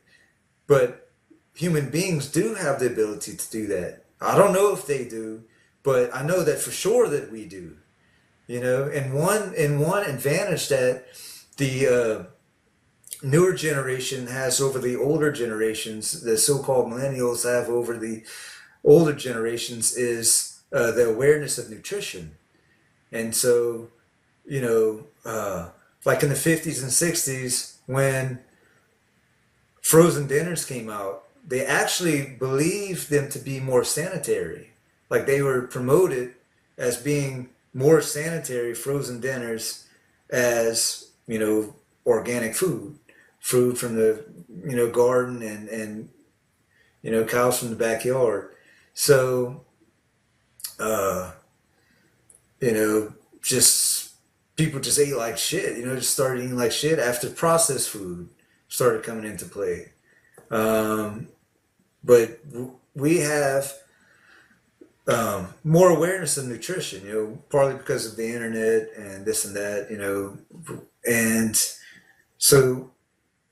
But human beings do have the ability to do that. I don't know if they do, but I know that for sure that we do. You know, and one advantage that the newer generation has over the older generations, the so-called millennials have over the older generations, is the awareness of nutrition. And so you know, like in the 50s and 60s when frozen dinners came out, they actually believed them to be more sanitary. Like they were promoted as being more sanitary frozen dinners as, organic food, food from the, garden and cows from the backyard. So, uh, just people just ate like shit, just started eating like shit after processed food started coming into play. Um, but we have more awareness of nutrition, partly because of the internet and this and that, and so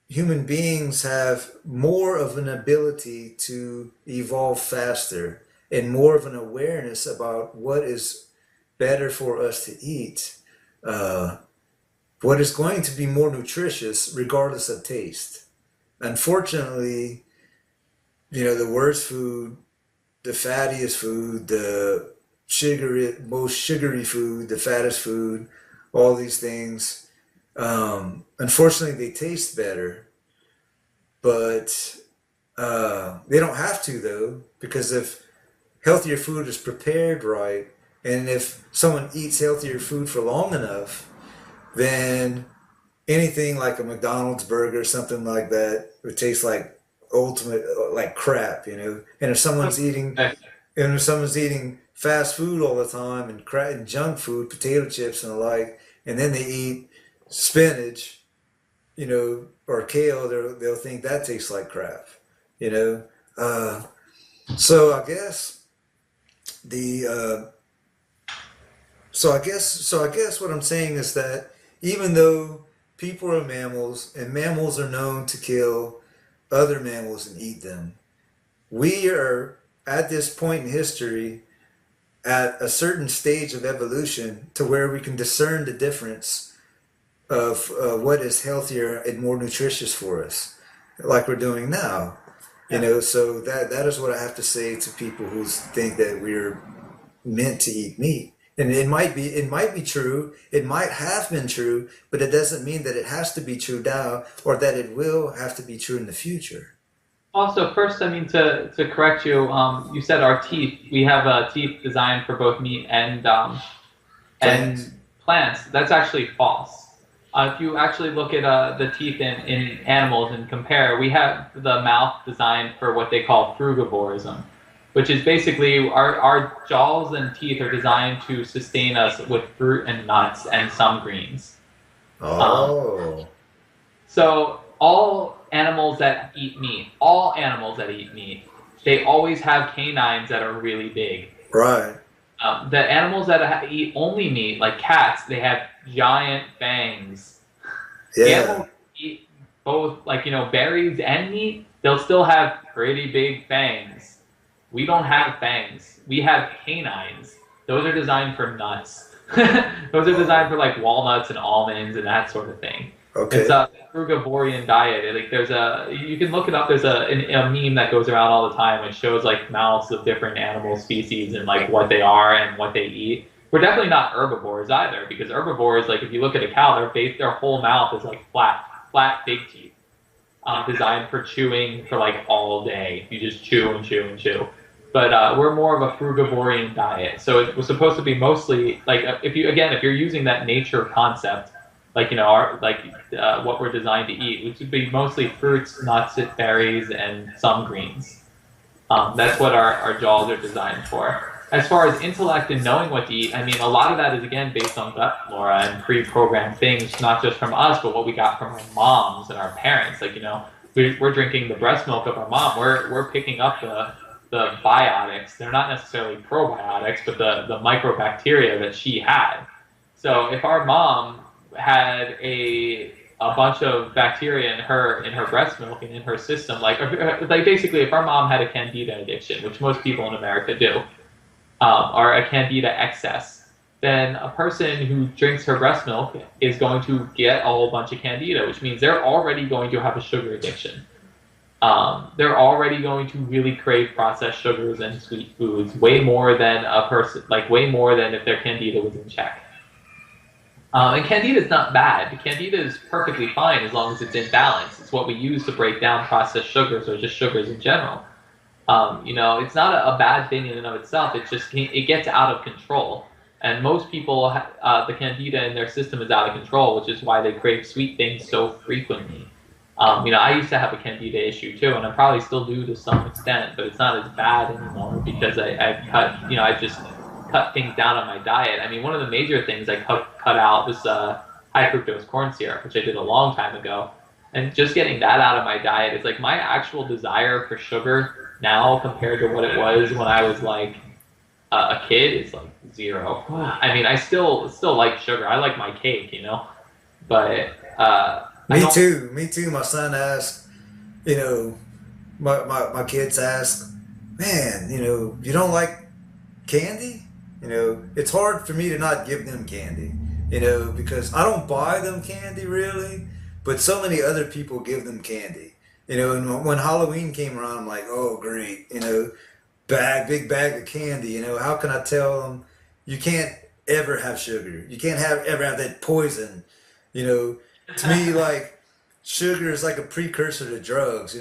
human beings have more of an ability to evolve faster and more of an awareness about what is better for us to eat, what is going to be more nutritious regardless of taste. Unfortunately, the worst food, the fattiest food, the most sugary food, the fattest food, all these things, unfortunately, they taste better, but they don't have to though, because if healthier food is prepared right, and if someone eats healthier food for long enough, then anything like a McDonald's burger, something like that, would taste like ultimate like crap, And if someone's eating, fast food all the time and crap and junk food, potato chips and the like, and then they eat spinach, or kale, they'll think that tastes like crap, you know. So I guess the so I guess what I'm saying is that even though people are mammals and mammals are known to kill other mammals and eat them, we are at this point in history at a certain stage of evolution to where we can discern the difference of what is healthier and more nutritious for us, like we're doing now. So that is what I have to say to people who think that we're meant to eat meat. And it might be true, it might have been true, but it doesn't mean that it has to be true now or that it will have to be true in the future.
Also, first, I mean, to correct you, you said our teeth. We have teeth designed for both meat
Plants.
and plants. That's actually false. If you actually look at the teeth in animals and compare, we have the mouth designed for what they call frugivorism, which is basically our jaws and teeth are designed to sustain us with fruit and nuts and some greens. Um,
Oh,
so all animals that eat meat, they always have canines that are really big.
right.
The animals that eat only meat, like cats, they have giant fangs. The
Yeah.
animals that eat both, berries and meat, they'll still have pretty big fangs. We don't have fangs. We have canines. Those are designed for nuts. Those are designed for like walnuts and almonds and that sort of thing. It's
Okay.
a frugivorian diet. You can look it up. There's a meme that goes around all the time which shows like mouths of different animal species and like what they are and what they eat. We're definitely not herbivores either, because herbivores, like if you look at a cow, their whole mouth is like flat big teeth, designed for chewing for like all day. You just chew and chew and chew. But we're more of a frugivorian diet, so it was supposed to be mostly like if you're using that nature concept, like what we're designed to eat, which would be mostly fruits, nuts, berries, and some greens. That's what our jaws are designed for. As far as intellect and knowing what to eat, I mean, a lot of that is again based on gut flora and pre-programmed things, not just from us, but what we got from our moms and our parents. We're drinking the breast milk of our mom. We're picking up the biotics. They're not necessarily probiotics, but the microbacteria that she had. So if our mom had a bunch of bacteria in her breast milk and in her system, like basically if our mom had a candida addiction, which most people in America do, or a candida excess, then a person who drinks her breast milk is going to get a whole bunch of candida, which means they're already going to have a sugar addiction. They're already going to really crave processed sugars and sweet foods way more than a person, like way more than if their candida was in check. And Candida is not bad. Candida is perfectly fine as long as it's in balance. It's what we use to break down processed sugars or just sugars in general. It's not a bad thing in and of itself. It's just it gets out of control, and most people, the candida in their system is out of control, which is why they crave sweet things so frequently. I used to have a candida issue too, and I probably still do to some extent, but it's not as bad anymore because I just cut things down on my diet. I mean, one of the major things I cut out was high fructose corn syrup, which I did a long time ago. And just getting that out of my diet is like my actual desire for sugar now compared to what it was when I was like a kid is like zero. I mean, I still like sugar. I like my cake, but
Me too. Me too. My son asked, you know, my kids ask, man, you don't like candy? It's hard for me to not give them candy, because I don't buy them candy really, but so many other people give them candy. And when Halloween came around, I'm like, oh, great, big bag of candy. How can I tell them you can't ever have sugar? You can't ever have that poison. To me, like sugar is like a precursor to drugs.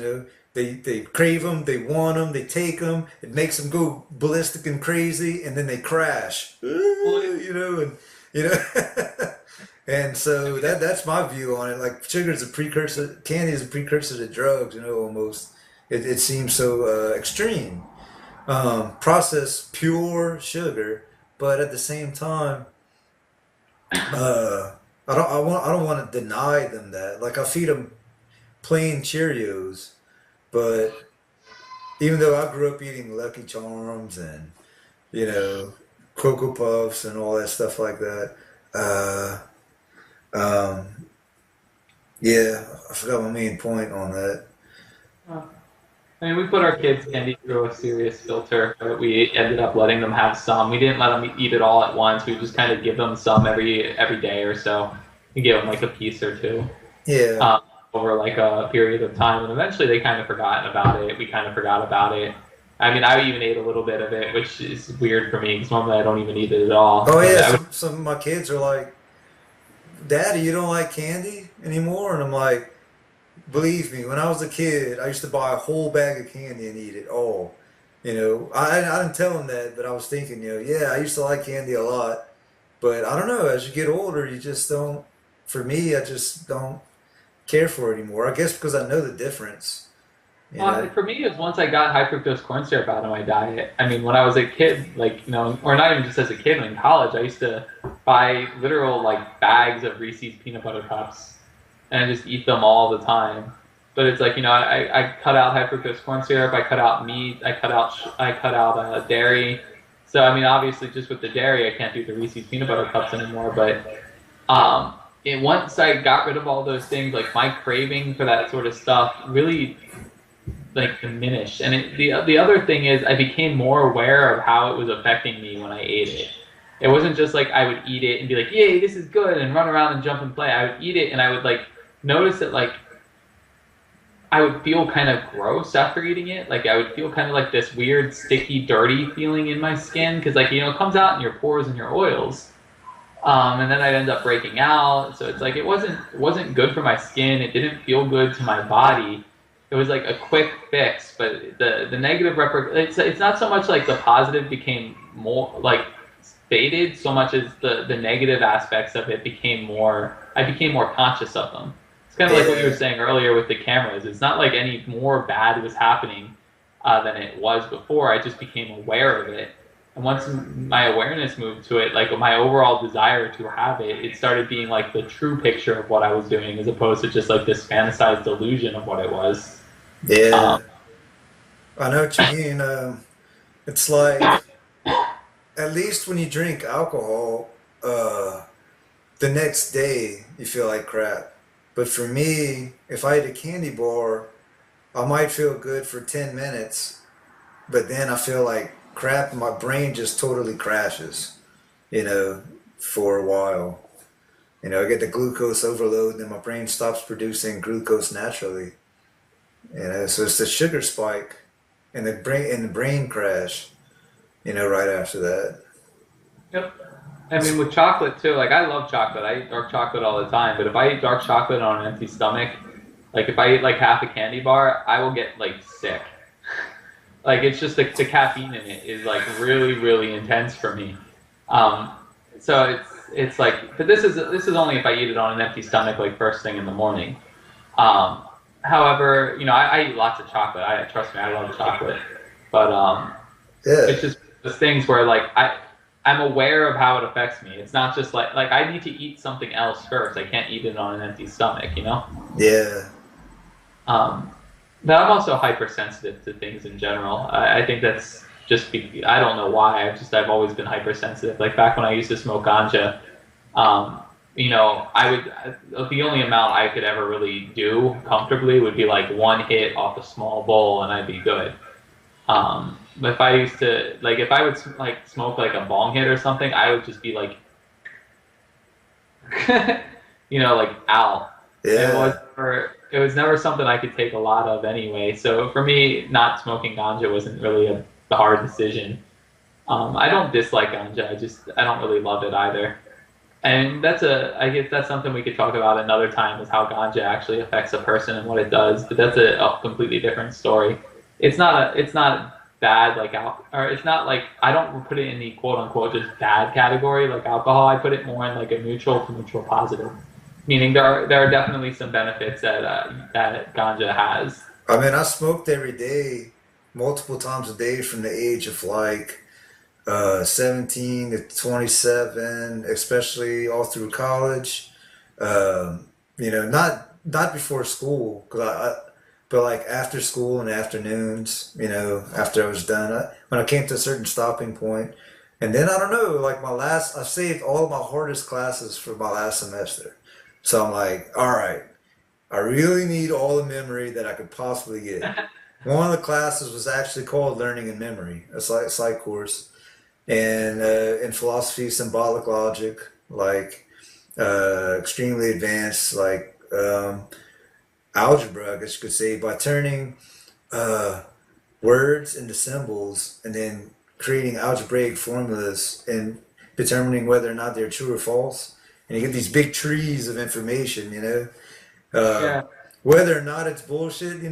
They crave them, they want them, they take them. It makes them go ballistic and crazy, and then they crash. And and so that's my view on it. Like sugar is a precursor, candy is a precursor to drugs. Almost. It seems so extreme. Processed pure sugar, but at the same time, uh, I don't want to deny them that. Like I feed them plain Cheerios, but even though I grew up eating Lucky Charms and you know Cocoa Puffs and all that stuff like that, uh, um, yeah, I forgot my main point on that.
I mean, we put our kids' candy through a serious filter, but we ended up letting them have some. We didn't let them eat it all at once. We just kind of give them some every day or so. We give them like a piece or two
Yeah,
um, over like a period of time, and eventually they kind of forgotten about it. We kind of forgot about it. I mean, I even ate a little bit of it, which is weird for me because normally I don't even eat it at all.
oh
But
yeah,
I would,
some of my kids are like, "Daddy, you don't like candy anymore?" And I'm like, believe me, when I was a kid, I used to buy a whole bag of candy and eat it all. I didn't tell him that, but I was thinking, yeah, I used to like candy a lot, but I don't know. As you get older, you just don't. For me, I just don't care for it anymore. I guess because I know the difference. You know.
for me, it was once I got high fructose corn syrup out of my diet. I mean, when I was a kid, like or not even just as a kid, in college, I used to buy literal like bags of Reese's peanut butter cups and I just eat them all the time. But it's like I cut out high fructose corn syrup, I cut out meat, I cut out dairy. So I mean, obviously, just with the dairy, I can't do the Reese's peanut butter cups anymore. But once I got rid of all those things, like my craving for that sort of stuff really like diminished. And the other thing is, I became more aware of how it was affecting me when I ate it. It wasn't just like I would eat it and be like, "Yay, this is good," and run around and jump and play. I would eat it and I would like notice that like I would feel kind of gross after eating it. Like I would feel kind of like this weird, sticky, dirty feeling in my skin because like it comes out in your pores and your oils, and then I'd end up breaking out. So it's like it wasn't good for my skin. It didn't feel good to my body. It was like a quick fix, but the negative it's not so much like the positive became more like faded so much as the negative aspects of it became more. I became more conscious of them. It's kind of like what you were
Yeah,
saying earlier with the cameras. It's not like any more bad was happening than it was before. I just became aware of it. And once my awareness moved to it, like my overall desire to have it, it started being like the true picture of what I was doing as opposed to just like this fantasized delusion of what it was. Um,
yeah, I know what you mean. It's like at least when you drink alcohol, the next day you feel like crap. But for me, if I eat a candy bar, I might feel good for 10 minutes, but then I feel like crap and my brain just totally crashes, you know, for a while. I get the glucose overload and then my brain stops producing glucose naturally. So it's the sugar spike and the brain crash, right after that.
yep. I mean, with chocolate too, like I love chocolate. I eat dark chocolate all the time, but if I eat dark chocolate on an empty stomach, like if I eat like half a candy bar, I will get like sick. Like it's just the caffeine in it is like really really intense for me. Um, so it's like, but this is only if I eat it on an empty stomach, like first thing in the morning. Um, However, I eat lots of chocolate. I trust me, I love chocolate, but
Yeah.
it's just those things where like I'm aware of how it affects me. It's not just like I need to eat something else first. I can't eat it on an empty stomach.
Yeah.
Um, but I'm also hypersensitive to things in general. I think that's just I don't know why. I've always been hypersensitive. Like back when I used to smoke ganja, um, I would the only amount I could ever really do comfortably would be like one hit off a small bowl, and I'd be good. But if I used to like if I would like smoke like a bong hit or something, I would just be like, like ow. And
Yeah.
it was never something I could take a lot of anyway. So for me, not smoking ganja wasn't really a hard decision. I don't dislike ganja. I don't really love it either. And I guess that's something we could talk about another time, is how ganja actually affects a person and what it does. But that's a completely different story. It's not bad like or it's not like, I don't put it in the quote unquote just bad category like alcohol. I put it more in like a neutral to neutral positive, meaning there are definitely some benefits that ganja has.
I mean, I smoked every day, multiple times a day from the age of like 17 to 27, especially all through college. Not before school, but like after school and afternoons, after I was done, when I came to a certain stopping point. And then I don't know, like I saved all of my hardest classes for my last semester. So I'm like, all right, I really need all the memory that I could possibly get. One of the classes was actually called Learning and Memory, a psych course, and in philosophy, symbolic logic, like extremely advanced, like algebra, I guess you could say, by turning uh, words into symbols and then creating algebraic formulas and determining whether or not they're true or false. And you get these big trees of information. Uh,
Yeah.
Whether or not it's bullshit,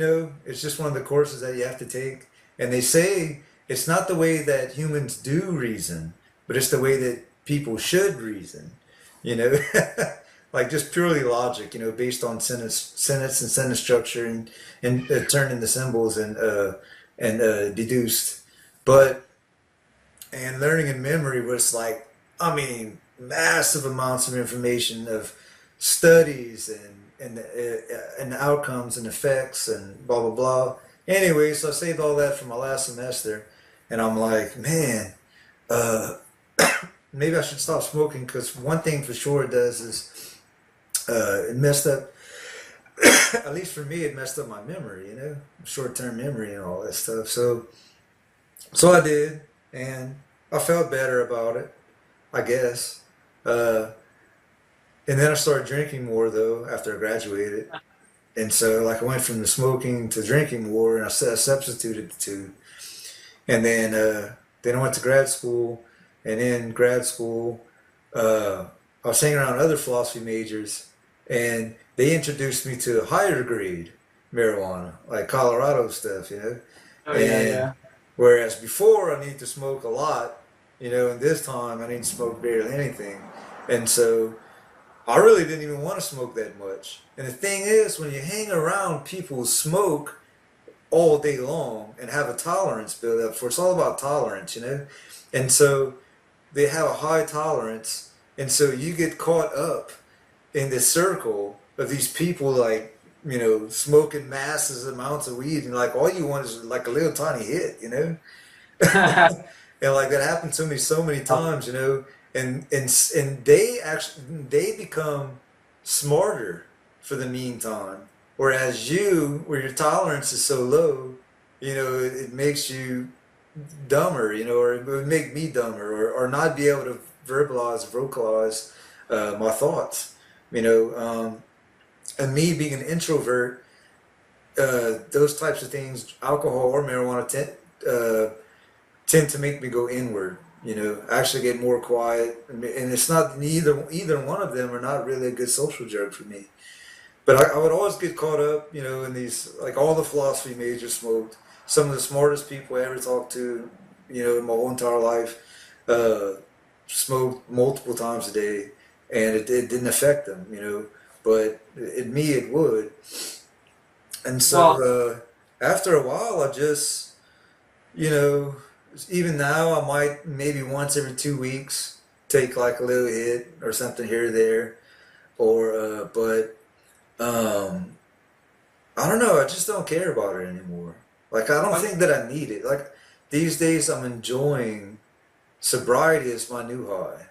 it's just one of the courses that you have to take. And they say it's not the way that humans do reason, but it's the way that people should reason, you know? Like just purely logic, based on sentence and sentence structure and turned into symbols and deduced. But and learning and memory was like, I mean, massive amounts of information of studies and outcomes and effects and blah blah blah. Anyway, so I saved all that for my last semester, and I'm like, man, uh, maybe I should stop smoking, because one thing for sure it does is it messed up. At least for me, it messed up my memory, short term memory and all that stuff. So I did, and I felt better about it, I guess. Uh, and then I started drinking more though after I graduated, and so like I went from the smoking to drinking more, and I substituted the two. And then I went to grad school, and in grad school, uh, I was hanging around other philosophy majors, and they introduced me to higher grade marijuana, like Colorado stuff.
Oh yeah,
And
yeah.
whereas before I need to smoke a lot, and this time I need to smoke barely anything, and so I really didn't even want to smoke that much. And the thing is, when you hang around people who smoke all day long and have a tolerance built up for, it's all about tolerance. And so they have a high tolerance, and so you get caught up in this circle of these people, like, smoking masses amounts of weed, and like all you want is like a little tiny hit. And like that happened to me so many times, and they actually they become smarter for the meantime, whereas where your tolerance is so low, it makes you dumber, or it would make me dumber, or not be able to vocalize my thoughts, and me being an introvert, those types of things, alcohol or marijuana, tend to make me go inward, actually get more quiet. And it's not either one of them are not really a good social jerk for me. But I would always get caught up, in these, like all the philosophy majors smoked. Some of the smartest people I ever talked to, in my whole entire life, uh, smoked multiple times a day, and it didn't affect them. But in me, it would. And
Well,
so after a while, I just, you know, even now, I might maybe once every 2 weeks take like a little hit or something here or there, or but um, I don't know. I just don't care about it anymore. Like I don't think that I need it. Like these days, I'm enjoying sobriety is my new high.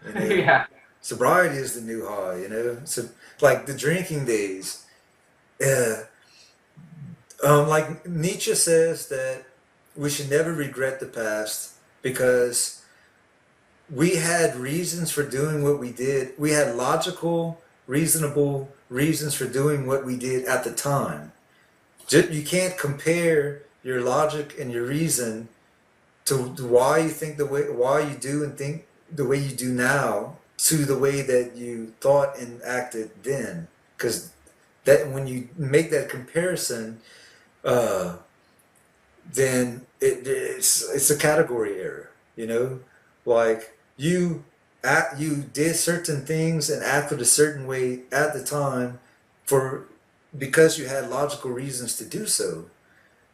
You know,
yeah.
sobriety is the new high. So like the drinking days. Yeah. Like Nietzsche says that we should never regret the past because we had reasons for doing what we did. We had logical, reasonable reasons for doing what we did at the time. You can't compare your logic and your reason to why you think why you do and think the way you do now to the way that you thought and acted then. Because that when you make that comparison, uh, then it's a category error. Like you did certain things and acted a certain way at the time for because you had logical reasons to do so.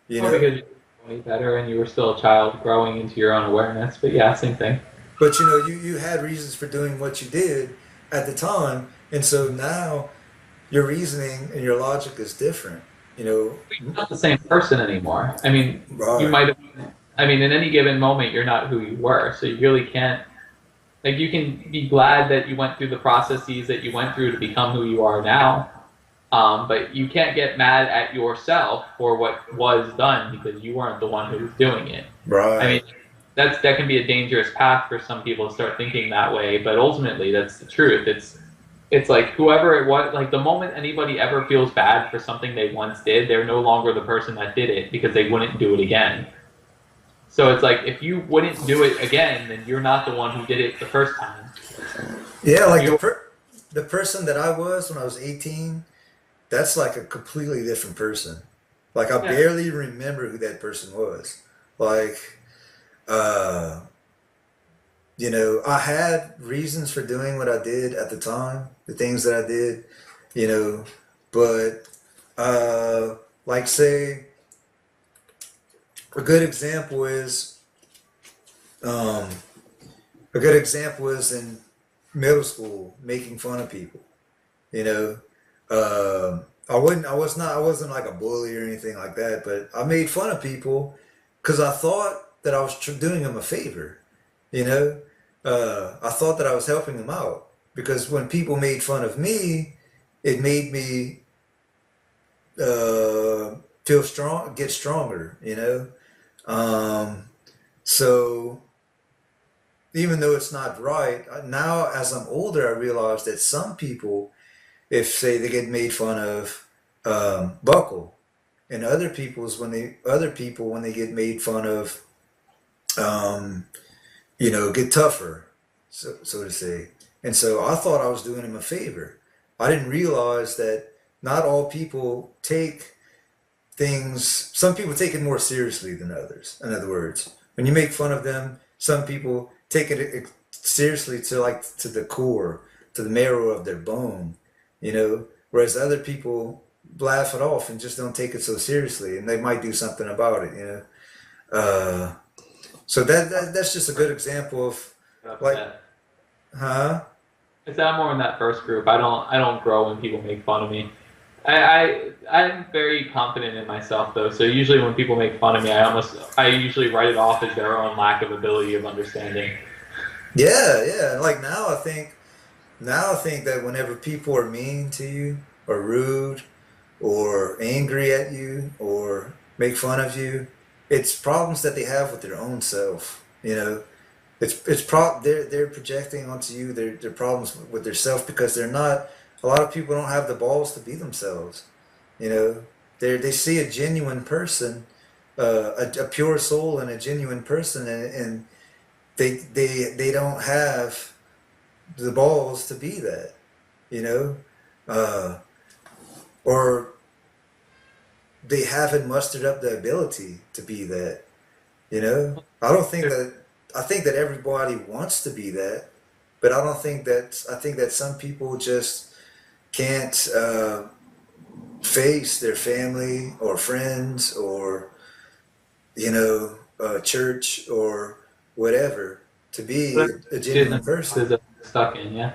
You
Or
know,
because you were way better and you were still a child growing into your own awareness. But yeah, same thing.
but you had reasons for doing what you did at the time, and so now your reasoning and your logic is different. You
You're not the same person anymore. I mean, you
right?
might have. I mean, in any given moment, you're not who you were. So you really can't. Like, you can be glad that you went through the processes that you went through to become who you are now. But you can't get mad at yourself for what was done because you weren't the one who was doing it. I
Right.
mean, that can be a dangerous path for some people to start thinking that way. But ultimately, that's the truth. It's like whoever it was, like the moment anybody ever feels bad for something they once did, they're no longer the person that did it because they wouldn't do it again. So it's like if you wouldn't do it again, then you're not the one who did it the first time.
Yeah, like
You
the person that I was when I was 18, that's like a completely different person. Like I
yeah.
barely remember who that person was. Like uh I had reasons for doing what I did at the time, the things that I did, you know, but uh like say a good example is um a good example is in middle school making fun of people. You know, I wasn't like a bully or anything like that, but I made fun of people because I thought that I was doing them a favor. You know, I thought that I was helping them out because when people made fun of me, it made me uh, feel strong, get stronger. Um, so even though it's not right, now as I'm older, I realize that some people if say they get made fun of buckle and other people when they get made fun of um, get tougher so to say, and so I thought I was doing him a favor. I didn't realize that not all people take things, some people take it more seriously than others. In other words, when you make fun of them, some people take it seriously to like to the core, to the marrow of their bone, whereas other people laugh it off and just don't take it so seriously, and they might do something about it. Uh, so that's just a good example of like,
Upset.
huh?
It's that more in that first group. I don't grow when people make fun of me. I'm very confident in myself though. So usually when people make fun of me, I usually write it off as their own lack of ability of understanding.
Yeah, yeah. Like now I think that whenever people are mean to you or rude or angry at you or make fun of you, it's problems that they have with their own self. They're projecting onto you their problems with their self because they're not. A lot of people don't have the balls to be themselves. You know, they see a genuine person, a pure soul and a genuine person, and they don't have the balls to be that, you know, uh, or they haven't mustered up the ability to be that, you know. I don't think that I think that everybody wants to be that, but I don't think that I think that some people just can't face their family or friends or church or whatever to be a genuine person.
They're stuck in, yeah.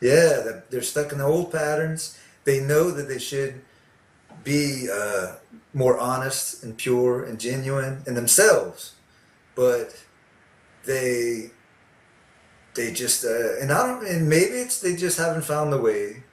Yeah, they're stuck in the old patterns. They know that they should be more honest and pure and genuine in themselves, but they they just and I don't and maybe it's they just haven't found the way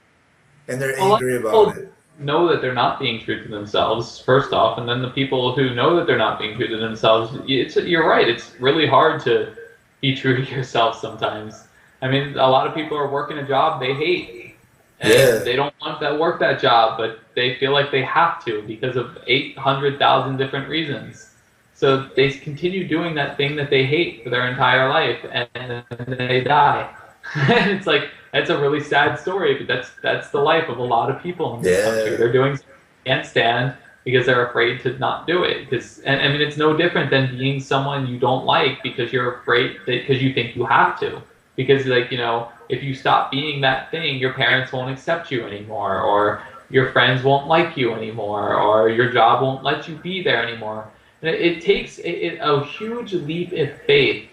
and they're
A lot
angry
of
about
people
it.
know that they're not being true to themselves, first off, and then the people who know that they're not being true to themselves, you're right, it's really hard to be true to yourself sometimes. I mean, a lot of people are working a job they hate, and
Yeah,
they don't want to work that job, but they feel like they have to because of 800,000 different reasons. So they continue doing that thing that they hate for their entire life, and then they die. And it's like that's a really sad story, but that's the life of a lot of people in this country.
yeah,
They're doing something they can't stand because they're afraid to not do it. Because and I mean, it's no different than being someone you don't like because you're afraid that because you think you have to. Because like if you stop being that thing, your parents won't accept you anymore, or your friends won't like you anymore, or your job won't let you be there anymore. And it takes a huge leap in faith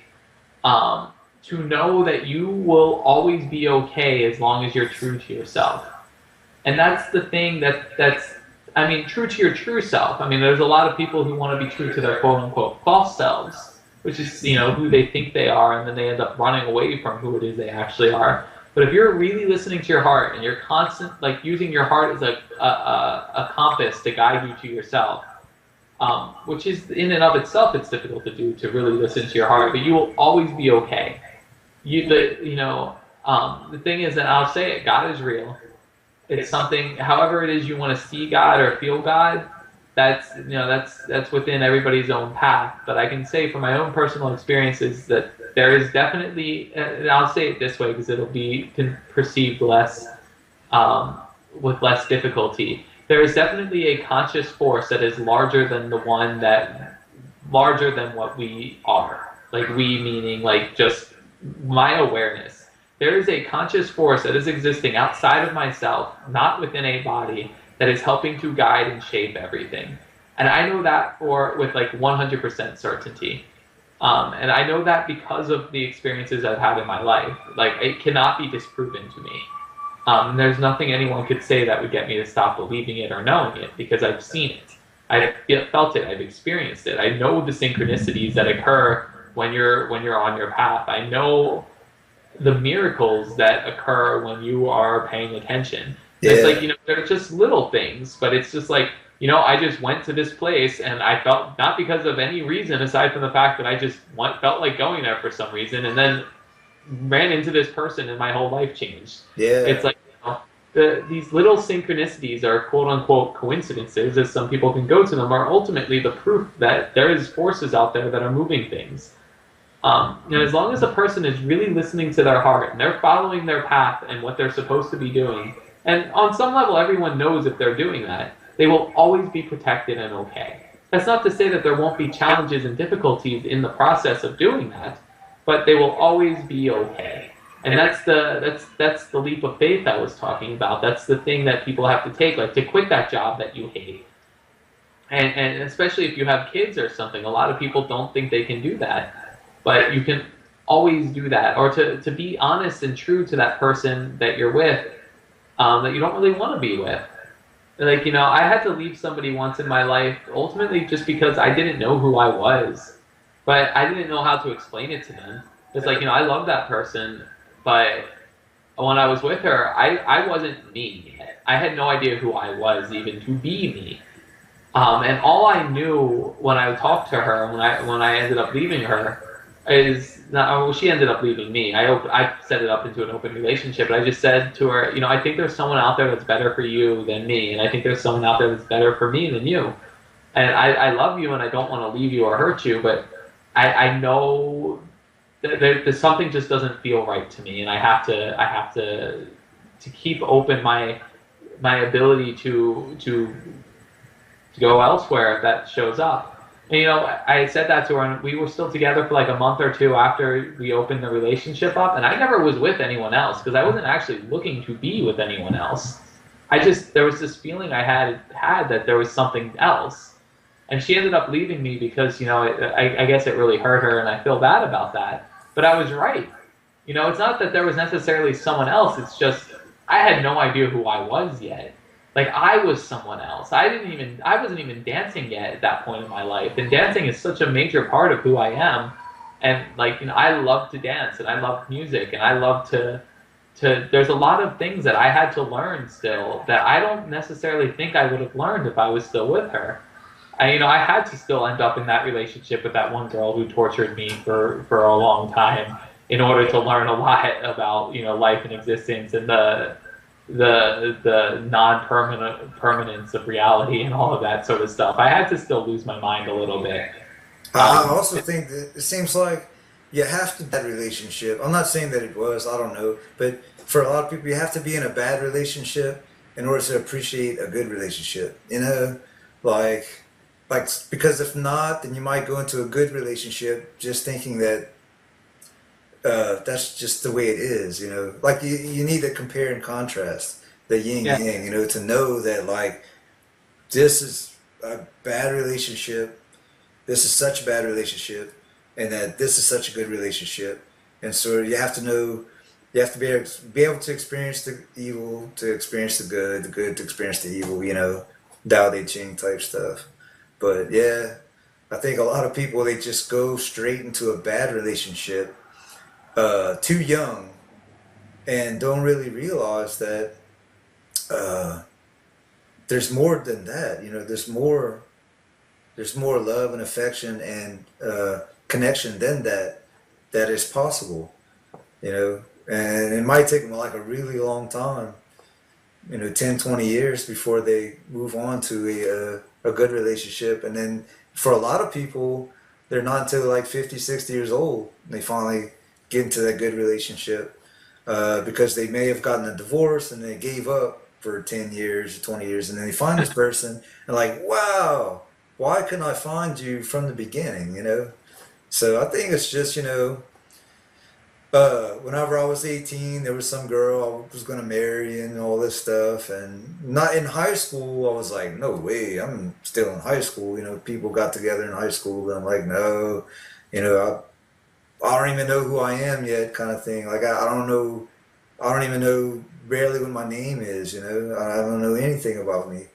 um, to know that you will always be okay as long as you're true to yourself. And that's the thing that's I mean, true to your true self. I mean, there's a lot of people who want to be true to their quote unquote false selves, which is who they think they are, and then they end up running away from who it is they actually are. But if you're really listening to your heart and you're using your heart as a compass to guide you to yourself, which is in and of itself, it's difficult to do, to really listen to your heart, but you will always be okay. The thing is, that I'll say it, God is real. It's something, however it is you want to see God or feel God, that's within everybody's own path. But I can say from my own personal experiences that there is definitely, and I'll say it this way because it'll be perceived less, with less difficulty. There is definitely a conscious force that is larger than larger than what we are. Like we meaning like just my awareness. There is a conscious force that is existing outside of myself, not within a body, that is helping to guide and shape everything. And I know that with like 100% certainty. And I know that because of the experiences I've had in my life. Like it cannot be disproven to me. There's nothing anyone could say that would get me to stop believing it or knowing it because I've seen it. I've felt it. I've experienced it. I know the synchronicities that occur when you're on your path. I know the miracles that occur when you are paying attention.
yeah,
It's like, they're just little things, but it's just like, I just went to this place and I felt, not because of any reason aside from the fact that I just felt like going there for some reason, and then ran into this person and my whole life changed.
yeah,
It's like, these little synchronicities are quote unquote coincidences, as some people can go to them, are ultimately the proof that there is forces out there that are moving things. As long as a person is really listening to their heart and they're following their path and what they're supposed to be doing, and on some level everyone knows if they're doing that, they will always be protected and okay. That's not to say that there won't be challenges and difficulties in the process of doing that, but they will always be okay. And that's the leap of faith I was talking about. That's the thing that people have to take, like to quit that job that you hate. And especially if you have kids or something, a lot of people don't think they can do that. But you can always do that. Or to be honest and true to that person that you're with, that you don't really want to be with. Like, I had to leave somebody once in my life, ultimately just because I didn't know who I was. But I didn't know how to explain it to them. It's like, I love that person, but when I was with her, I wasn't me. I had no idea who I was even to be me. And all I knew when I talked to her, when I ended up leaving her, she ended up leaving me. I set it up into an open relationship, but I just said to her, I think there's someone out there that's better for you than me, and I think there's someone out there that's better for me than you. And I love you, and I don't want to leave you or hurt you, but I know something just doesn't feel right to me, and I have to keep open my ability to go elsewhere if that shows up. And, you know, I said that to her, and we were still together for like a month or two after we opened the relationship up, and I never was with anyone else because I wasn't actually looking to be with anyone else. There was this feeling I had that there was something else, and she ended up leaving me because, you know, I guess it really hurt her, and I feel bad about that. But I was right. You know, it's not that there was necessarily someone else. It's just I had no idea who I was yet. Like, I was someone else. I wasn't even dancing yet at that point in my life. And dancing is such a major part of who I am. And, like, you know, I love to dance, and I love music, and I love to there's a lot of things that I had to learn still that I don't necessarily think I would have learned if I was still with her. You know, I had to still end up in that relationship with that one girl who tortured me for a long time in order to learn a lot about, you know, life and existence and the permanence of reality and all of that sort of stuff. I had to still lose my mind a little bit.
I also think that it seems like you have to be in that relationship. I'm not saying that it was, I don't know, but for a lot of people, you have to be in a bad relationship in order to appreciate a good relationship. You know, like because if not, then you might go into a good relationship just thinking that that's just the way it is. You know, like you need to compare and contrast the yin
Yeah.
yang. You know, to know that like this is a bad relationship, this is such a bad relationship, and that this is such a good relationship. And so you have to know, you have to be able to experience the evil, to experience the good to experience the evil, you know, Tao Te Ching type stuff. But yeah, I think a lot of people, they just go straight into a bad relationship too young and don't really realize that uh, there's more than that. You know, there's more love and affection and connection than that is possible, you know. And it might take them like a really long time, you know, 10, 20 years before they move on to a good relationship. And then for a lot of people, they're not until like 50, 60 years old they finally get into that good relationship, because they may have gotten a divorce and they gave up for 10 years or 20 years, and then they find this person and like, wow, why couldn't I find you from the beginning, you know? So I think it's just, you know, whenever I was 18, there was some girl I was going to marry and all this stuff. And not in high school, I was like, no way, I'm still in high school. You know, people got together in high school, and I'm like, no, you know, I don't even know who I am yet, kind of thing. Like, I don't know, I don't even know barely what my name is, you know, I don't know anything about me.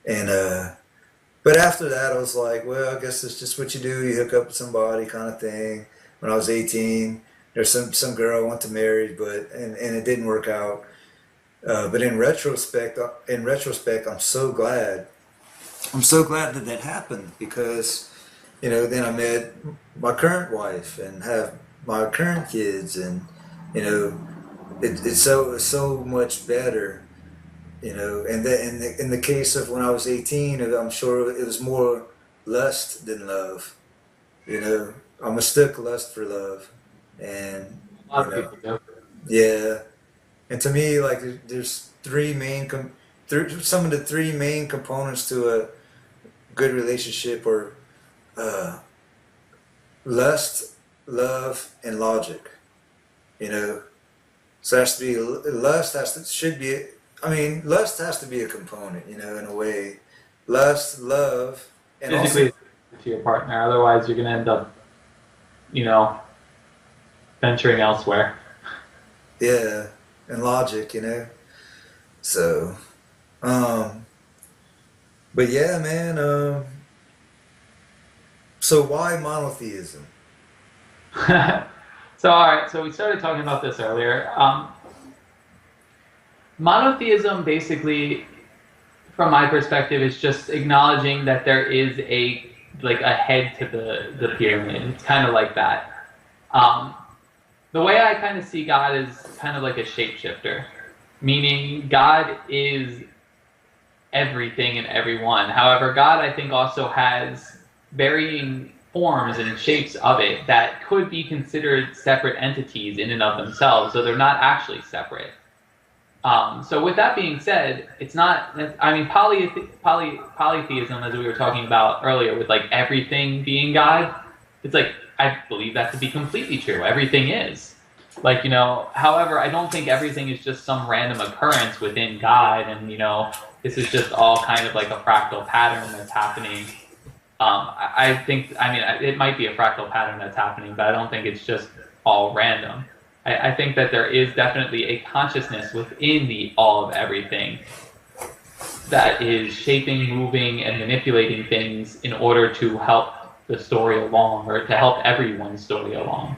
And, but after that, I was like, well, I guess it's just what you do. You hook up with somebody, kind of thing. When I was 18, there's some girl I want to marry, but and it didn't work out. But in retrospect, I'm so glad. I'm so glad that that happened because, you know, then I met my current wife and have my current kids, and you know, it's so much better. You know, and in the case of when I was 18, I'm sure it was more lust than love. You know, I mistook lust for love, and
A lot
you
of
know,
people do.
yeah. And to me, like there's some of the three main components to a good relationship are uh, lust, love, and logic. You know, so it has to be lust has to should be. I mean, lust has to be a component. You know, in a way, lust, love, and also
Physically to your partner, otherwise you're going to end up, you know, venturing elsewhere.
yeah, and logic. You know, so um, but yeah, man. So why monotheism?
So, all right, so we started talking about this earlier. Monotheism, basically, from my perspective, is just acknowledging that there is a head to the pyramid. It's kind of like that. Um, the way I kind of see God is kind of like a shapeshifter, meaning God is everything and everyone. However, God, I think, also has varying forms and shapes of it that could be considered separate entities in and of themselves, so they're not actually separate. So with that being said, it's not, I mean, polytheism, as we were talking about earlier, with like everything being God, it's like, I believe that to be completely true. Everything is. Like, you know, however, I don't think everything is just some random occurrence within God, and, you know, this is just all kind of like a fractal pattern that's happening. I think, I mean, it might be a fractal pattern that's happening, but I don't think it's just all random. I think that there is definitely a consciousness within the all of everything that is shaping, moving, and manipulating things in order to help the story along, or to help everyone's story along.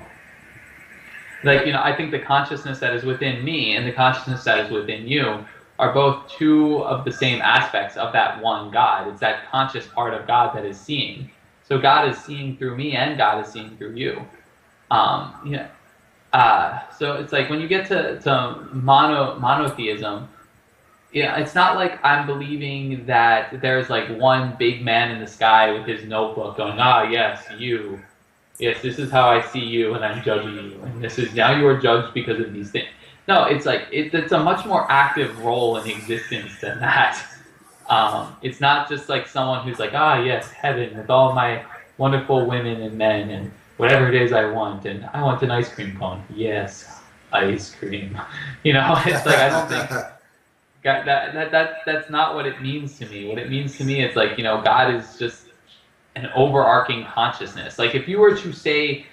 Like, you know, I think the consciousness that is within me and the consciousness that is within you are both two of the same aspects of that one God. It's that conscious part of God that is seeing. So God is seeing through me, and God is seeing through you. You know, so it's like when you get to monotheism, yeah, it's not like I'm believing that there's like one big man in the sky with his notebook going, yes, you. Yes, this is how I see you, and I'm judging you. And this is, now you are judged because of these things. No, it's like, it's a much more active role in existence than that. It's not just like someone who's like, yes, heaven with all my wonderful women and men and whatever it is I want, and I want an ice cream cone. Yes, ice cream. You know, it's like, I don't think that's not what it means to me. What it means to me is like, you know, God is just an overarching consciousness. Like if you were to say,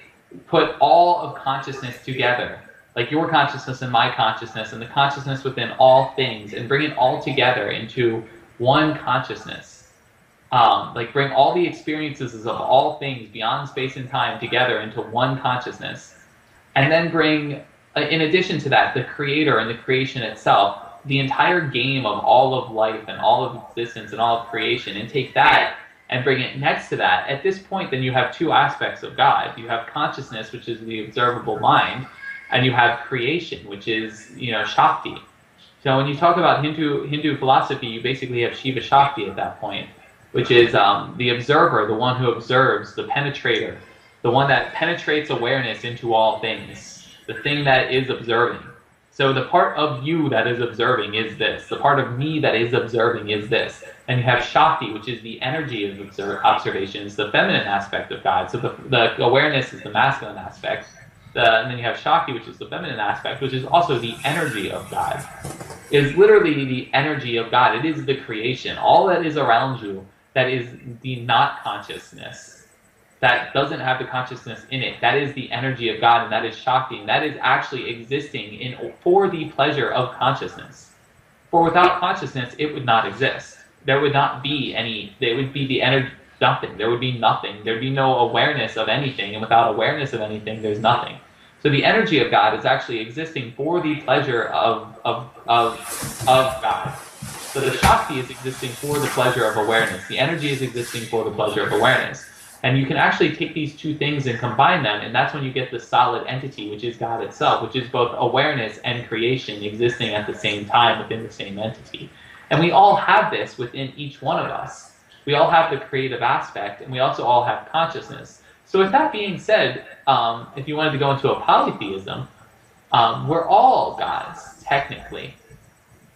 put all of consciousness together, like your consciousness and my consciousness and the consciousness within all things, and bring it all together into one consciousness, like bring all the experiences of all things beyond space and time together into one consciousness, and then bring, in addition to that, the creator and the creation itself, the entire game of all of life and all of existence and all of creation, and take that and bring it next to that. At this point, then you have two aspects of God. You have consciousness, which is the observable mind, and you have creation, which is, you know, Shakti. So when you talk about Hindu philosophy, you basically have Shiva Shakti at that point, which is the observer, the one who observes, the penetrator, the one that penetrates awareness into all things, the thing that is observing. So the part of you that is observing is this. The part of me that is observing is this. And you have Shakti, which is the energy of observation. It's the feminine aspect of God. So the awareness is the masculine aspect. And then you have Shakti, which is the feminine aspect, which is also the energy of God. It is literally the energy of God. It is the creation. All that is around you, that is the not consciousness, that doesn't have the consciousness in it. That is the energy of God, and that is Shakti, and that is actually existing for the pleasure of consciousness. For without consciousness, it would not exist. There would not be any, there would be the energy, nothing. There would be nothing. There'd be no awareness of anything, and without awareness of anything, there's nothing. So the energy of God is actually existing for the pleasure of God. So the Shakti is existing for the pleasure of awareness. The energy is existing for the pleasure of awareness. And you can actually take these two things and combine them, and that's when you get the solid entity, which is God itself, which is both awareness and creation existing at the same time within the same entity. And we all have this within each one of us. We all have the creative aspect, and we also all have consciousness. So with that being said, if you wanted to go into a polytheism, we're all gods, technically,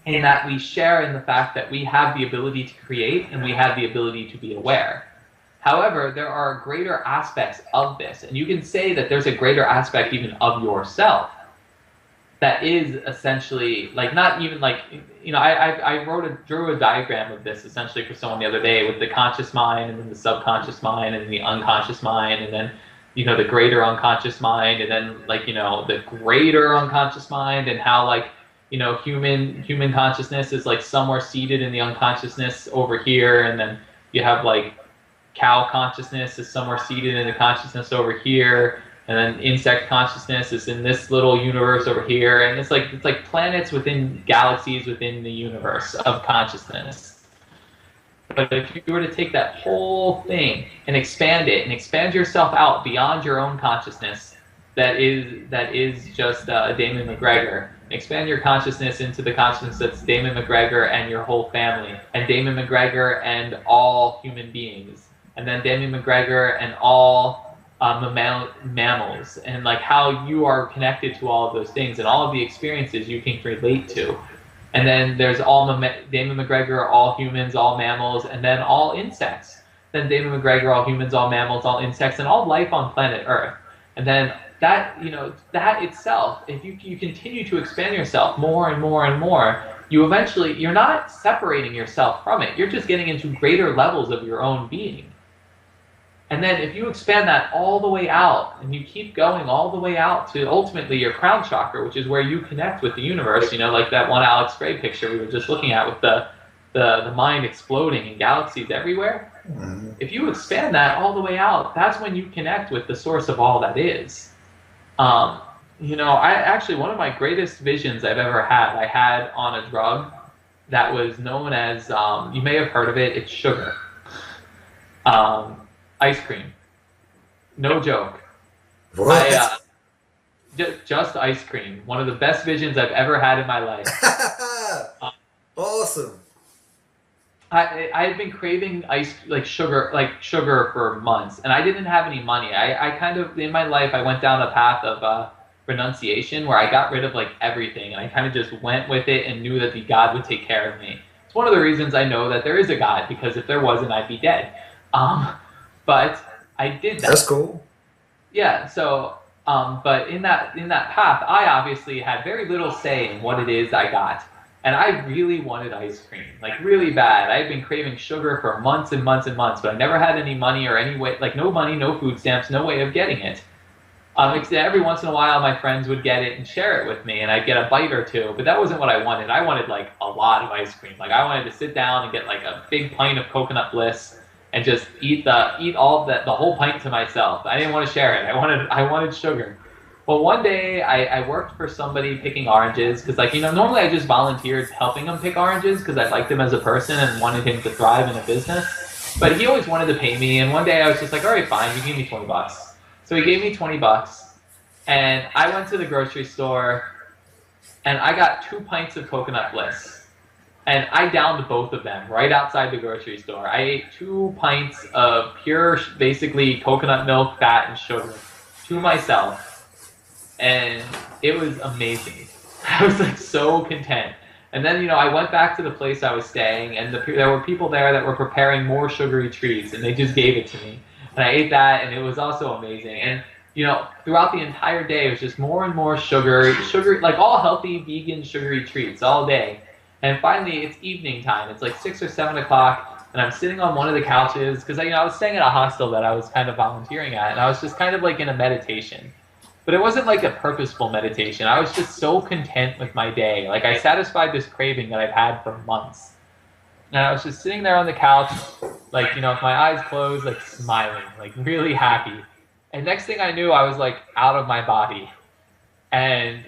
in that we share in the fact that we have the ability to create and we have the ability to be aware. However, there are greater aspects of this, and you can say that there's a greater aspect even of yourself that is essentially, like, not even like, you know, I drew a diagram of this essentially for someone the other day with the conscious mind and then the subconscious mind and the unconscious mind and then, you know, the greater unconscious mind and then, like, you know, the greater unconscious mind, and how, like, you know, human consciousness is like somewhere seated in the unconsciousness over here, and then you have like cow consciousness is somewhere seated in the consciousness over here, and then insect consciousness is in this little universe over here, and it's like planets within galaxies within the universe of consciousness. But if you were to take that whole thing and expand it and expand yourself out beyond your own consciousness, that is just Damon McGregor. Expand your consciousness into the consciousness that's Damon McGregor and your whole family, and Damon McGregor and all human beings. and then Damien McGregor and all mammals, and like how you are connected to all of those things and all of the experiences you can relate to. And then there's all Damon McGregor, all humans, all mammals, and then all insects. Then Damon McGregor, all humans, all mammals, all insects, and all life on planet Earth. And then that, that itself, if you continue to expand yourself more and more and more, you're not separating yourself from it. You're just getting into greater levels of your own being. And then if you expand that all the way out, and you keep going all the way out to ultimately your crown chakra, which is where you connect with the universe, like that one Alex Gray picture we were just looking at with the mind exploding and galaxies everywhere. Mm-hmm. If you expand that all the way out, that's when you connect with the source of all that is. I actually, one of my greatest visions I've ever had, I had on a drug that was known as, you may have heard of it, it's sugar. Ice cream. No joke.
What?
Just ice cream. One of the best visions I've ever had in my life.
Awesome.
I had been craving sugar for months, and I didn't have any money. I kind of, in my life, I went down a path of renunciation where I got rid of everything, and I kind of just went with it and knew that the God would take care of me. It's one of the reasons I know that there is a God, because if there wasn't, I'd be dead. But I did that.
That's cool.
Yeah, so, but in that path, I obviously had very little say in what it is I got. And I really wanted ice cream, really bad. I had been craving sugar for months and months and months, but I never had any money or any way, no money, no food stamps, no way of getting it. Every once in a while, my friends would get it and share it with me, and I'd get a bite or two, but that wasn't what I wanted. I wanted, a lot of ice cream. I wanted to sit down and get, a big pint of coconut bliss and just eat all of the whole pint to myself. I didn't want to share it. I wanted sugar. Well, one day I worked for somebody picking oranges because, normally I just volunteered helping him pick oranges because I liked him as a person and wanted him to thrive in a business. But he always wanted to pay me, and one day I was just like, all right, fine, you give me $20. So he gave me $20, and I went to the grocery store, and I got 2 pints of coconut bliss. And I downed both of them right outside the grocery store. I ate 2 pints of pure, basically, coconut milk, fat, and sugar to myself. And it was amazing. I was so content. And then, I went back to the place I was staying, and there were people there that were preparing more sugary treats, and they just gave it to me. And I ate that, and it was also amazing. And, throughout the entire day, it was just more and more sugar, all healthy, vegan, sugary treats all day. And finally, it's evening time. It's 6 or 7 o'clock, and I'm sitting on one of the couches, because I was staying at a hostel that I was kind of volunteering at, and I was just kind of in a meditation. But it wasn't a purposeful meditation. I was just so content with my day. I satisfied this craving that I've had for months. And I was just sitting there on the couch, with my eyes closed, smiling, really happy. And next thing I knew, I was out of my body. And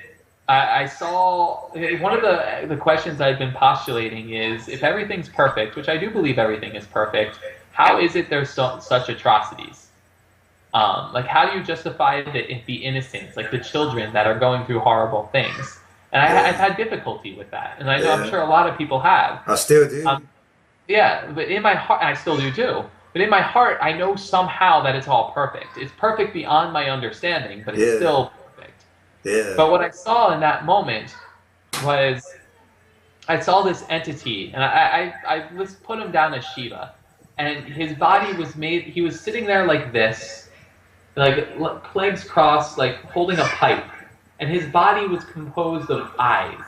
I saw, one of the questions I've been postulating is, if everything's perfect, which I do believe everything is perfect, how is it there's such atrocities? How do you justify the innocents, the children that are going through horrible things? And I've had difficulty with that, and I'm sure a lot of people have.
I still do.
But in my heart, I still do too. But in my heart, I know somehow that it's all perfect. It's perfect beyond my understanding, but it's still perfect.
Yeah.
But what I saw in that moment was, I saw this entity, and let's put him down as Shiva, and his body was made. He was sitting there like this. Legs crossed, holding a pipe. And his body was composed of eyes.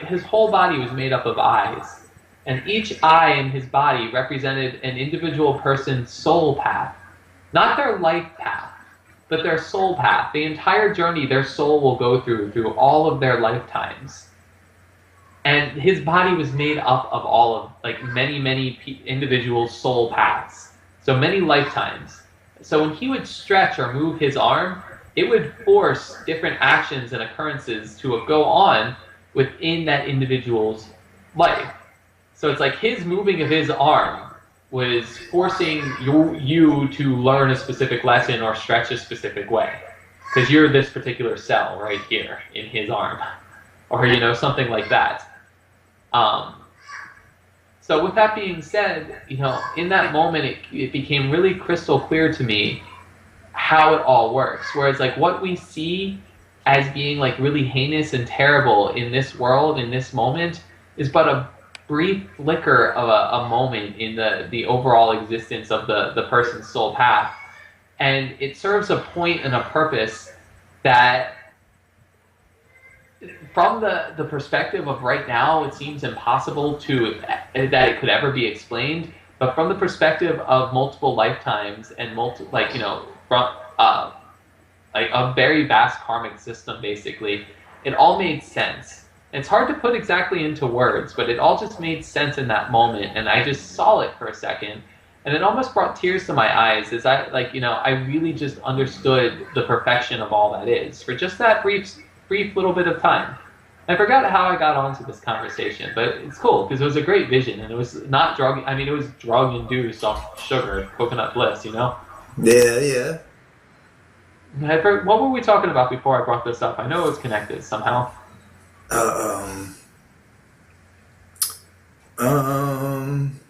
His whole body was made up of eyes. And each eye in his body represented an individual person's soul path. Not their life path, but their soul path. The entire journey their soul will go through all of their lifetimes. And his body was made up of all of, many individual soul paths. So many lifetimes. So when he would stretch or move his arm, it would force different actions and occurrences to go on within that individual's life. So it's his moving of his arm was forcing you to learn a specific lesson or stretch a specific way. Because you're this particular cell right here in his arm. Or, something like that. So with that being said, in that moment, it became really crystal clear to me how it all works. Whereas like what we see as being like really heinous and terrible in this world, in this moment, is but a brief flicker of a moment in the overall existence of the person's soul path. And it serves a point and a purpose that from the perspective of right now, it seems impossible that it could ever be explained. But from the perspective of multiple lifetimes and from like a very vast karmic system, basically, it all made sense. It's hard to put exactly into words, but it all just made sense in that moment, and I just saw it for a second, and it almost brought tears to my eyes as I really just understood the perfection of all that is for just that brief little bit of time. I forgot how I got onto this conversation, but it's cool because it was a great vision, and it was not drug. I mean, it was drug-induced off sugar, coconut bliss,
Yeah, yeah.
What were we talking about before I brought this up? I know it was connected somehow.
Uh, um, um,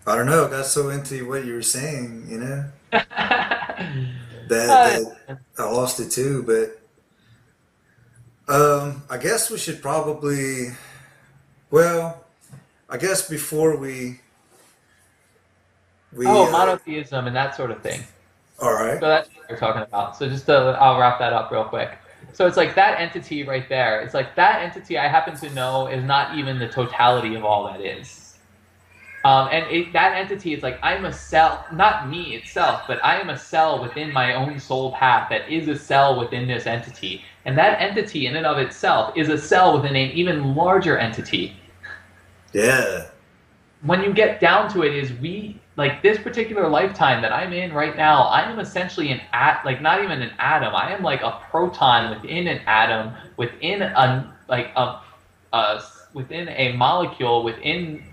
I don't know. I got so into what you were saying, that I lost it too. But I guess we should probably. Well, I guess before we.
Oh, monotheism and that sort of thing.
All right.
So that's what you're talking about. So I'll wrap that up real quick. So it's like that entity right there. It's like that entity I happen to know is not even the totality of all that is. That entity is like, I'm a cell, not me itself, but I am a cell within my own soul path that is a cell within this entity. And that entity in and of itself is a cell within an even larger entity.
Yeah.
When you get down to it, like this particular lifetime that I'm in right now, I am essentially not even an atom. I am like a proton within an atom, within within a molecule, within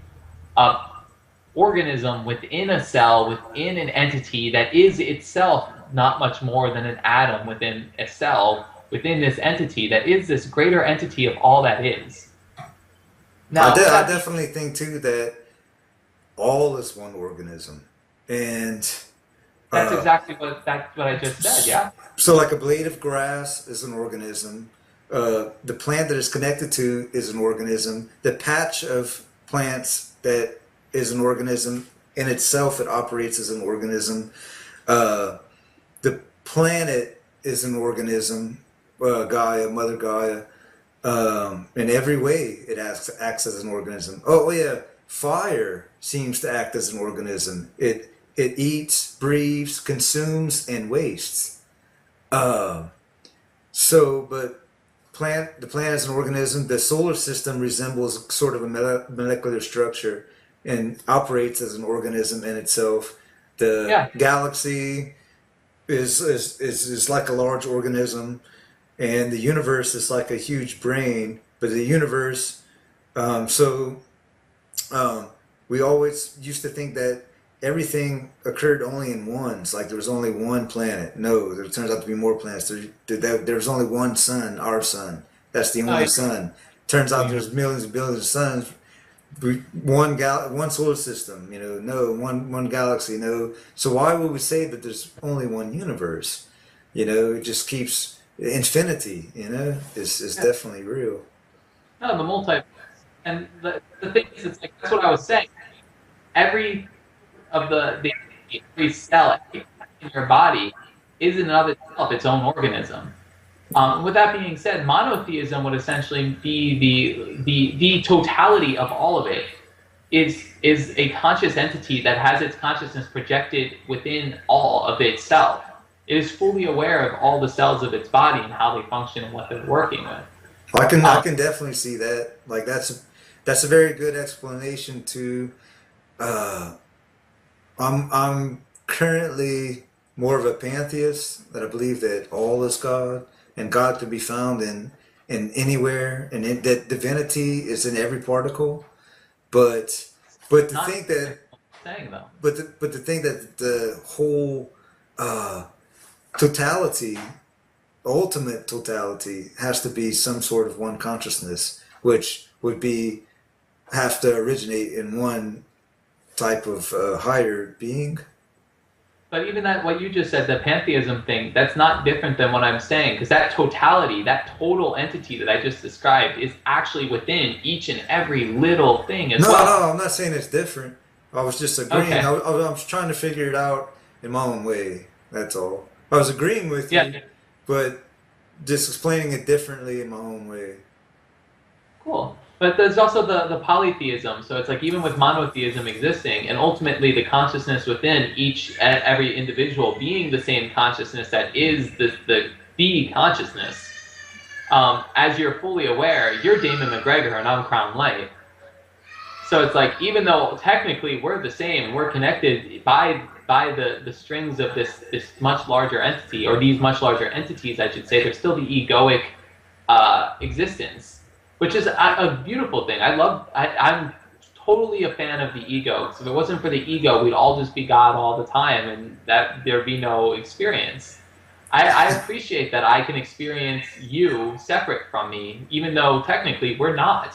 a organism, within a cell, within an entity that is itself not much more than an atom within a cell, within this entity that is this greater entity of all that is.
Now, I definitely think too that all is one organism, and
that's exactly what I just said. Yeah.
So, like a blade of grass is an organism. The plant that it's connected to is an organism. The patch of plants that is an organism in itself, it operates as an organism. The planet is an organism. Gaia, Mother Gaia. In every way, it acts as an organism. Oh yeah, fire seems to act as an organism. It eats, breathes, consumes, and wastes. Uh, but the plant is an organism. The solar system resembles sort of a molecular structure and operates as an organism in itself. The galaxy is like a large organism, and the universe is like a huge brain. But the universe, um, so we always used to think that everything occurred only in ones, like there was only one planet. No, there turns out to be more planets. There's only one sun, our sun. That's the only sun. Turns out there's millions and billions of suns. One solar system. No one galaxy. No. So why would we say that there's only one universe? It just keeps infinity. Is definitely real.
No, the multi, and the thing is, it's like that's what I was saying. Every every cell in your body is in and of itself its own organism. With that being said, monotheism would essentially be the totality of all of it. Is a conscious entity that has its consciousness projected within all of itself. It is fully aware of all the cells of its body and how they function and what they're working with.
I can definitely see that. Like that's a very good explanation to. Uh, I'm currently more of a pantheist, that I believe that all is God and God can be found in anywhere, and that divinity is in every particle. But to think that
saying though.
but to think that the whole totality, ultimate totality, has to be some sort of one consciousness, which would be have to originate in one type of higher being.
But even that, what you just said, the pantheism thing, that's not different than what I'm saying, because that totality, that total entity that I just described, is actually within each and every little thing as
No,
well.
no, I'm not saying it's different. I was just agreeing.
Okay.
I was trying to figure it out in my own way. That's all. I was agreeing with
Yeah.
you, but just explaining it differently in my own way.
Cool. But there's also the polytheism. So it's like even with monotheism existing, and ultimately the consciousness within each every individual being the same consciousness that is the consciousness. As you're fully aware, you're Damon McGregor and I'm Crown Light. So it's like even though technically we're the same, we're connected by the strings of this much larger entity, or these much larger entities, I should say. There's still the egoic existence, which is a beautiful thing. I'm totally a fan of the ego. So if it wasn't for the ego, we'd all just be God all the time, and that there'd be no experience. I appreciate that I can experience you separate from me, even though technically we're not.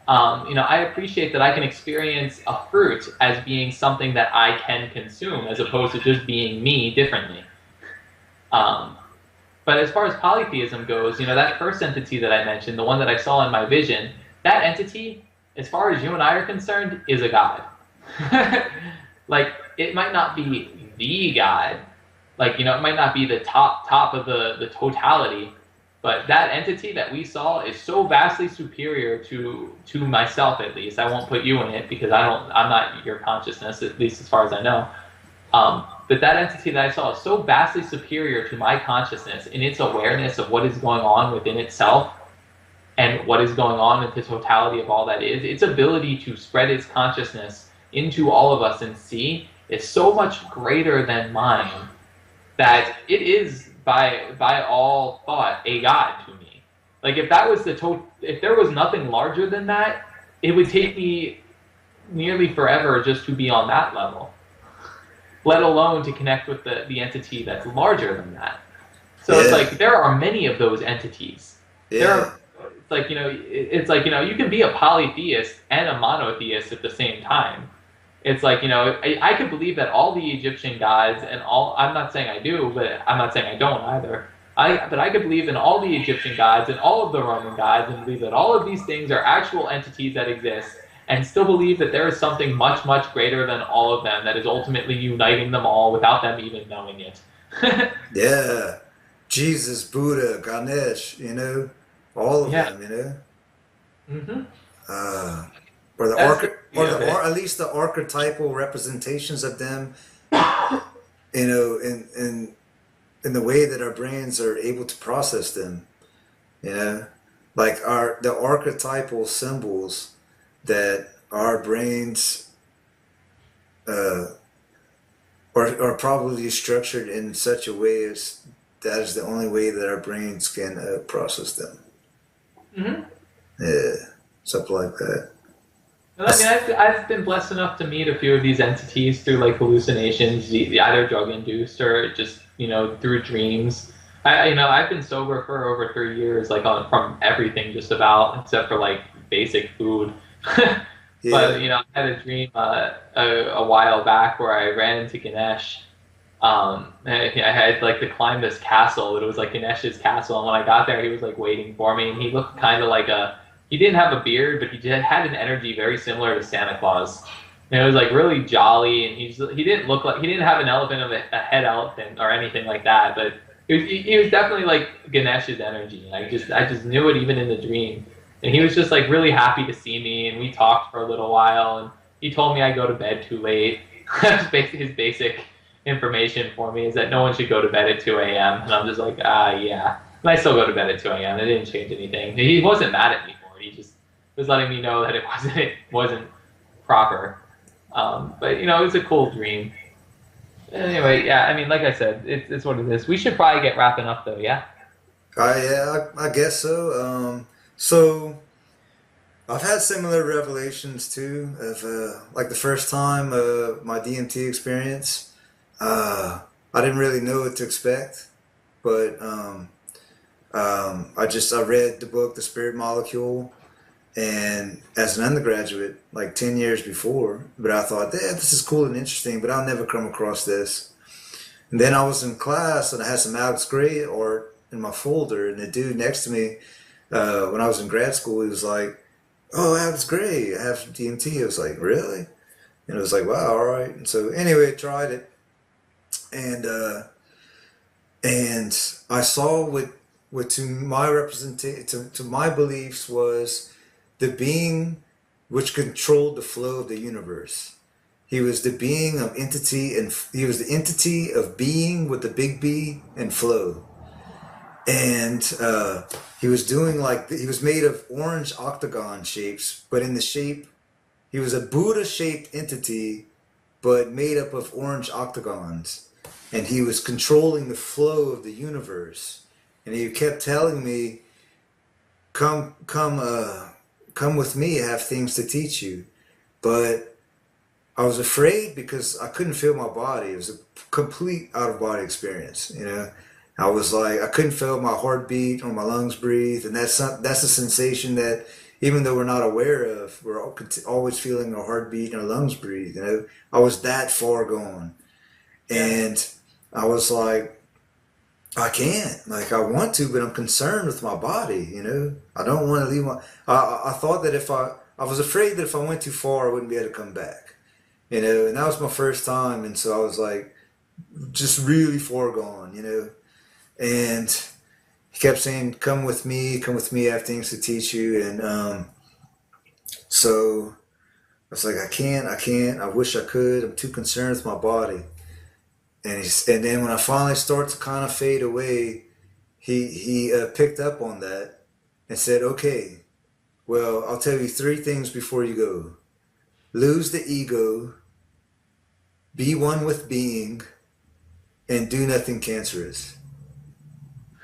I appreciate that I can experience a fruit as being something that I can consume, as opposed to just being me differently. Um, but as far as polytheism goes, that first entity that I mentioned, the one that I saw in my vision, that entity, as far as you and I are concerned, is a god. Like, it might not be the god, like, it might not be the top of the totality, but that entity that we saw is so vastly superior to myself, at least. I won't put you in it because I'm not your consciousness, at least as far as I know. But that entity that I saw is so vastly superior to my consciousness in its awareness of what is going on within itself and what is going on with the totality of all that is. Its ability to spread its consciousness into all of us and see is so much greater than mine that it is by all thought a god to me. Like if that was if there was nothing larger than that, it would take me nearly forever just to be on that level, let alone to connect with the entity that's larger than that. So it's
Yeah,
like there are many of those entities. There
yeah,
are, it's like you can be a polytheist and a monotheist at the same time. It's like, I could believe that all the Egyptian gods and all, I'm not saying I do, but I'm not saying I don't either. But I could believe in all the Egyptian gods and all of the Roman gods and believe that all of these things are actual entities that exist, and still believe that there is something much, much greater than all of them that is ultimately uniting them all without them even knowing it.
yeah. Jesus, Buddha, Ganesh, all of
Yeah.
them.
Hmm.
Uh, or the
That's the beauty of
or
it.
at least the archetypal representations of them, in the way that our brains are able to process them, you know, like the archetypal symbols that our brains uh, are probably structured in such a way as that is the only way that our brains can process them.
Hmm.
Yeah, something like that.
And I mean,
That's,
I've been blessed enough to meet a few of these entities through like hallucinations, either drug induced or just through dreams. I've been sober for over 3 years, like from everything just about, except for like basic food.
yeah,
But I had a dream a while back where I ran into Ganesh. I had like to climb this castle. It was like Ganesh's castle, and when I got there, he was like waiting for me, and he looked kind of like he didn't have a beard, but he had an energy very similar to Santa Claus. And it was like really jolly, and he didn't look like, he didn't have an elephant of a head elephant or anything like that, but he was definitely like Ganesh's energy. And I just knew it even in the dream. And he was just like really happy to see me, and we talked for a little while, and he told me I go to bed too late. That's basically his basic information for me, is that no one should go to bed at 2 a.m. And I'm just like, yeah. And I still go to bed at 2 a.m. It didn't change anything. He wasn't mad at me for it. He just was letting me know that it wasn't proper. But it was a cool dream. Anyway, yeah. I mean, like I said, it's what it is. We should probably get wrapping up though. Yeah.
I guess so. So I've had similar revelations too of like the first time my DMT experience. I didn't really know what to expect, but I read the book The Spirit Molecule, and as an undergraduate, like 10 years before, but I thought, yeah, this is cool and interesting, but I'll never come across this. And then I was in class and I had some Alex Gray art in my folder, and the dude next to me, when I was in grad school, he was like, "Oh, Alex Gray, I have some DMT." I was like, "Really?" And it was like, "Wow, all right." And so anyway, I tried it, and and I saw what to my representation, to my beliefs, was the being which controlled the flow of the universe. He was the being of entity, and he was the entity of being with the big B and flow. And he was doing like, he was made of orange octagon shapes, but in the shape, he was a Buddha shaped entity, but made up of orange octagons. And he was controlling the flow of the universe. And he kept telling me, come with me, I have things to teach you. But I was afraid because I couldn't feel my body. It was a complete out of body experience, you know. I was like, I couldn't feel my heartbeat or my lungs breathe, and that's a sensation that even though we're not aware of, we're always feeling our heartbeat and our lungs breathe. You know, I was that far gone, and I was like, I can't. Like, I want to, but I'm concerned with my body. You know, I don't want to leave my. I thought that I was afraid that if I went too far, I wouldn't be able to come back. You know, and that was my first time, and so I was like, just really far gone. You know. And he kept saying, come with me, I have things to teach you. And so I was like, I can't, I wish I could, I'm too concerned with my body. And then when I finally start to kind of fade away, he picked up on that and said, okay, well, I'll tell you three things before you go. Lose the ego, be one with being, and do nothing cancerous.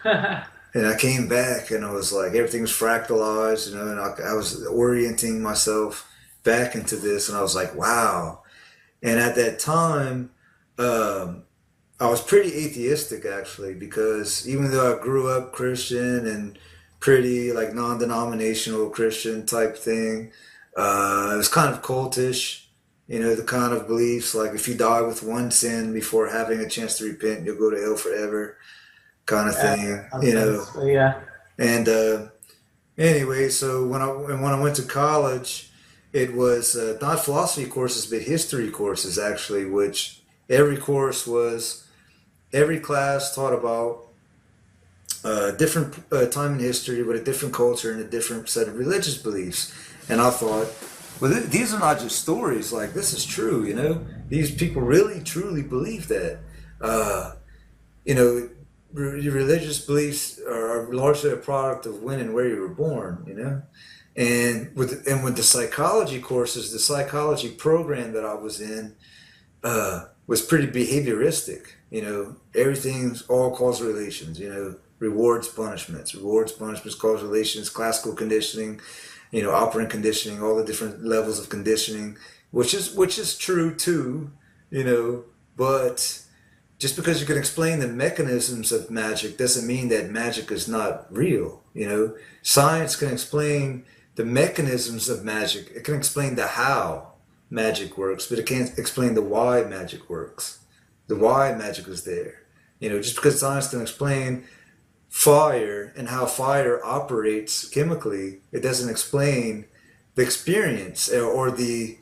And I came back and I was like, everything was fractalized, you know, and I was orienting myself back into this, and I was like, wow. And at that time, I was pretty atheistic actually, because even though I grew up Christian and pretty like non-denominational Christian type thing, it was kind of cultish, you know, the kind of beliefs like if you die with one sin before having a chance to repent, you'll go to hell forever kind of thing, you know.
Yeah.
And anyway, so when I went to college, it was not philosophy courses but history courses actually, which every class taught about a different time in history with a different culture and a different set of religious beliefs. And I thought, well, these are not just stories. Like, this is true, you know. These people really truly believe that. You know, your religious beliefs are largely a product of when and where you were born, you know. And with the psychology courses, the psychology program that I was in was pretty behavioristic. You know, everything's all causal relations. You know, rewards, punishments, causal relations, classical conditioning, you know, operant conditioning, all the different levels of conditioning, which is true too. You know, but just because you can explain the mechanisms of magic doesn't mean that magic is not real. You know, science can explain the mechanisms of magic. It can explain the how magic works, but it can't explain the why magic works. The why magic is there. You know, just because science can explain fire and how fire operates chemically, it doesn't explain the experience or the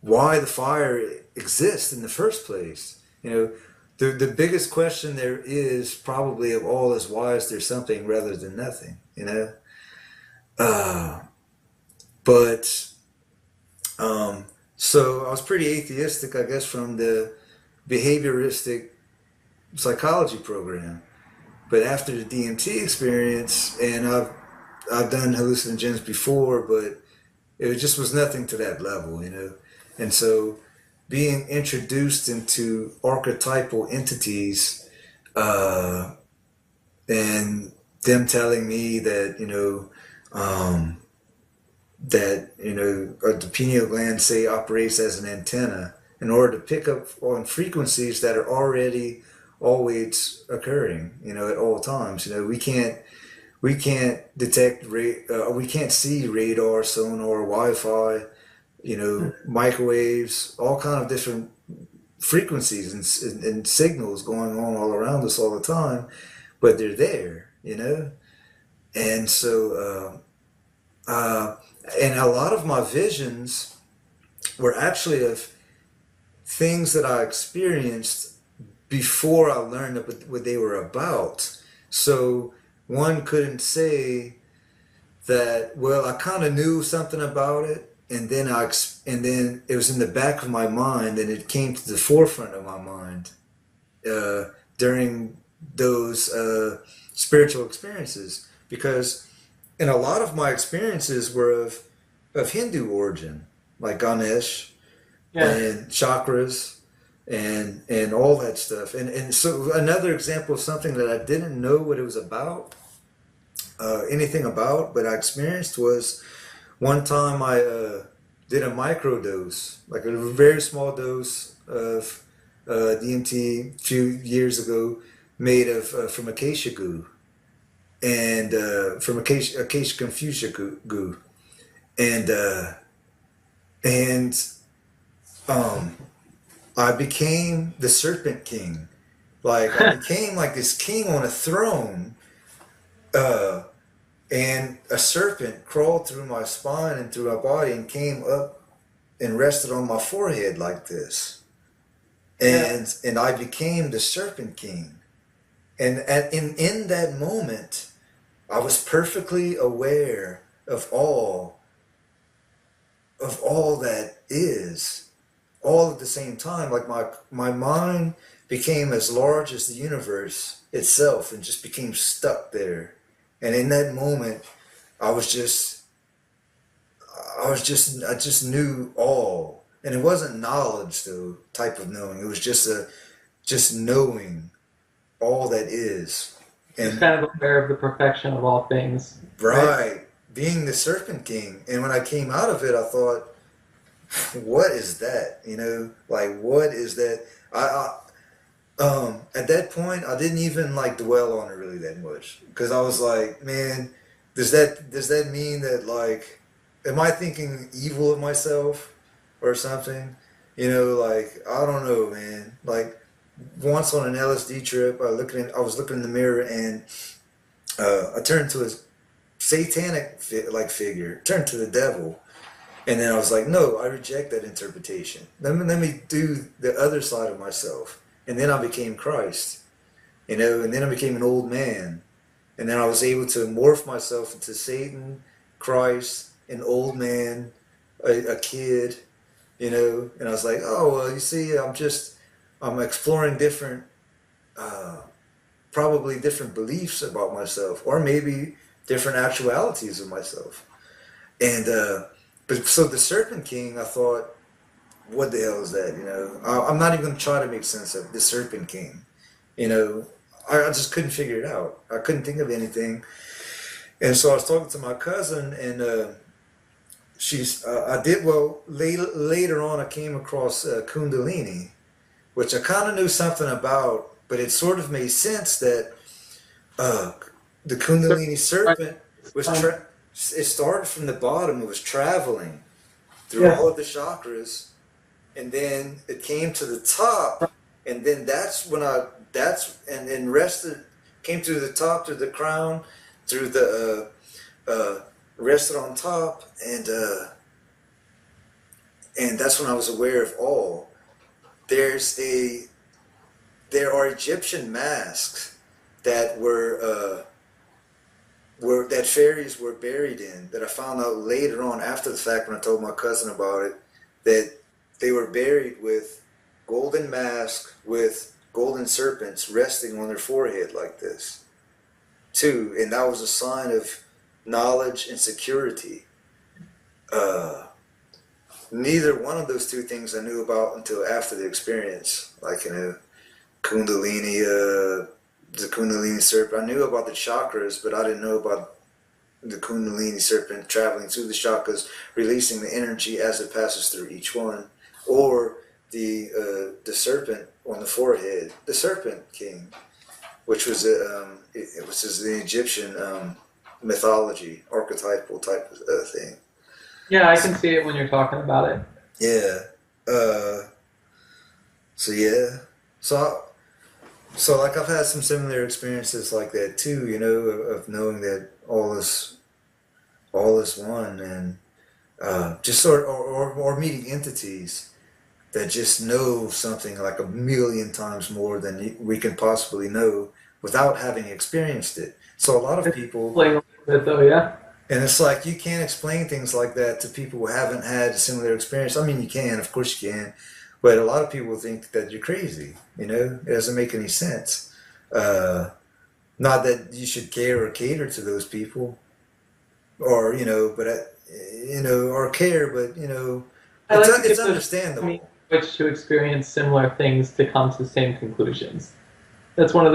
why the fire exists in the first place. You know, the biggest question there is probably of all is, why is there something rather than nothing? You know, but so I was pretty atheistic, I guess, from the behavioristic psychology program. But after the DMT experience, and I've done hallucinogens before, but it just was nothing to that level, you know. And so being introduced into archetypal entities, and them telling me that, the pineal gland, say, operates as an antenna in order to pick up on frequencies that are already always occurring, you know, at all times. You know, we can't detect, we can't see radar, sonar, Wi-Fi, microwaves, all kind of different frequencies and signals going on all around us all the time, but they're there. And so, and a lot of my visions were actually of things that I experienced before I learned what they were about. So one couldn't say that, well, I kind of knew something about it, and then it was in the back of my mind, and it came to the forefront of my mind uh, during those spiritual experiences, because and a lot of my experiences were of Hindu origin, like Ganesh
Yeah.
and chakras and all that stuff. And so another example of something that I didn't know what it was about, anything about, but I experienced was one time I did a micro dose, like a very small dose of DMT a few years ago, made of from acacia goo and from acacia confucia goo, and uh, and um, I became the Serpent King. Like I became like this king on a throne, uh, and a serpent crawled through my spine and through my body and came up and rested on my forehead like this.
Yeah.
And I became the Serpent King. And in that moment, I was perfectly aware of all that is, all at the same time. Like my mind became as large as the universe itself and just became stuck there. And in that moment, I was just I just knew all. And it wasn't knowledge though, type of knowing. It was just knowing all that is.
Just
And
kind of aware of the perfection of all things, right?
right, being the Serpent King. And when I came out of it, I thought, what is that? Like what is that? At that point, I didn't even like dwell on it really that much because I was like, man, does that mean that, like, am I thinking evil of myself or something? Like I don't know, man. Like once on an LSD trip, I was looking in the mirror and I turned to a satanic like figure, turned to the devil, and then I was like, no, I reject that interpretation. Let me do the other side of myself. And then I became Christ, and then I became an old man. And then I was able to morph myself into Satan, Christ, an old man, a kid, And I was like, oh, well, you see, I'm exploring different, uh, probably different beliefs about myself, or maybe different actualities of myself. And but so the Serpent King, I thought, what the hell is that? I'm not even gonna try to make sense of the Serpent King. You know, I just couldn't figure it out. I couldn't think of anything. And so I was talking to my cousin, and I did well. Later on, I came across Kundalini, which I kind of knew something about, but it sort of made sense that uh, the Kundalini serpent was it started from the bottom. It was traveling through
Yes.
all of the chakras, and then it came to the top, and then and then rested, came through the top, through the crown, through the rested on top, and that's when I was aware of all. There's a there are Egyptian masks that were that fairies were buried in, that I found out later on after the fact when I told my cousin about it, that they were buried with golden masks with golden serpents resting on their forehead like this too, and that was a sign of knowledge and security. uh, Neither one of those two things I knew about until after the experience, like kundalini the kundalini serpent. I knew about the chakras, but I didn't know about the kundalini serpent traveling through the chakras, releasing the energy as it passes through each one, or the serpent on the forehead, the Serpent King, which was it was the Egyptian mythology, archetypal type of thing.
Yeah, I can see it when you're talking about it.
Yeah. So yeah. So like I've had some similar experiences like that too. You know, of knowing that all is one, and just sort or meeting entities that just know something like a million times more than we can possibly know without having experienced it. So a lot of people,
Playing a little bit though, yeah.
and it's like you can't explain things like that to people who haven't had a similar experience. I mean, you can, of course you can, but a lot of people think that you're crazy. You know, it doesn't make any sense. Uh, Not that you should care or cater to those people, or or care, but
I like to
it's
give those
understandable.
which to experience similar things to come to the same conclusions. That's one of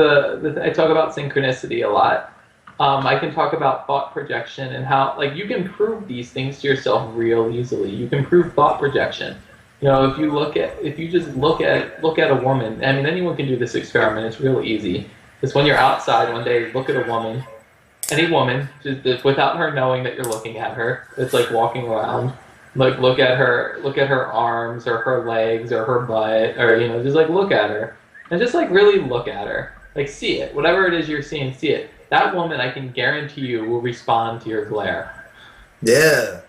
I talk about synchronicity a lot. I can talk about thought projection and how like you can prove these things to yourself real easily. You can prove thought projection. You know, if you just look at a woman. I mean, anyone can do this experiment. It's real easy. Just when you're outside one day, look at a woman, any woman, just without her knowing that you're looking at her. It's like walking around. Like look at her arms or her legs or her butt or just like look at her and just like really look at her. Like see it. Whatever it is you're seeing, see it. That woman I can guarantee you will respond to your glare.
Yeah,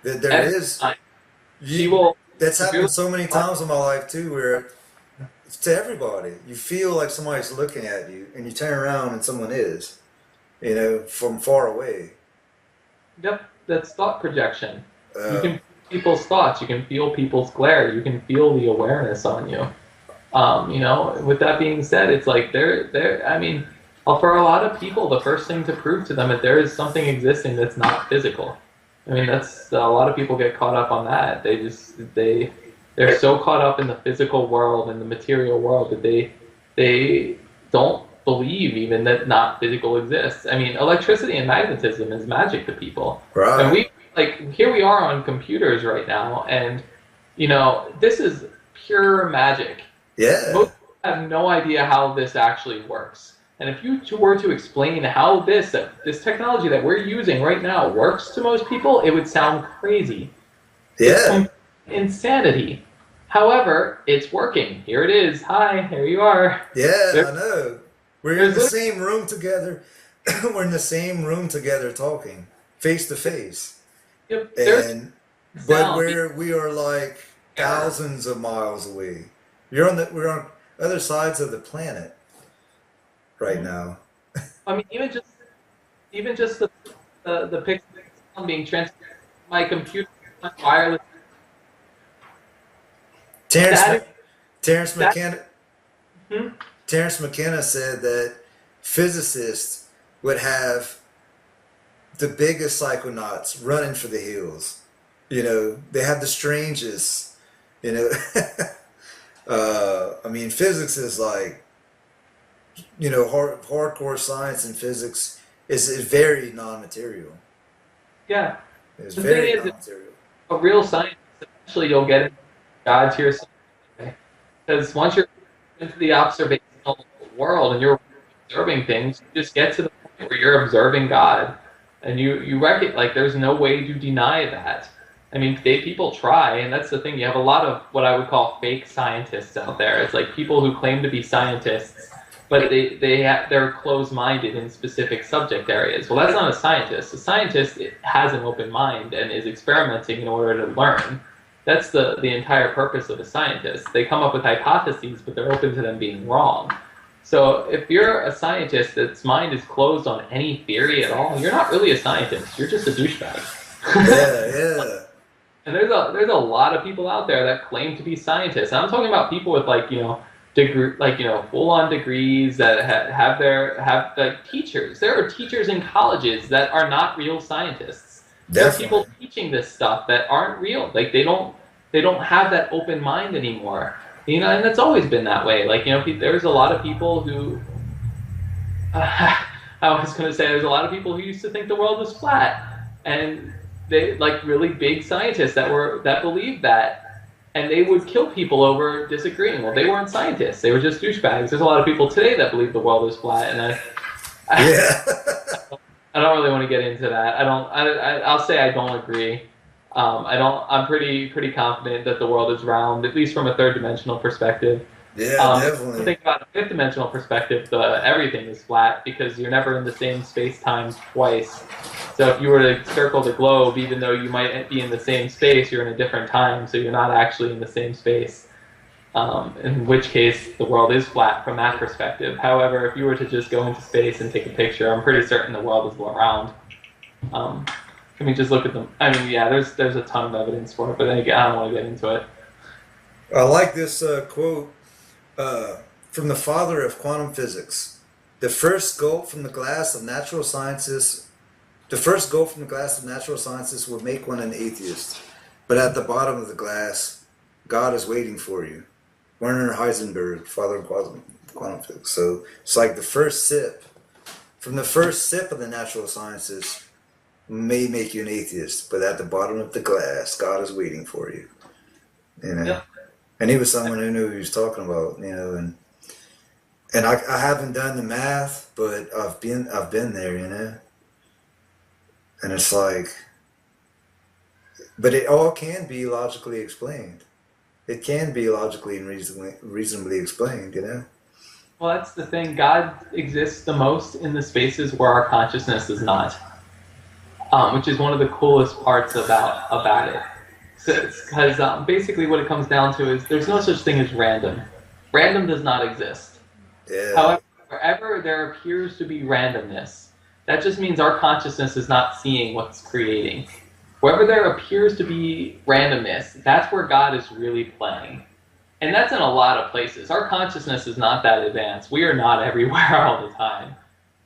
there
Every
is.
time. She
You,
will
that's
if you're
happened so many times in my life too, where it's to everybody. You feel like somebody's looking at you, and you turn around and someone is, from far away.
yep, that's thought projection. You
Uh,
can feel people's thoughts, you can feel people's glare, you can feel the awareness on you. With that being said, it's like I mean, for a lot of people, the first thing to prove to them that there is something existing that's not physical. I mean, that's a lot of people get caught up on that. They're so caught up in the physical world and the material world that they don't believe even that not physical exists. I mean, electricity and magnetism is magic to people. And
right.
here we are on computers right now, and this is pure magic.
Yeah.
Most people have no idea how this actually works. And if you were to explain how this technology that we're using right now works to most people, it would sound crazy. It's
Yeah.
insanity. However, it's working. Here it is. Hi, here you are.
Yeah.
There,
I know. We're in
there's
the
literally
same room together. We're in the same room together, talking face to face,
there's
and but
sound,
we are like
air.
thousands of miles away. We're on other sides of the planet right now.
I mean, even just the picture being transferred to my computer, my wireless.
Terrence
That
Mc-
is
Terrence
that.
McKenna
Hmm?
Terrence McKenna said that physicists would have the biggest psychonauts running for the hills. They have the strangest. You know, I mean, physics is like hardcore science, and physics is very non-material.
Yeah.
It's
The thing
very
is,
non-material.
a real scientist, eventually you'll get into God to yourself. Because once you're into the observational world and you're observing things, you just get to the point where you're observing God. And you reckon, like, there's no way to deny that. I mean, people try, and that's the thing. You have a lot of what I would call fake scientists out there. It's like people who claim to be scientists, but they're closed-minded in specific subject areas. Well, that's not a scientist. A scientist has an open mind and is experimenting in order to learn. That's the entire purpose of a scientist. They come up with hypotheses, but they're open to them being wrong. So if you're a scientist that's mind is closed on any theory at all, you're not really a scientist. You're just a douchebag.
Yeah, yeah,
And there's a lot of people out there that claim to be scientists. And I'm talking about people with full on degrees that have like teachers. There are teachers in colleges that are not real scientists. There are
definitely.
people teaching this stuff that aren't real. Like they don't have that open mind anymore. And it's always been that way. Like there's a lot of people who I was going to say there's a lot of people who used to think the world was flat, and they like really big scientists that believed that, and they would kill people over disagreeing. Well, they weren't scientists; they were just douchebags. There's a lot of people today that believe the world is flat, and I
Yeah.
I don't really want to get into that. I'll say I don't agree. I'm pretty confident that the world is round, at least from a third dimensional perspective.
Yeah,
If you
definitely.
think about a fifth dimensional perspective, everything is flat because you're never in the same space-time twice. So if you were to circle the globe, even though you might be in the same space, you're in a different time, so you're not actually in the same space. In which case, the world is flat from that perspective. However, if you were to just go into space and take a picture, I'm pretty certain the world is round. I mean, just look at them. I mean, yeah, there's a ton of evidence for it, but then again, I don't want to get into it.
I like this quote from the father of quantum physics. The first gulp from the glass of natural sciences will make one an atheist. But at the bottom of the glass, God is waiting for you. Werner Heisenberg, father of quantum physics. So it's like the first sip of the natural sciences may make you an atheist, but at the bottom of the glass, God is waiting for you. You know?
Yeah.
And he was someone who knew what he was talking about, you know, and I haven't done the math, but I've been there, you know. And it's like, but it all can be logically explained. It can be logically and reasonably explained, you know.
Well, that's the thing. God exists the most in the spaces where our consciousness is not, which is one of the coolest parts about it. Because basically what it comes down to is there's no such thing as random. Random does not exist.
Yeah.
However, wherever there appears to be randomness, that just means our consciousness is not seeing what's creating. Wherever there appears to be randomness, that's where God is really playing. And that's in a lot of places. Our consciousness is not that advanced. We are not everywhere all the time.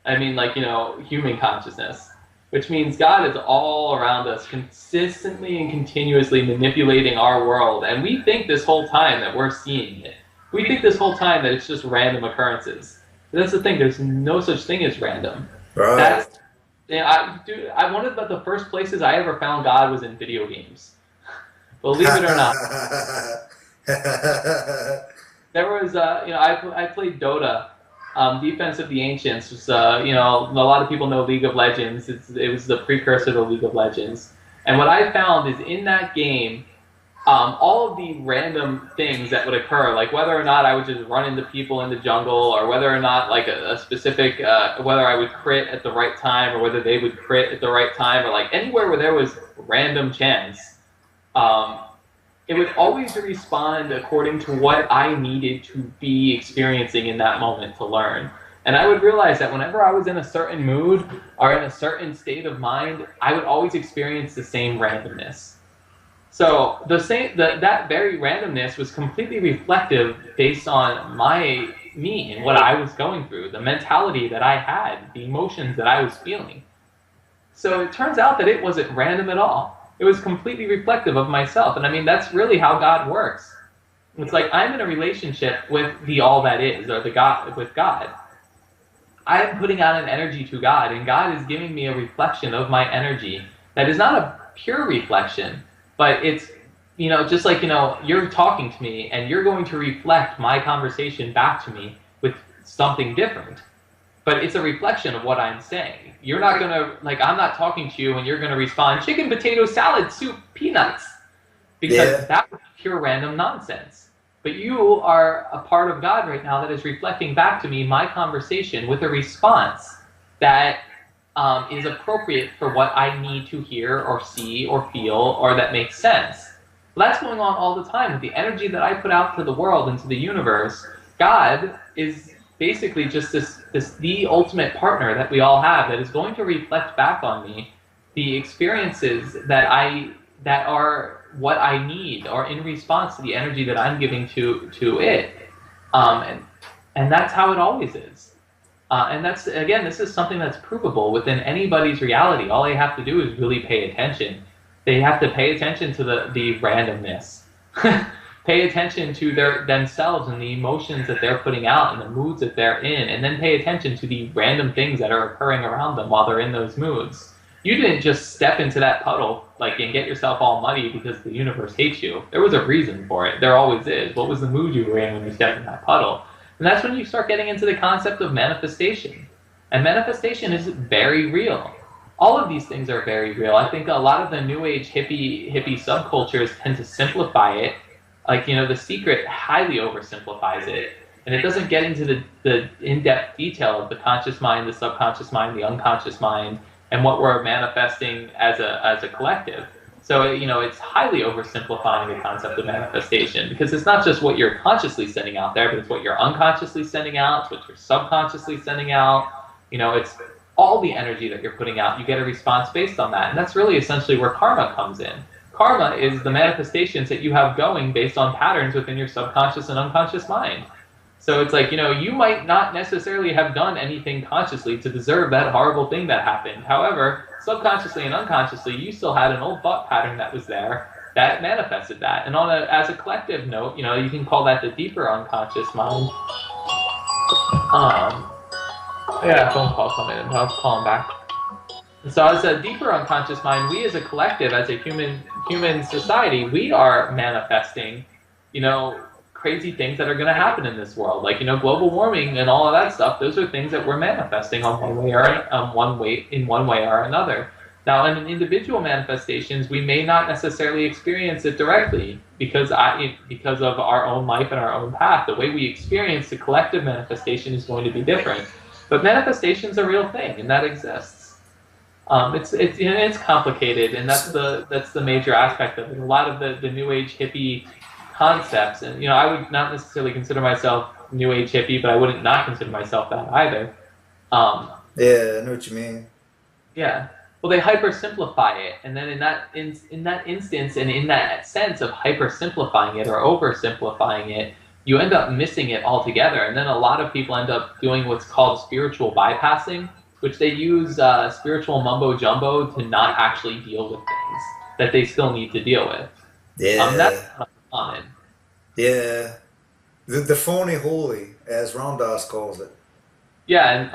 I mean, like, you know, human consciousness. Which means God is all around us, consistently and continuously manipulating our world. And we think this whole time that we're seeing it. We think this whole time that it's just random occurrences. But that's the thing, there's no such thing as random.
Right.
One of the first places I ever found God was in video games. Believe it or not. There was, I played Dota. Defense of the Ancients was, a lot of people know League of Legends. It was the precursor to League of Legends. And what I found is in that game, all of the random things that would occur, like whether or not I would just run into people in the jungle, or whether or not like a specific, whether I would crit at the right time, or whether they would crit at the right time, or like anywhere where there was random chance, it would always respond according to what I needed to be experiencing in that moment to learn. And I would realize that whenever I was in a certain mood or in a certain state of mind, I would always experience the same randomness. So that very randomness was completely reflective based on me and what I was going through, the mentality that I had, the emotions that I was feeling. So it turns out that it wasn't random at all. It was completely reflective of myself. And I mean, that's really how God works. It's like I'm in a relationship with the all that is, or with God. I'm putting out an energy to God, and God is giving me a reflection of my energy that is not a pure reflection, but it's, just like, you're talking to me, and you're going to reflect my conversation back to me with something different. But it's a reflection of what I'm saying. You're not going to, I'm not talking to you and you're going to respond, chicken, potato, salad, soup, peanuts. Because that would be pure random nonsense. But you are a part of God right now that is reflecting back to me my conversation with a response that is appropriate for what I need to hear or see or feel, or that makes sense. Well, that's going on all the time with the energy that I put out to the world and to the universe. God is basically just the ultimate partner that we all have that is going to reflect back on me the experiences that are what I need, or in response to the energy that I'm giving to it. And that's how it always is. And that's, again, this is something that's provable within anybody's reality. All they have to do is really pay attention. They have to pay attention to the randomness. Pay attention to themselves and the emotions that they're putting out and the moods that they're in, and then pay attention to the random things that are occurring around them while they're in those moods. You didn't just step into that puddle and get yourself all muddy because the universe hates you. There was a reason for it. There always is. What was the mood you were in when you stepped in that puddle? And that's when you start getting into the concept of manifestation. And manifestation is very real. all of these things are very real. I think a lot of the new age hippie subcultures tend to simplify it. Like, The Secret highly oversimplifies it. And it doesn't get into the in-depth detail of the conscious mind, the subconscious mind, the unconscious mind, and what we're manifesting as a collective. So, it's highly oversimplifying the concept of manifestation, because it's not just what you're consciously sending out there, but it's what you're unconsciously sending out, it's what you're subconsciously sending out. It's all the energy that you're putting out. You get a response based on that. And that's really essentially where karma comes in. Karma is the manifestations that you have going based on patterns within your subconscious and unconscious mind. So it's like, you might not necessarily have done anything consciously to deserve that horrible thing that happened. However, subconsciously and unconsciously, you still had an old thought pattern that was there that manifested that. And as a collective note, you can call that the deeper unconscious mind. Yeah, phone call coming in. I'll call him back. So as a deeper unconscious mind, we as a collective, as a human society, we are manifesting, crazy things that are going to happen in this world, like global warming and all of that stuff. Those are things that we're manifesting on in one way or another. Now, in individual manifestations, we may not necessarily experience it directly because of our own life and our own path. The way we experience the collective manifestation is going to be different. But manifestation's a real thing, and that exists. It's complicated, and that's the major aspect of it. A lot of the new age hippie concepts, and I would not necessarily consider myself new age hippie, but I wouldn't not consider myself that either.
Yeah, I know what you mean.
Yeah. Well, they hypersimplify it, and then in that instance and in that sense of hypersimplifying it or oversimplifying it, you end up missing it altogether. And then a lot of people end up doing what's called spiritual bypassing, which they use spiritual mumbo jumbo to not actually deal with things that they still need to deal with.
Yeah.
That's common.
Yeah. The phony holy, as Ramdas calls it.
Yeah, and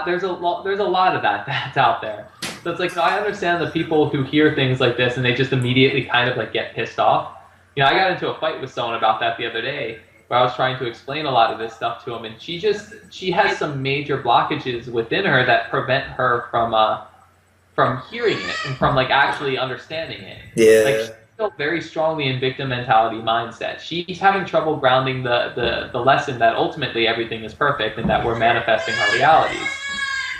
there's a lot of that's out there. So it's like, I understand the people who hear things like this and they just immediately kind of like get pissed off. I got into a fight with someone about that the other day, where I was trying to explain a lot of this stuff to him, and she has some major blockages within her that prevent her from hearing it and from like actually understanding it.
Yeah.
Like, she's still very strongly in victim mentality mindset. She's having trouble grounding the lesson that ultimately everything is perfect and that we're manifesting our realities.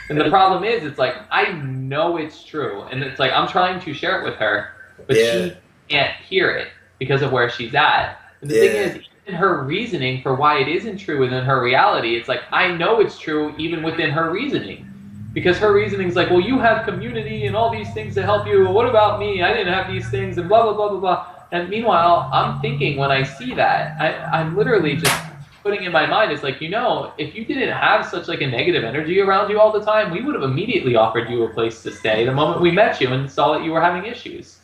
And the problem is, it's like, I know it's true, and it's like, I'm trying to share it with her, but she can't hear it because of where she's at. And the thing is, even her reasoning for why it isn't true within her reality, it's like, I know it's true even within her reasoning. Because her reasoning is like, well, you have community and all these things to help you. Well, what about me? I didn't have these things, and blah, blah, blah, blah, blah. And meanwhile, I'm thinking, when I see that, I'm literally just putting in my mind, it's like, if you didn't have such like a negative energy around you all the time, we would have immediately offered you a place to stay the moment we met you and saw that you were having issues.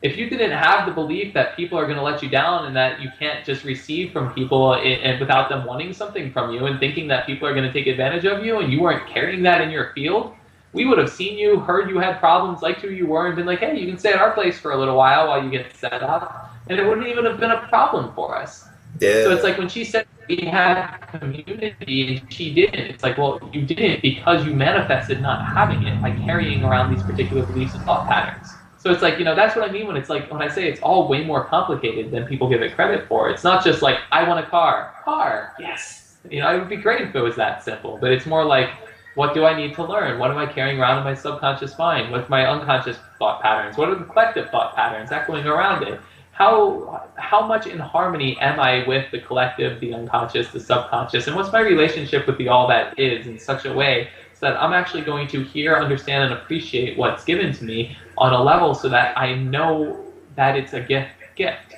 If you didn't have the belief that people are going to let you down and that you can't just receive from people and without them wanting something from you and thinking that people are going to take advantage of you, and you weren't carrying that in your field, we would have seen you, heard you had problems, liked who you were, and been like, hey, you can stay at our place for a little while you get set up, and it wouldn't even have been a problem for us.
Yeah.
So it's like, when she said we had community and she didn't, it's like, well, you didn't because you manifested not having it by carrying around these particular beliefs and thought patterns. So it's like, that's what I mean when it's like, when I say it's all way more complicated than people give it credit for. It's not just like, I want a car, yes. It would be great if it was that simple, but it's more like, what do I need to learn? What am I carrying around in my subconscious mind? What's my unconscious thought patterns? What are the collective thought patterns echoing around it? How much in harmony am I with the collective, the unconscious, the subconscious, and what's my relationship with the all that is in such a way so that I'm actually going to hear, understand, and appreciate what's given to me on a level so that I know that it's a gift.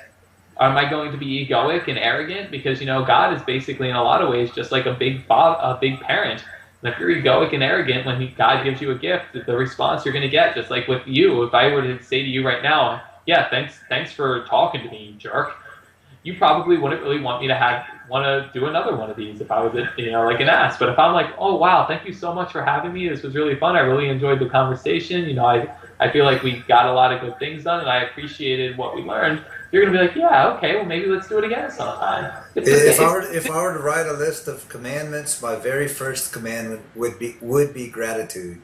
Am I going to be egoic and arrogant? Because, God is basically in a lot of ways just like a big parent. And if you're egoic and arrogant, when God gives you a gift, the response you're going to get, just like with you, if I were to say to you right now, yeah, thanks for talking to me, jerk, you probably wouldn't really want me to want to do another one of these if I was, like an ass. But if I'm like, oh, wow, thank you so much for having me. This was really fun. I really enjoyed the conversation. I feel like we got a lot of good things done, and I appreciated what we learned. You're going to be like, yeah, okay, well, maybe let's do it again sometime.
If I were to write a list of commandments, my very first commandment would be gratitude.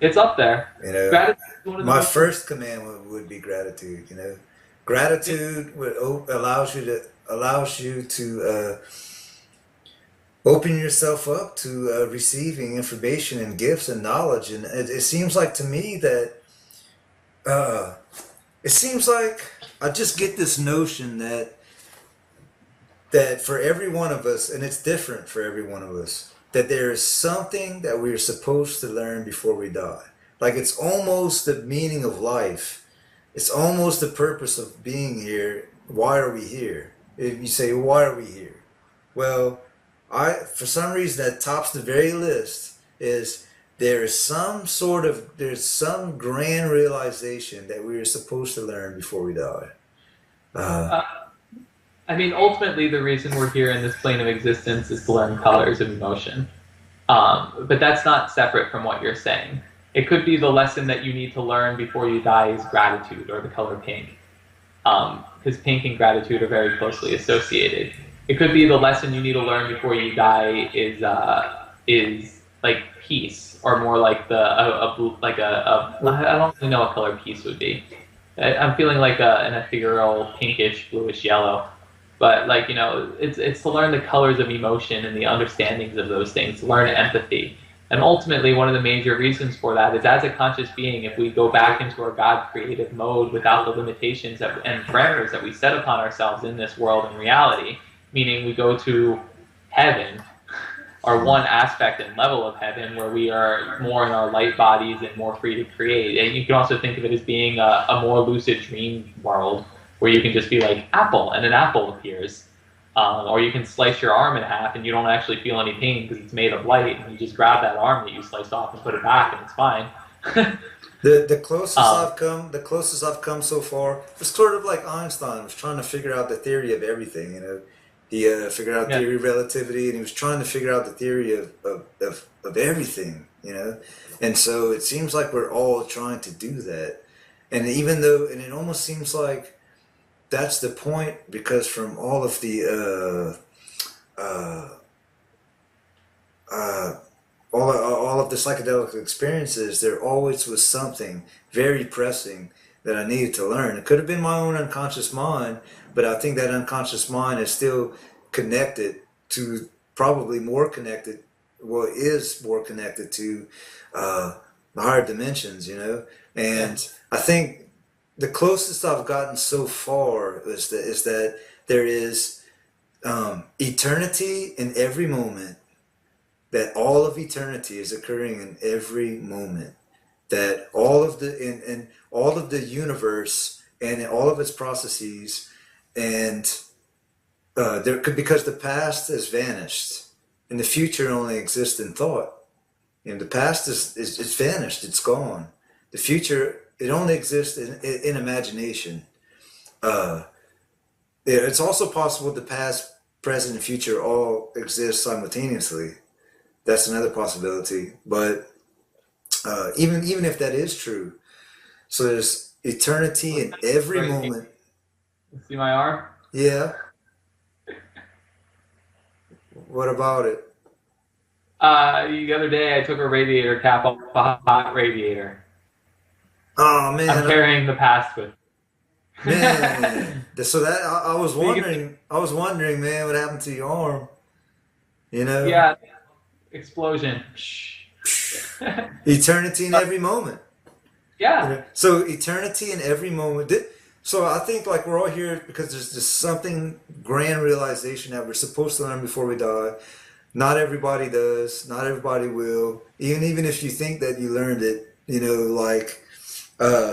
It's up there.
You know,
Gratitude is one of the
my
most.
first commandment would be gratitude. You know, gratitude allows you to open yourself up to receiving information and gifts and knowledge. And it seems like to me that uh, it seems like I just get this notion that for every one of us, and it's different for every one of us, that there is something that we're supposed to learn before we die. Like it's almost the meaning of life. It's almost the purpose of being here. Why are we here? If you say, why are we here? Well, for some reason that tops the very list is there's some grand realization that we are supposed to learn before we die. Uh,
Uh, I mean, ultimately, the reason we're here in this plane of existence is to learn colors of emotion. But that's not separate from what you're saying. It could be the lesson that you need to learn before you die is gratitude or the color pink. Because pink and gratitude are very closely associated. It could be the lesson you need to learn before you die is like peace, or more like I don't really know what color peace would be. I'm feeling like an ethereal pinkish, bluish yellow. But like it's to learn the colors of emotion and the understandings of those things, to learn empathy. And ultimately, one of the major reasons for that is as a conscious being, if we go back into our God creative mode without the limitations and parameters that we set upon ourselves in this world and reality, meaning we go to heaven, or one aspect and level of heaven where we are more in our light bodies and more free to create. And you can also think of it as being a more lucid dream world where you can just be like, apple, and an apple appears. Or you can slice your arm in half and you don't actually feel any pain because it's made of light, and you just grab that arm that you sliced off and put it back and it's fine.
The closest I've come so far was sort of like Einstein was trying to figure out the theory of everything. You know, he figured out
Yeah.
theory of relativity, and he was trying to figure out the theory of everything. You know, and so it seems like we're all trying to do that, and and it almost seems like that's the point, because from all of the uh, uh, all of the psychedelic experiences, there always was something very pressing that I needed to learn. It could have been my own unconscious mind, but I think that unconscious mind is still connected to, probably more connected, well, is more connected to the higher dimensions, you know?
Yeah.
And I think the closest I've gotten so far is that there is eternity in every moment, that all of eternity is occurring in every moment, that all of and all of the universe and all of its processes, and there could, because the past has vanished and the future only exists in thought. You know, the past is vanished, it's gone. The future, it only exists in imagination. uh, it's also possible the past, present, and future all exist simultaneously. That's another possibility. But even if that is true, so there's eternity in every
Right.
moment.
See my arm?
Yeah. What about it?
The other day I took a radiator cap off a hot radiator.
Oh
I'm
man,
carrying the past with me.
man. So that
So you can,
I was wondering, man, what happened to your arm? You know,
yeah, explosion.
eternity in every moment. You
Yeah.
know, so eternity in every moment. So I think like we're all here because there's just something grand realization that we're supposed to learn before we die. Not everybody does. Not everybody will. Even if you think that you learned it, you know, like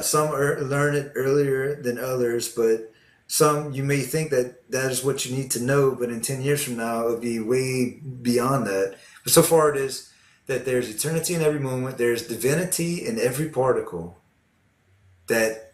some learn it earlier than others, but some you may think that that is what you need to know, but in 10 years from now, it'll be way beyond that. But so far, it is that there's eternity in every moment, there's divinity in every particle, that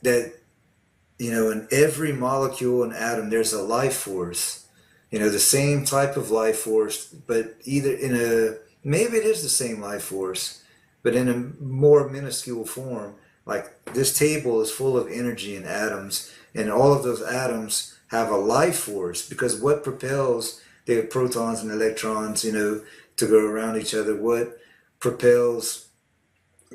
you know, in every molecule and atom, there's a life force. You know, the same type of life force, but either in a, maybe it is the same life force, but in a more minuscule form. Like this table is full of energy and atoms, and all of those atoms have a life force, because what propels the protons and electrons, you know, to go around each other? What propels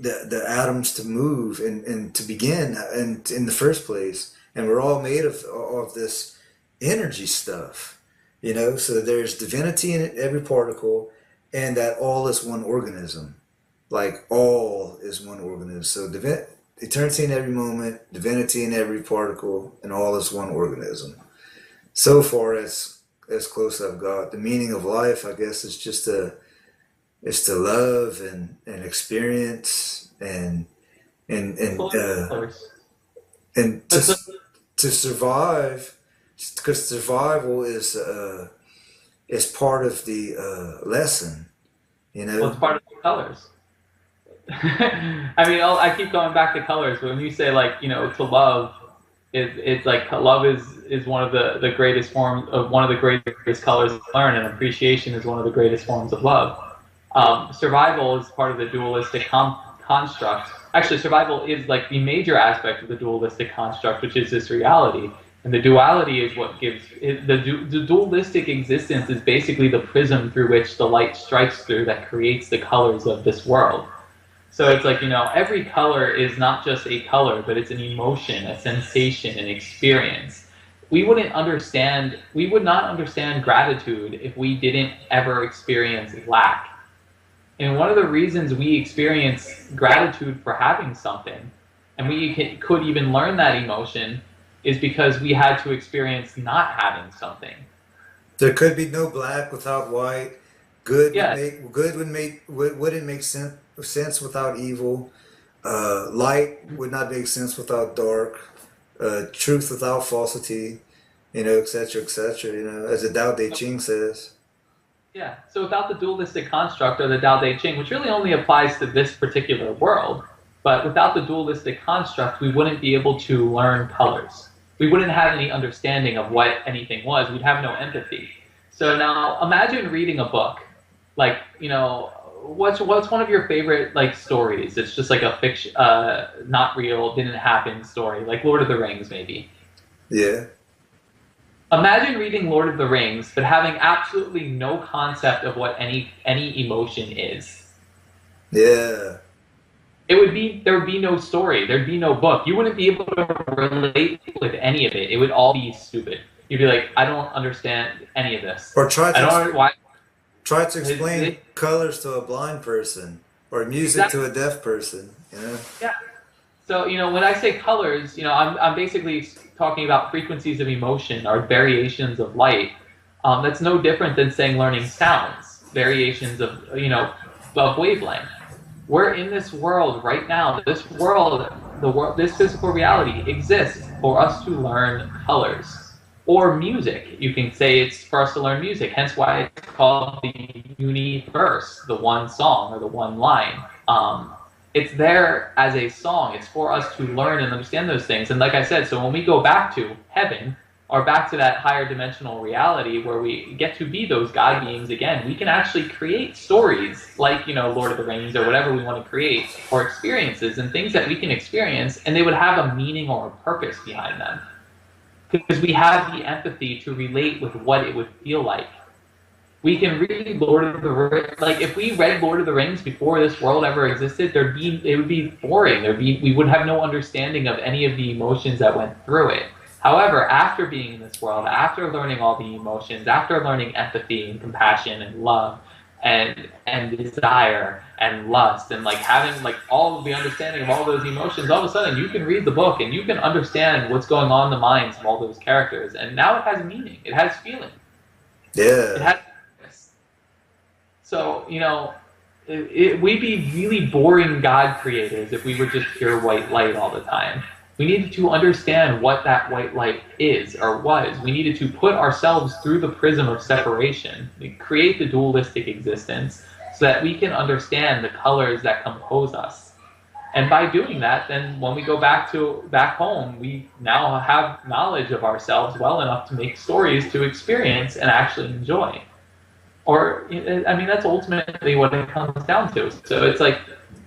the atoms to move and to begin and in the first place. And we're all made of this energy stuff, you know. So there's divinity in every particle, and that all is one organism. Like all is one organism. So eternity in every moment, divinity in every particle, and all is one organism. So far as close as I've got. The meaning of life, I guess, is just to love and experience and to survive, because survival is part of the lesson, you know.
Well, it's part of the colors. I mean, I keep going back to colors. But when you say, like, you know, to love, it's like love is one of the greatest forms of one of the greatest colors to learn, and appreciation is one of the greatest forms of love. Survival is part of the dualistic construct. Actually, survival is like the major aspect of the dualistic construct, which is this reality. And the duality is what gives the dualistic existence is basically the prism through which the light strikes through that creates the colors of this world. So it's like, you know, every color is not just a color, but it's an emotion, a sensation, an experience. We would not understand gratitude if we didn't ever experience lack. And one of the reasons we experience gratitude for having something, and we could even learn that emotion, is because we had to experience not having something.
There could be no black without white. Good
Yes.
wouldn't make sense without evil. Light would not make sense without dark. Truth without falsity. You know, etc., etc. You know, as the Tao Te Ching says.
Yeah. So without the dualistic construct or the Tao Te Ching, which really only applies to this particular world, but without the dualistic construct, we wouldn't be able to learn colors. We wouldn't have any understanding of what anything was. We'd have no empathy. So now imagine reading a book, like, you know, what's one of your favorite, like, stories? It's just like a fiction, not real, didn't happen story, like Lord of the Rings, maybe.
Yeah.
Imagine reading Lord of the Rings, but having absolutely no concept of what any emotion is.
Yeah.
There would be no story. There'd be no book. You wouldn't be able to relate with any of it. It would all be stupid. You'd be like, I don't understand any of this.
Or
why.
Try to explain colors to a blind person, or music
Exactly.
to a deaf person. You know.
Yeah. So, you know, when I say colors, you know, I'm basically talking about frequencies of emotion or variations of light. That's no different than saying learning sounds, variations of, you know, of wavelength. We're in this world right now. This physical reality exists for us to learn colors. Or music. You can say it's for us to learn music, hence why it's called the universe, the one song or the one line. It's there as a song. It's for us to learn and understand those things. And like I said, so when we go back to heaven, or back to that higher dimensional reality where we get to be those God beings again, we can actually create stories like, you know, Lord of the Rings or whatever we want to create, or experiences and things that we can experience, and they would have a meaning or a purpose behind them. Because we have the empathy to relate with what it would feel like. We can read Lord of the Rings. Like, if we read Lord of the Rings before this world ever existed, it would be boring. We would have no understanding of any of the emotions that went through it. However, after being in this world, after learning all the emotions, after learning empathy and compassion and love and desire and lust, and like having like all of the understanding of all those emotions, all of a sudden you can read the book and you can understand what's going on in the minds of all those characters, and now it has meaning, it has feeling.
Yeah.
It has. So, you know, we'd be really boring God creators if we were just pure white light all the time. We needed to understand what that white light is or was. We needed to put ourselves through the prism of separation, create the dualistic existence, so that we can understand the colors that compose us. And by doing that, then when we go back home, we now have knowledge of ourselves well enough to make stories to experience and actually enjoy. Or, I mean, that's ultimately what it comes down to. So it's like,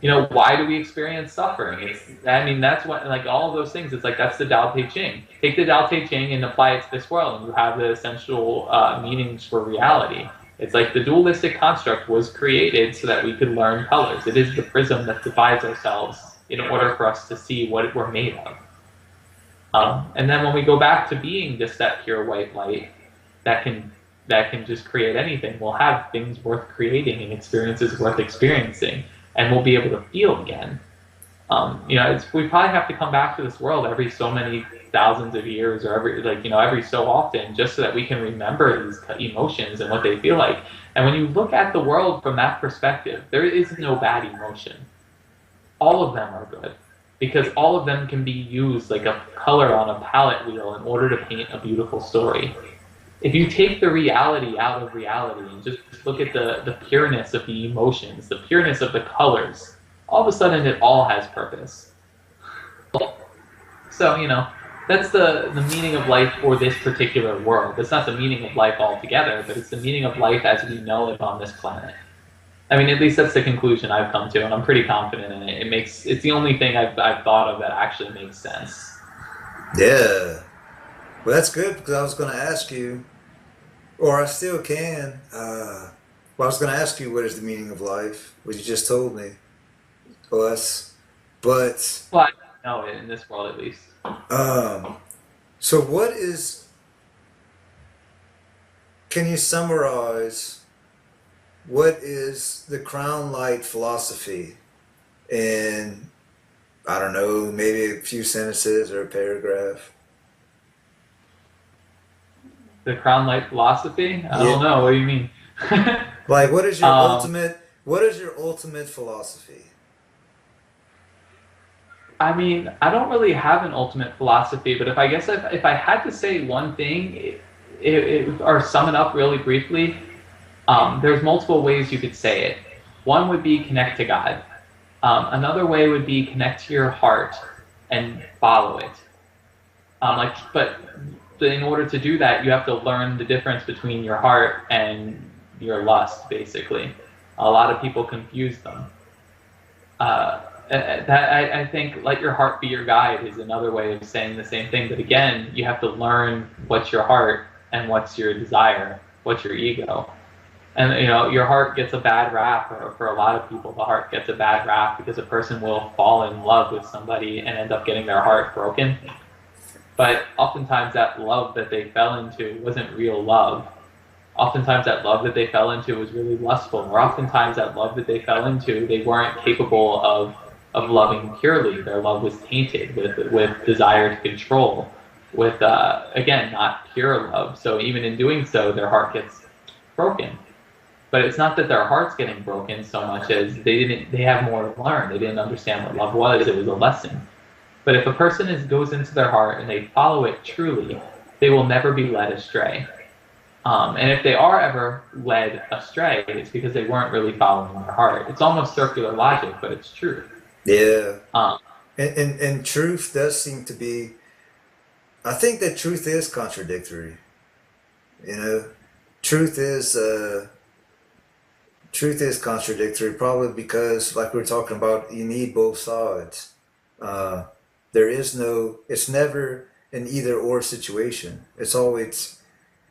you know, why do we experience suffering? That's what, like, all of those things, it's like, that's the Tao Te Ching. Take the Tao Te Ching and apply it to this world, and you have the essential meanings for reality. It's like the dualistic construct was created so that we could learn colors. It is the prism that divides ourselves in order for us to see what we're made of. And then when we go back to being just that pure white light that can just create anything, we'll have things worth creating and experiences worth experiencing, and we'll be able to feel again. We probably have to come back to this world every so many thousands of years, or every so often, just so that we can remember these emotions and what they feel like. And when you look at the world from that perspective, there is no bad emotion. All of them are good, because all of them can be used like a color on a palette wheel in order to paint a beautiful story. If you take the reality out of reality and just look at the pureness of the emotions, the pureness of the colors, all of a sudden it all has purpose. So, that's the meaning of life for this particular world. It's not the meaning of life altogether, but it's the meaning of life as we know it on this planet. I mean, at least that's the conclusion I've come to, and I'm pretty confident in it. It's the only thing I've thought of that actually makes sense.
Yeah. Well, that's good, because I was going to ask you, or I still can. I was going to ask you, what is the meaning of life? What you just told me. Us. But.
Well, I know it in this world, at least.
So what is. Can you summarize what is the Crown Light philosophy in, I don't know, maybe a few sentences or a paragraph?
The Crown Light philosophy? I don't know. What do you mean?
Like, what is your ultimate philosophy?
I mean, I don't really have an ultimate philosophy, but if I had to say one thing, or sum it up really briefly, there's multiple ways you could say it. One would be connect to God. Another way would be connect to your heart and follow it. But in order to do that, you have to learn the difference between your heart and your lust, basically. A lot of people confuse them. I think let your heart be your guide is another way of saying the same thing. But again, you have to learn what's your heart and what's your desire, what's your ego. And your heart gets a bad rap, or for a lot of people, the heart gets a bad rap because a person will fall in love with somebody and end up getting their heart broken. But oftentimes that love that they fell into wasn't real love. Oftentimes that love that they fell into was really lustful, or oftentimes that love that they fell into, they weren't capable of loving purely. Their love was tainted with desire to control, with, again, not pure love. So even in doing so, their heart gets broken. But it's not that their heart's getting broken so much as they have more to learn. They didn't understand what love was. It was a lesson. But if a person goes into their heart and they follow it truly, they will never be led astray. And if they are ever led astray, it's because they weren't really following their heart. It's almost circular logic, but it's true.
Yeah. And truth does seem to be. I think that truth is contradictory. Truth is contradictory, probably because, like we were talking about, you need both sides. It's never an either or situation. It's always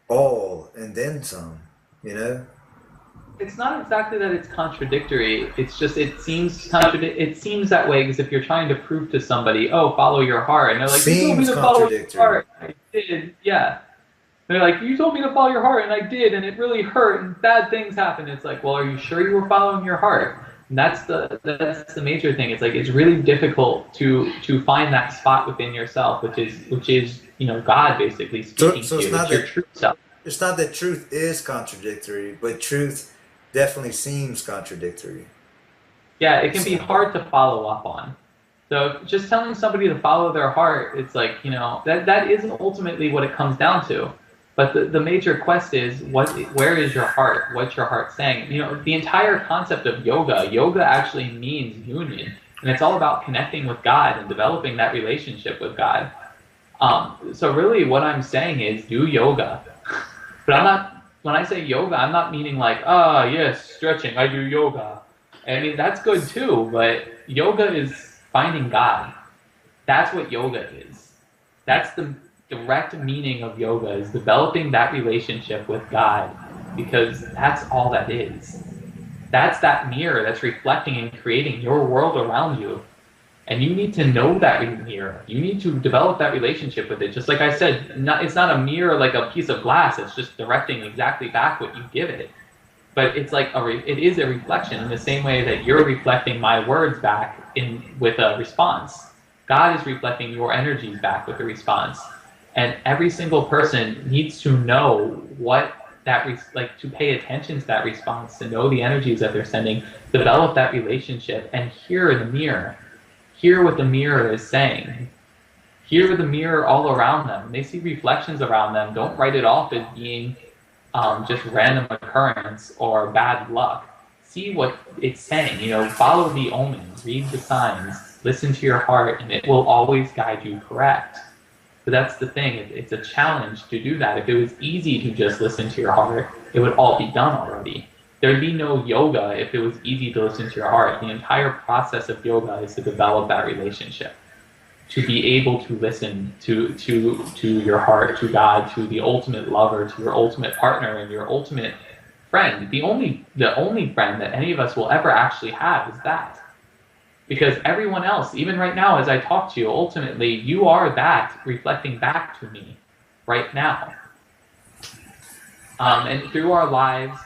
all and then some,
It's not exactly that it's contradictory. It's just it seems that way because if you're trying to prove to somebody, oh, follow your heart, and they're like, you told me to follow your heart, I did, yeah. They're like, you told me to follow your heart, and I did, and it really hurt, and bad things happened. It's like, well, are you sure you were following your heart? And that's the major thing. It's like it's really difficult to find that spot within yourself, which is God basically speaking to you. It's your true self.
It's not that truth is contradictory, but truth definitely seems contradictory.
Yeah, it can be hard to follow up on. So just telling somebody to follow their heart, it's like, that isn't ultimately what it comes down to. But the major quest is, where is your heart? What's your heart saying? The entire concept of yoga actually means union. And it's all about connecting with God and developing that relationship with God. So really what I'm saying is do yoga. But when I say yoga, I'm not meaning like, yes, stretching, I do yoga. I mean, that's good too, but yoga is finding God. That's what yoga is. That's the direct meaning of yoga, is developing that relationship with God because that's all that is. That's that mirror that's reflecting and creating your world around you. And you need to know that mirror. You need to develop that relationship with it. Just like I said, it's not a mirror like a piece of glass. It's just directing exactly back what you give it. But it's like it is a reflection in the same way that you're reflecting my words back with a response. God is reflecting your energies back with a response. And every single person needs to know what that, to pay attention to that response, to know the energies that they're sending, develop that relationship, and hear the mirror. Hear what the mirror is saying. Hear the mirror all around them. When they see reflections around them, don't write it off as being just random occurrence or bad luck. See what it's saying. Follow the omens, read the signs, listen to your heart, and it will always guide you correct. But that's the thing. It's a challenge to do that. If it was easy to just listen to your heart, it would all be done already. There'd be no yoga if it was easy to listen to your heart. The entire process of yoga is to develop that relationship, to be able to listen to your heart, to God, to the ultimate lover, to your ultimate partner, and your ultimate friend. The only friend that any of us will ever actually have is that. Because everyone else, even right now as I talk to you, ultimately, you are that reflecting back to me right now. And through our lives,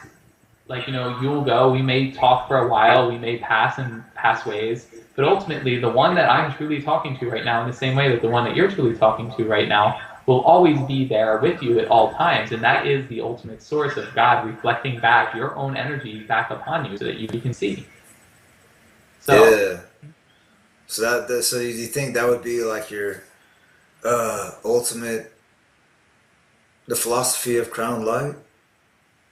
you'll go, we may talk for a while, we may pass ways, but ultimately the one that I'm truly talking to right now, in the same way that the one that you're truly talking to right now, will always be there with you at all times, and that is the ultimate source of God reflecting back your own energy back upon you so that you can see. So,
yeah. So you think that would be like your ultimate, the philosophy of Crown Light?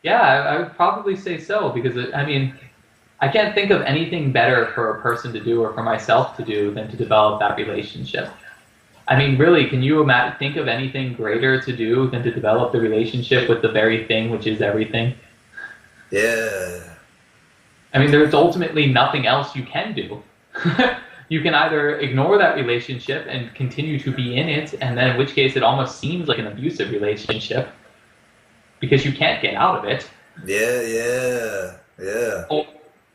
Yeah, I would probably say so, because I can't think of anything better for a person to do or for myself to do than to develop that relationship. Really, can you think of anything greater to do than to develop the relationship with the very thing which is everything?
Yeah.
There's ultimately nothing else you can do. You can either ignore that relationship and continue to be in it, and then in which case it almost seems like an abusive relationship, because you can't get out of it.
Yeah.
Or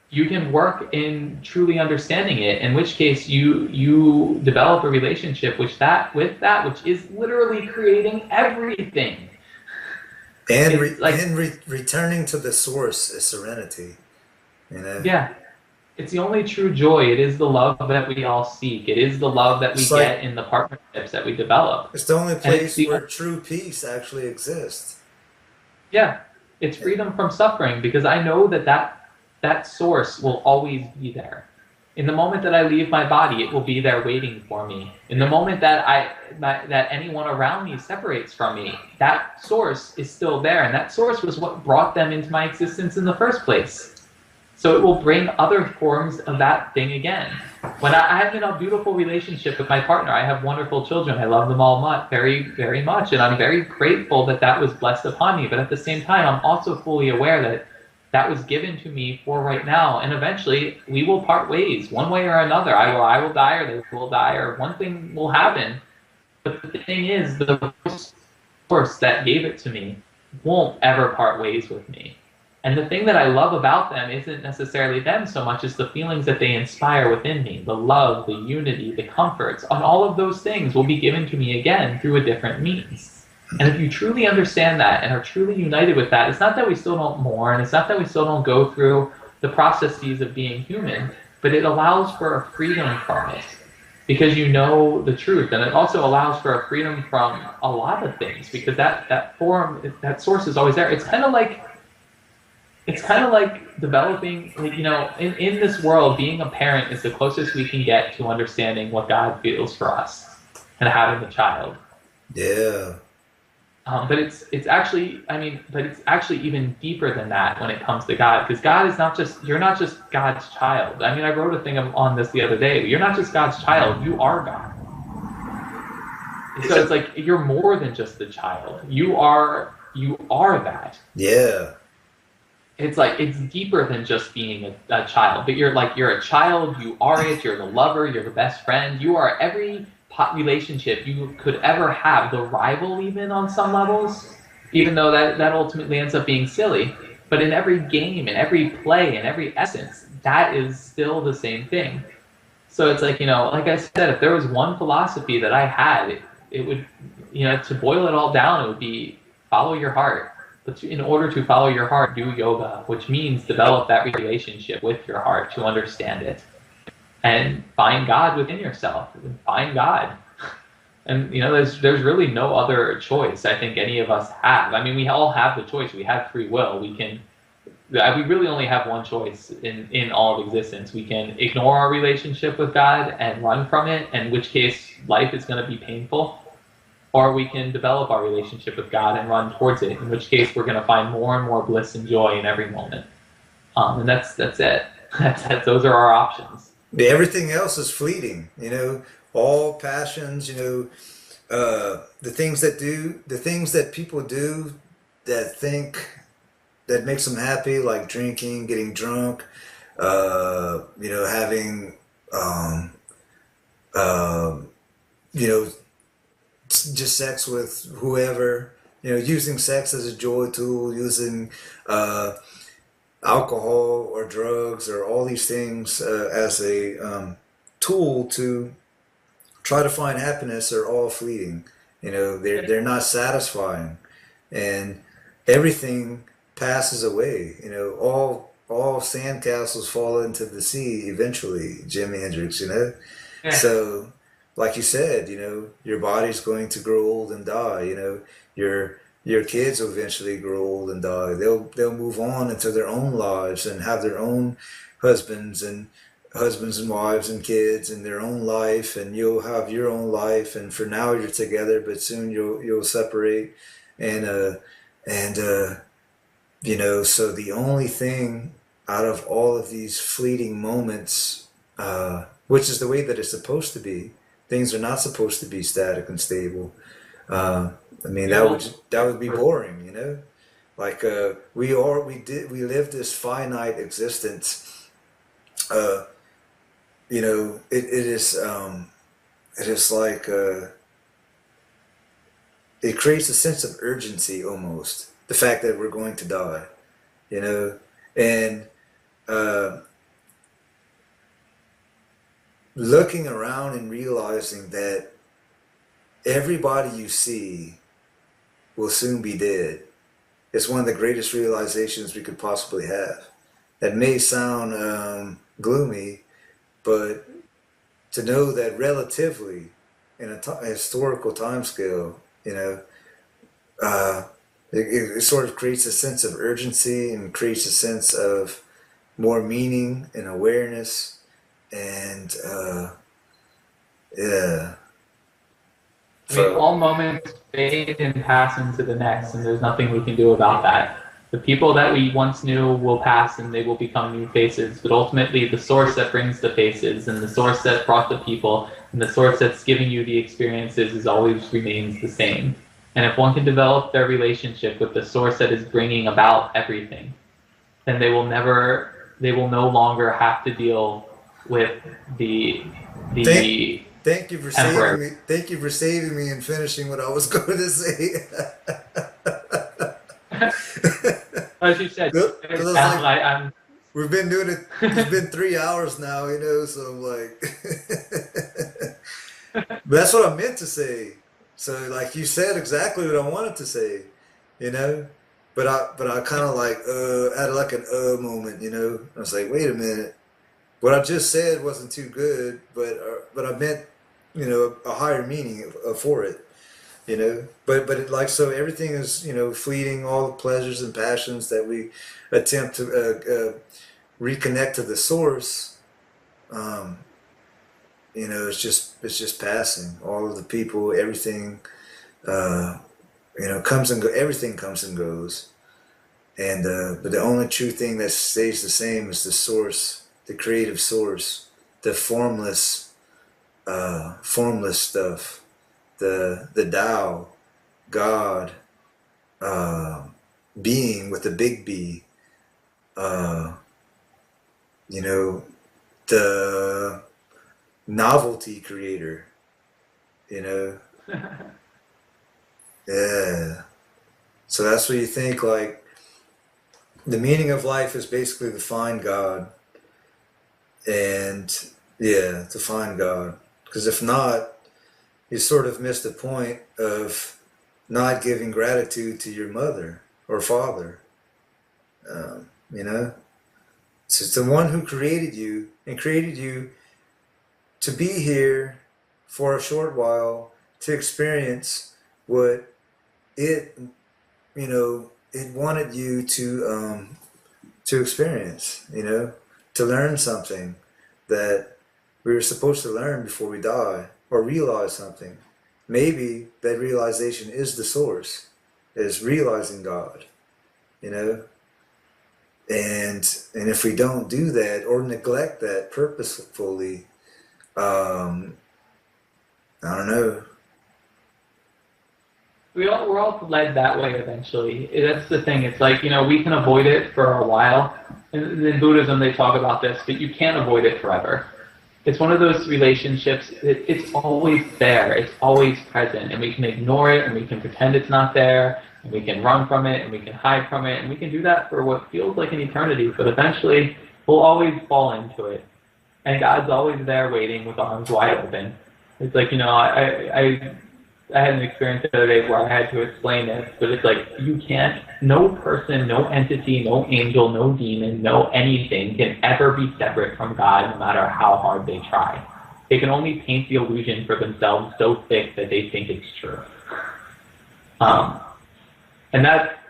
you can work in truly understanding it, in which case you develop a relationship with that which is literally creating everything.
And returning to the source is serenity.
Yeah. It's the only true joy. It is the love that we all seek. It is the love that we get in the partnerships that we develop.
It's the only place where true peace actually exists.
Yeah, it's freedom from suffering, because I know that source will always be there. In the moment that I leave my body, it will be there waiting for me. In the moment that that anyone around me separates from me, that source is still there, and that source was what brought them into my existence in the first place. So it will bring other forms of that thing again. When I'm in a beautiful relationship with my partner, I have wonderful children, I love them all very, very much, and I'm very grateful that was blessed upon me. But at the same time, I'm also fully aware that was given to me for right now, and eventually we will part ways, one way or another. I will die, or they will die, or one thing will happen. But the thing is, the source that gave it to me won't ever part ways with me. And the thing that I love about them isn't necessarily them so much as the feelings that they inspire within me, the love, the unity, the comforts, and all of those things will be given to me again through a different means. And if you truly understand that and are truly united with that, it's not that we still don't mourn, it's not that we still don't go through the processes of being human, but it allows for a freedom from it, because you know the truth. And it also allows for a freedom from a lot of things, because that source is always there. It's kind of like developing, in this world, being a parent is the closest we can get to understanding what God feels for us and having a child.
Yeah.
But it's actually even deeper than that when it comes to God, because God is you're not just God's child. I wrote a thing on this the other day. You're not just God's child, you are God. So it's like you're more than just the child. You are that.
Yeah.
It's like it's deeper than just being a child. But you're a child. You are it. You're the lover. You're the best friend. You are every relationship you could ever have. The rival, even on some levels. even though that ultimately ends up being silly. But in every game, in every play, in every essence, that is still the same thing. So it's like, like I said, if there was one philosophy that I had, it would, to boil it all down, it would be follow your heart. But in order to follow your heart, do yoga, which means develop that relationship with your heart to understand it and find God within yourself. Find God. And there's really no other choice I think any of us have. I mean, we all have the choice. We have free will. We really only have one choice in all of existence. We can ignore our relationship with God and run from it, in which case life is going to be painful, or we can develop our relationship with God and run towards it, in which case we're going to find more and more bliss and joy in every moment. And that's it. Those are our options.
Everything else is fleeting, all passions, the things that people do that makes them happy, like drinking, getting drunk, having, um, uh, you know, just sex with whoever, using sex as a joy tool, using uh, alcohol or drugs or all these things as a tool to try to find happiness are all fleeting. They're not satisfying, and everything passes away. All sandcastles fall into the sea eventually. Jimi Hendrix.
Yeah.
So, like you said, your body's going to grow old and die. Your kids will eventually grow old and die. They'll move on into their own lives and have their own husbands and husbands and wives and kids and their own life, and you'll have your own life, and for now you're together, but soon you'll separate, and and so the only thing out of all of these fleeting moments, which is the way that it's supposed to be, things are not supposed to be static and stable. I mean, that would be boring, like we live this finite existence. uh, it is like it creates a sense of urgency almost. The fact that we're going to die, you know, and uh, looking around and realizing that everybody you see will soon be dead. It's one of the greatest realizations we could possibly have. That may sound gloomy, but to know that relatively in a historical time scale, uh, it sort of creates a sense of urgency and creates a sense of more meaning and awareness. And yeah.
I mean,
So
all moments fade and pass into the next, and there's nothing we can do about that. The people that we once knew will pass and they will become new faces, but ultimately the source that brings the faces and the source that brought the people and the source that's giving you the experiences is always remains the same. And if one can develop their relationship with the source that is bringing about everything, then they will no longer have to deal with the
thank
the
thank you for
temporary.
saving me. Thank you for saving me and finishing what I was going to say.
As you said,
Because I was like,
I'm
we've been doing it. It's been 3 hours now, so I'm like, but that's what I meant to say. So, like you said exactly what I wanted to say, you know. But I kind of like had like an moment. I was like, wait a minute, what I just said wasn't too good, but I meant a higher meaning for it. But like, so everything is fleeting. All the pleasures and passions that we attempt to reconnect to the source. Um, it's just passing. All of the people, everything, uh, comes and go. Everything comes and goes. And but the only true thing that stays the same is the source, the creative source, the formless stuff, the Tao, God, uh, being with the big B. Uh, you know, the novelty creator. You know, yeah. So that's what you think, like, the meaning of life is basically to find God. And yeah, to find God. Because if not, you sort of miss the point of not giving gratitude to your mother or father. You know? So it's the one who created you and created you to be here for a short while to experience what it, you know, it wanted you to experience, you know, to learn something that we were supposed to learn before we die, or realize something. Maybe that realization is the source, is realizing God, you know? And if we don't do that or neglect that purposefully, I don't know.
We're all led that way eventually. That's the thing. It's like, you know, we can avoid it for a while. In Buddhism, they talk about this, but you can't avoid it forever. It's one of those relationships, it's always there, it's always present, and we can ignore it, and we can pretend it's not there, and we can run from it, and we can hide from it, and we can do that for what feels like an eternity, but eventually we'll always fall into it. And God's always there waiting with arms wide open. It's like, you know, I had an experience the other day where I had to explain this, but it's like, you can't, no person, no entity, no angel, no demon, no anything can ever be separate from God no matter how hard they try. They can only paint the illusion for themselves so thick that they think it's true. And that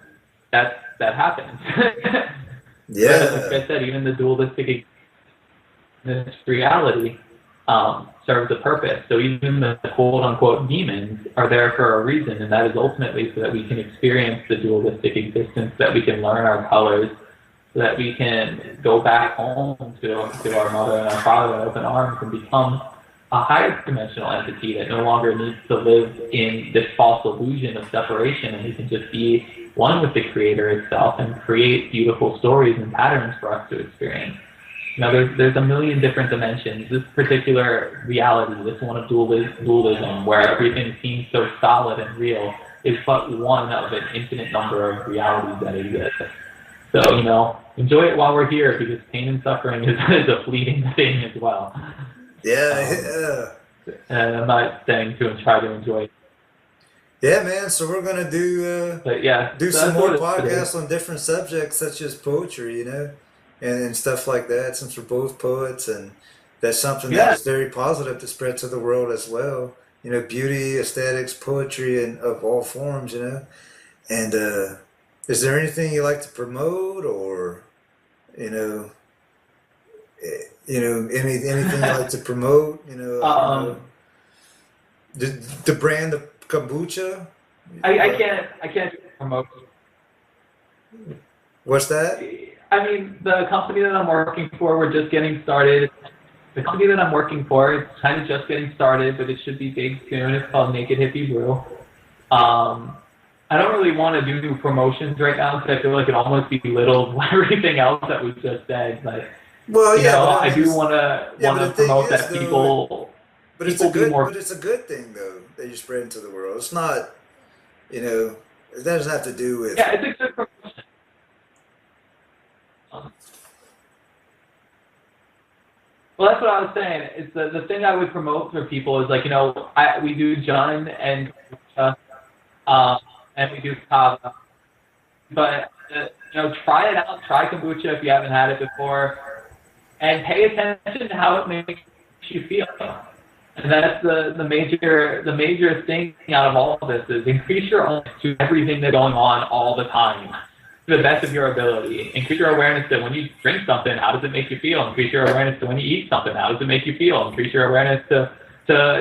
happens.
Yeah.
But like I said, even the dualistic reality serves a purpose. So even the quote-unquote demons are there for a reason, and that is ultimately so that we can experience the dualistic existence, that we can learn our colors, so that we can go back home to our mother and our father with open arms and become a higher dimensional entity that no longer needs to live in this false illusion of separation, and we can just be one with the Creator itself and create beautiful stories and patterns for us to experience. Now, there's a million different dimensions. This particular reality, this one of dualism, where everything seems so solid and real, is but one of an infinite number of realities that exist. So, you know, enjoy it while we're here, because pain and suffering is a fleeting thing as well.
Yeah.
And I'm not saying to try to enjoy it.
Yeah, man. So we're gonna do
so
some more podcasts on different subjects such as poetry, you know, and stuff like that. Since we're both poets, and that's something that is very positive to spread to the world as well. You know, beauty, aesthetics, poetry, and of all forms. You know, and is there anything you like to promote, or you know? Anything you like to promote? You know, the brand of kombucha.
I can't promote.
What's that?
I mean, the company that I'm working for, we're just getting started. The company that I'm working for, it's kind of just getting started, but it should be big soon. It's called Naked Hippie Brew. I don't really want to do promotions right now because I feel like it almost belittles everything else that we just said. But
well, yeah,
I do want to promote that people.
But it's a good thing though that you spread into the world. It's not, you know, it doesn't have to do with.
Yeah, it's a good promotion. Well, that's what I was saying. It's the thing I would promote for people is, like, you know, we do Jun and we do Kava, but you know, try it out. Try kombucha if you haven't had it before, and pay attention to how it makes you feel. And that's the major thing out of all of this is increase your awareness to everything that's going on all the time, to the best of your ability. Increase your awareness to when you drink something, how does it make you feel? Increase your awareness to when you eat something, how does it make you feel? Increase your awareness to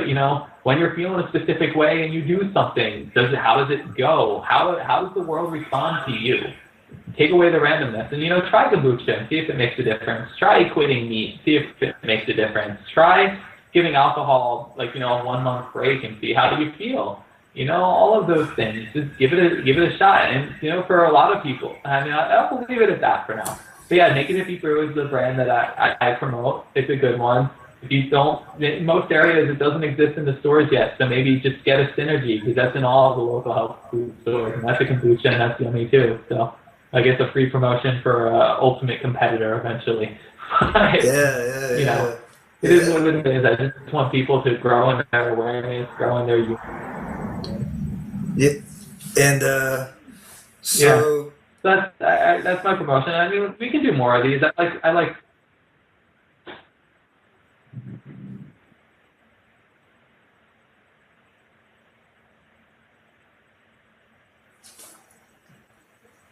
you know, when you're feeling a specific way and you do something, how does it go? How does the world respond to you? Take away the randomness, and, you know, try kombucha and see if it makes a difference. Try quitting meat, see if it makes a difference. Try giving alcohol, like, you know, a 1 month break and see how do you feel. You know, all of those things. Just give it a shot. And, you know, for a lot of people, I mean, I'll leave it at that for now. But yeah, Naked Hippie Brew is the brand that I promote. It's a good one. if you don't, in most areas it doesn't exist in the stores yet, so maybe just get a Synergy, because that's in all of the local health food stores, and that's a kombucha, and that's yummy too. So I guess a free promotion for ultimate competitor eventually.
Yeah.
You know, it is what it is. I just want people to grow in their awareness, grow in their
Yeah, and so
that's my promotion. I mean, we can do more of these. I like.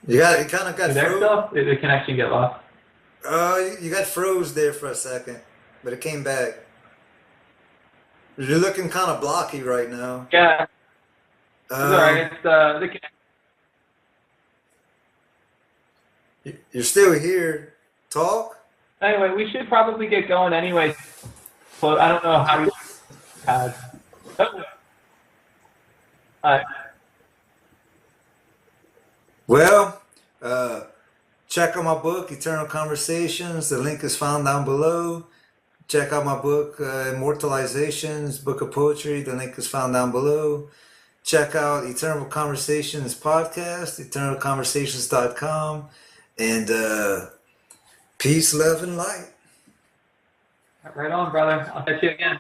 you kind of got
There
froze.
still? Did the connection get lost?
You got froze there for a second, but it came back. You're looking kind of blocky right now.
Yeah. It's all right. It's the connection.
You're still here. Talk.
Anyway, we should probably get going anyway. But I don't know how you had.
Well, check out my book, Eternal Conversations. The link is found down below. Check out my book, Immortalizations, Book of Poetry. The link is found down below. Check out Eternal Conversations podcast, eternalconversations.com. And peace, love, and light.
Right on, brother. I'll catch you again.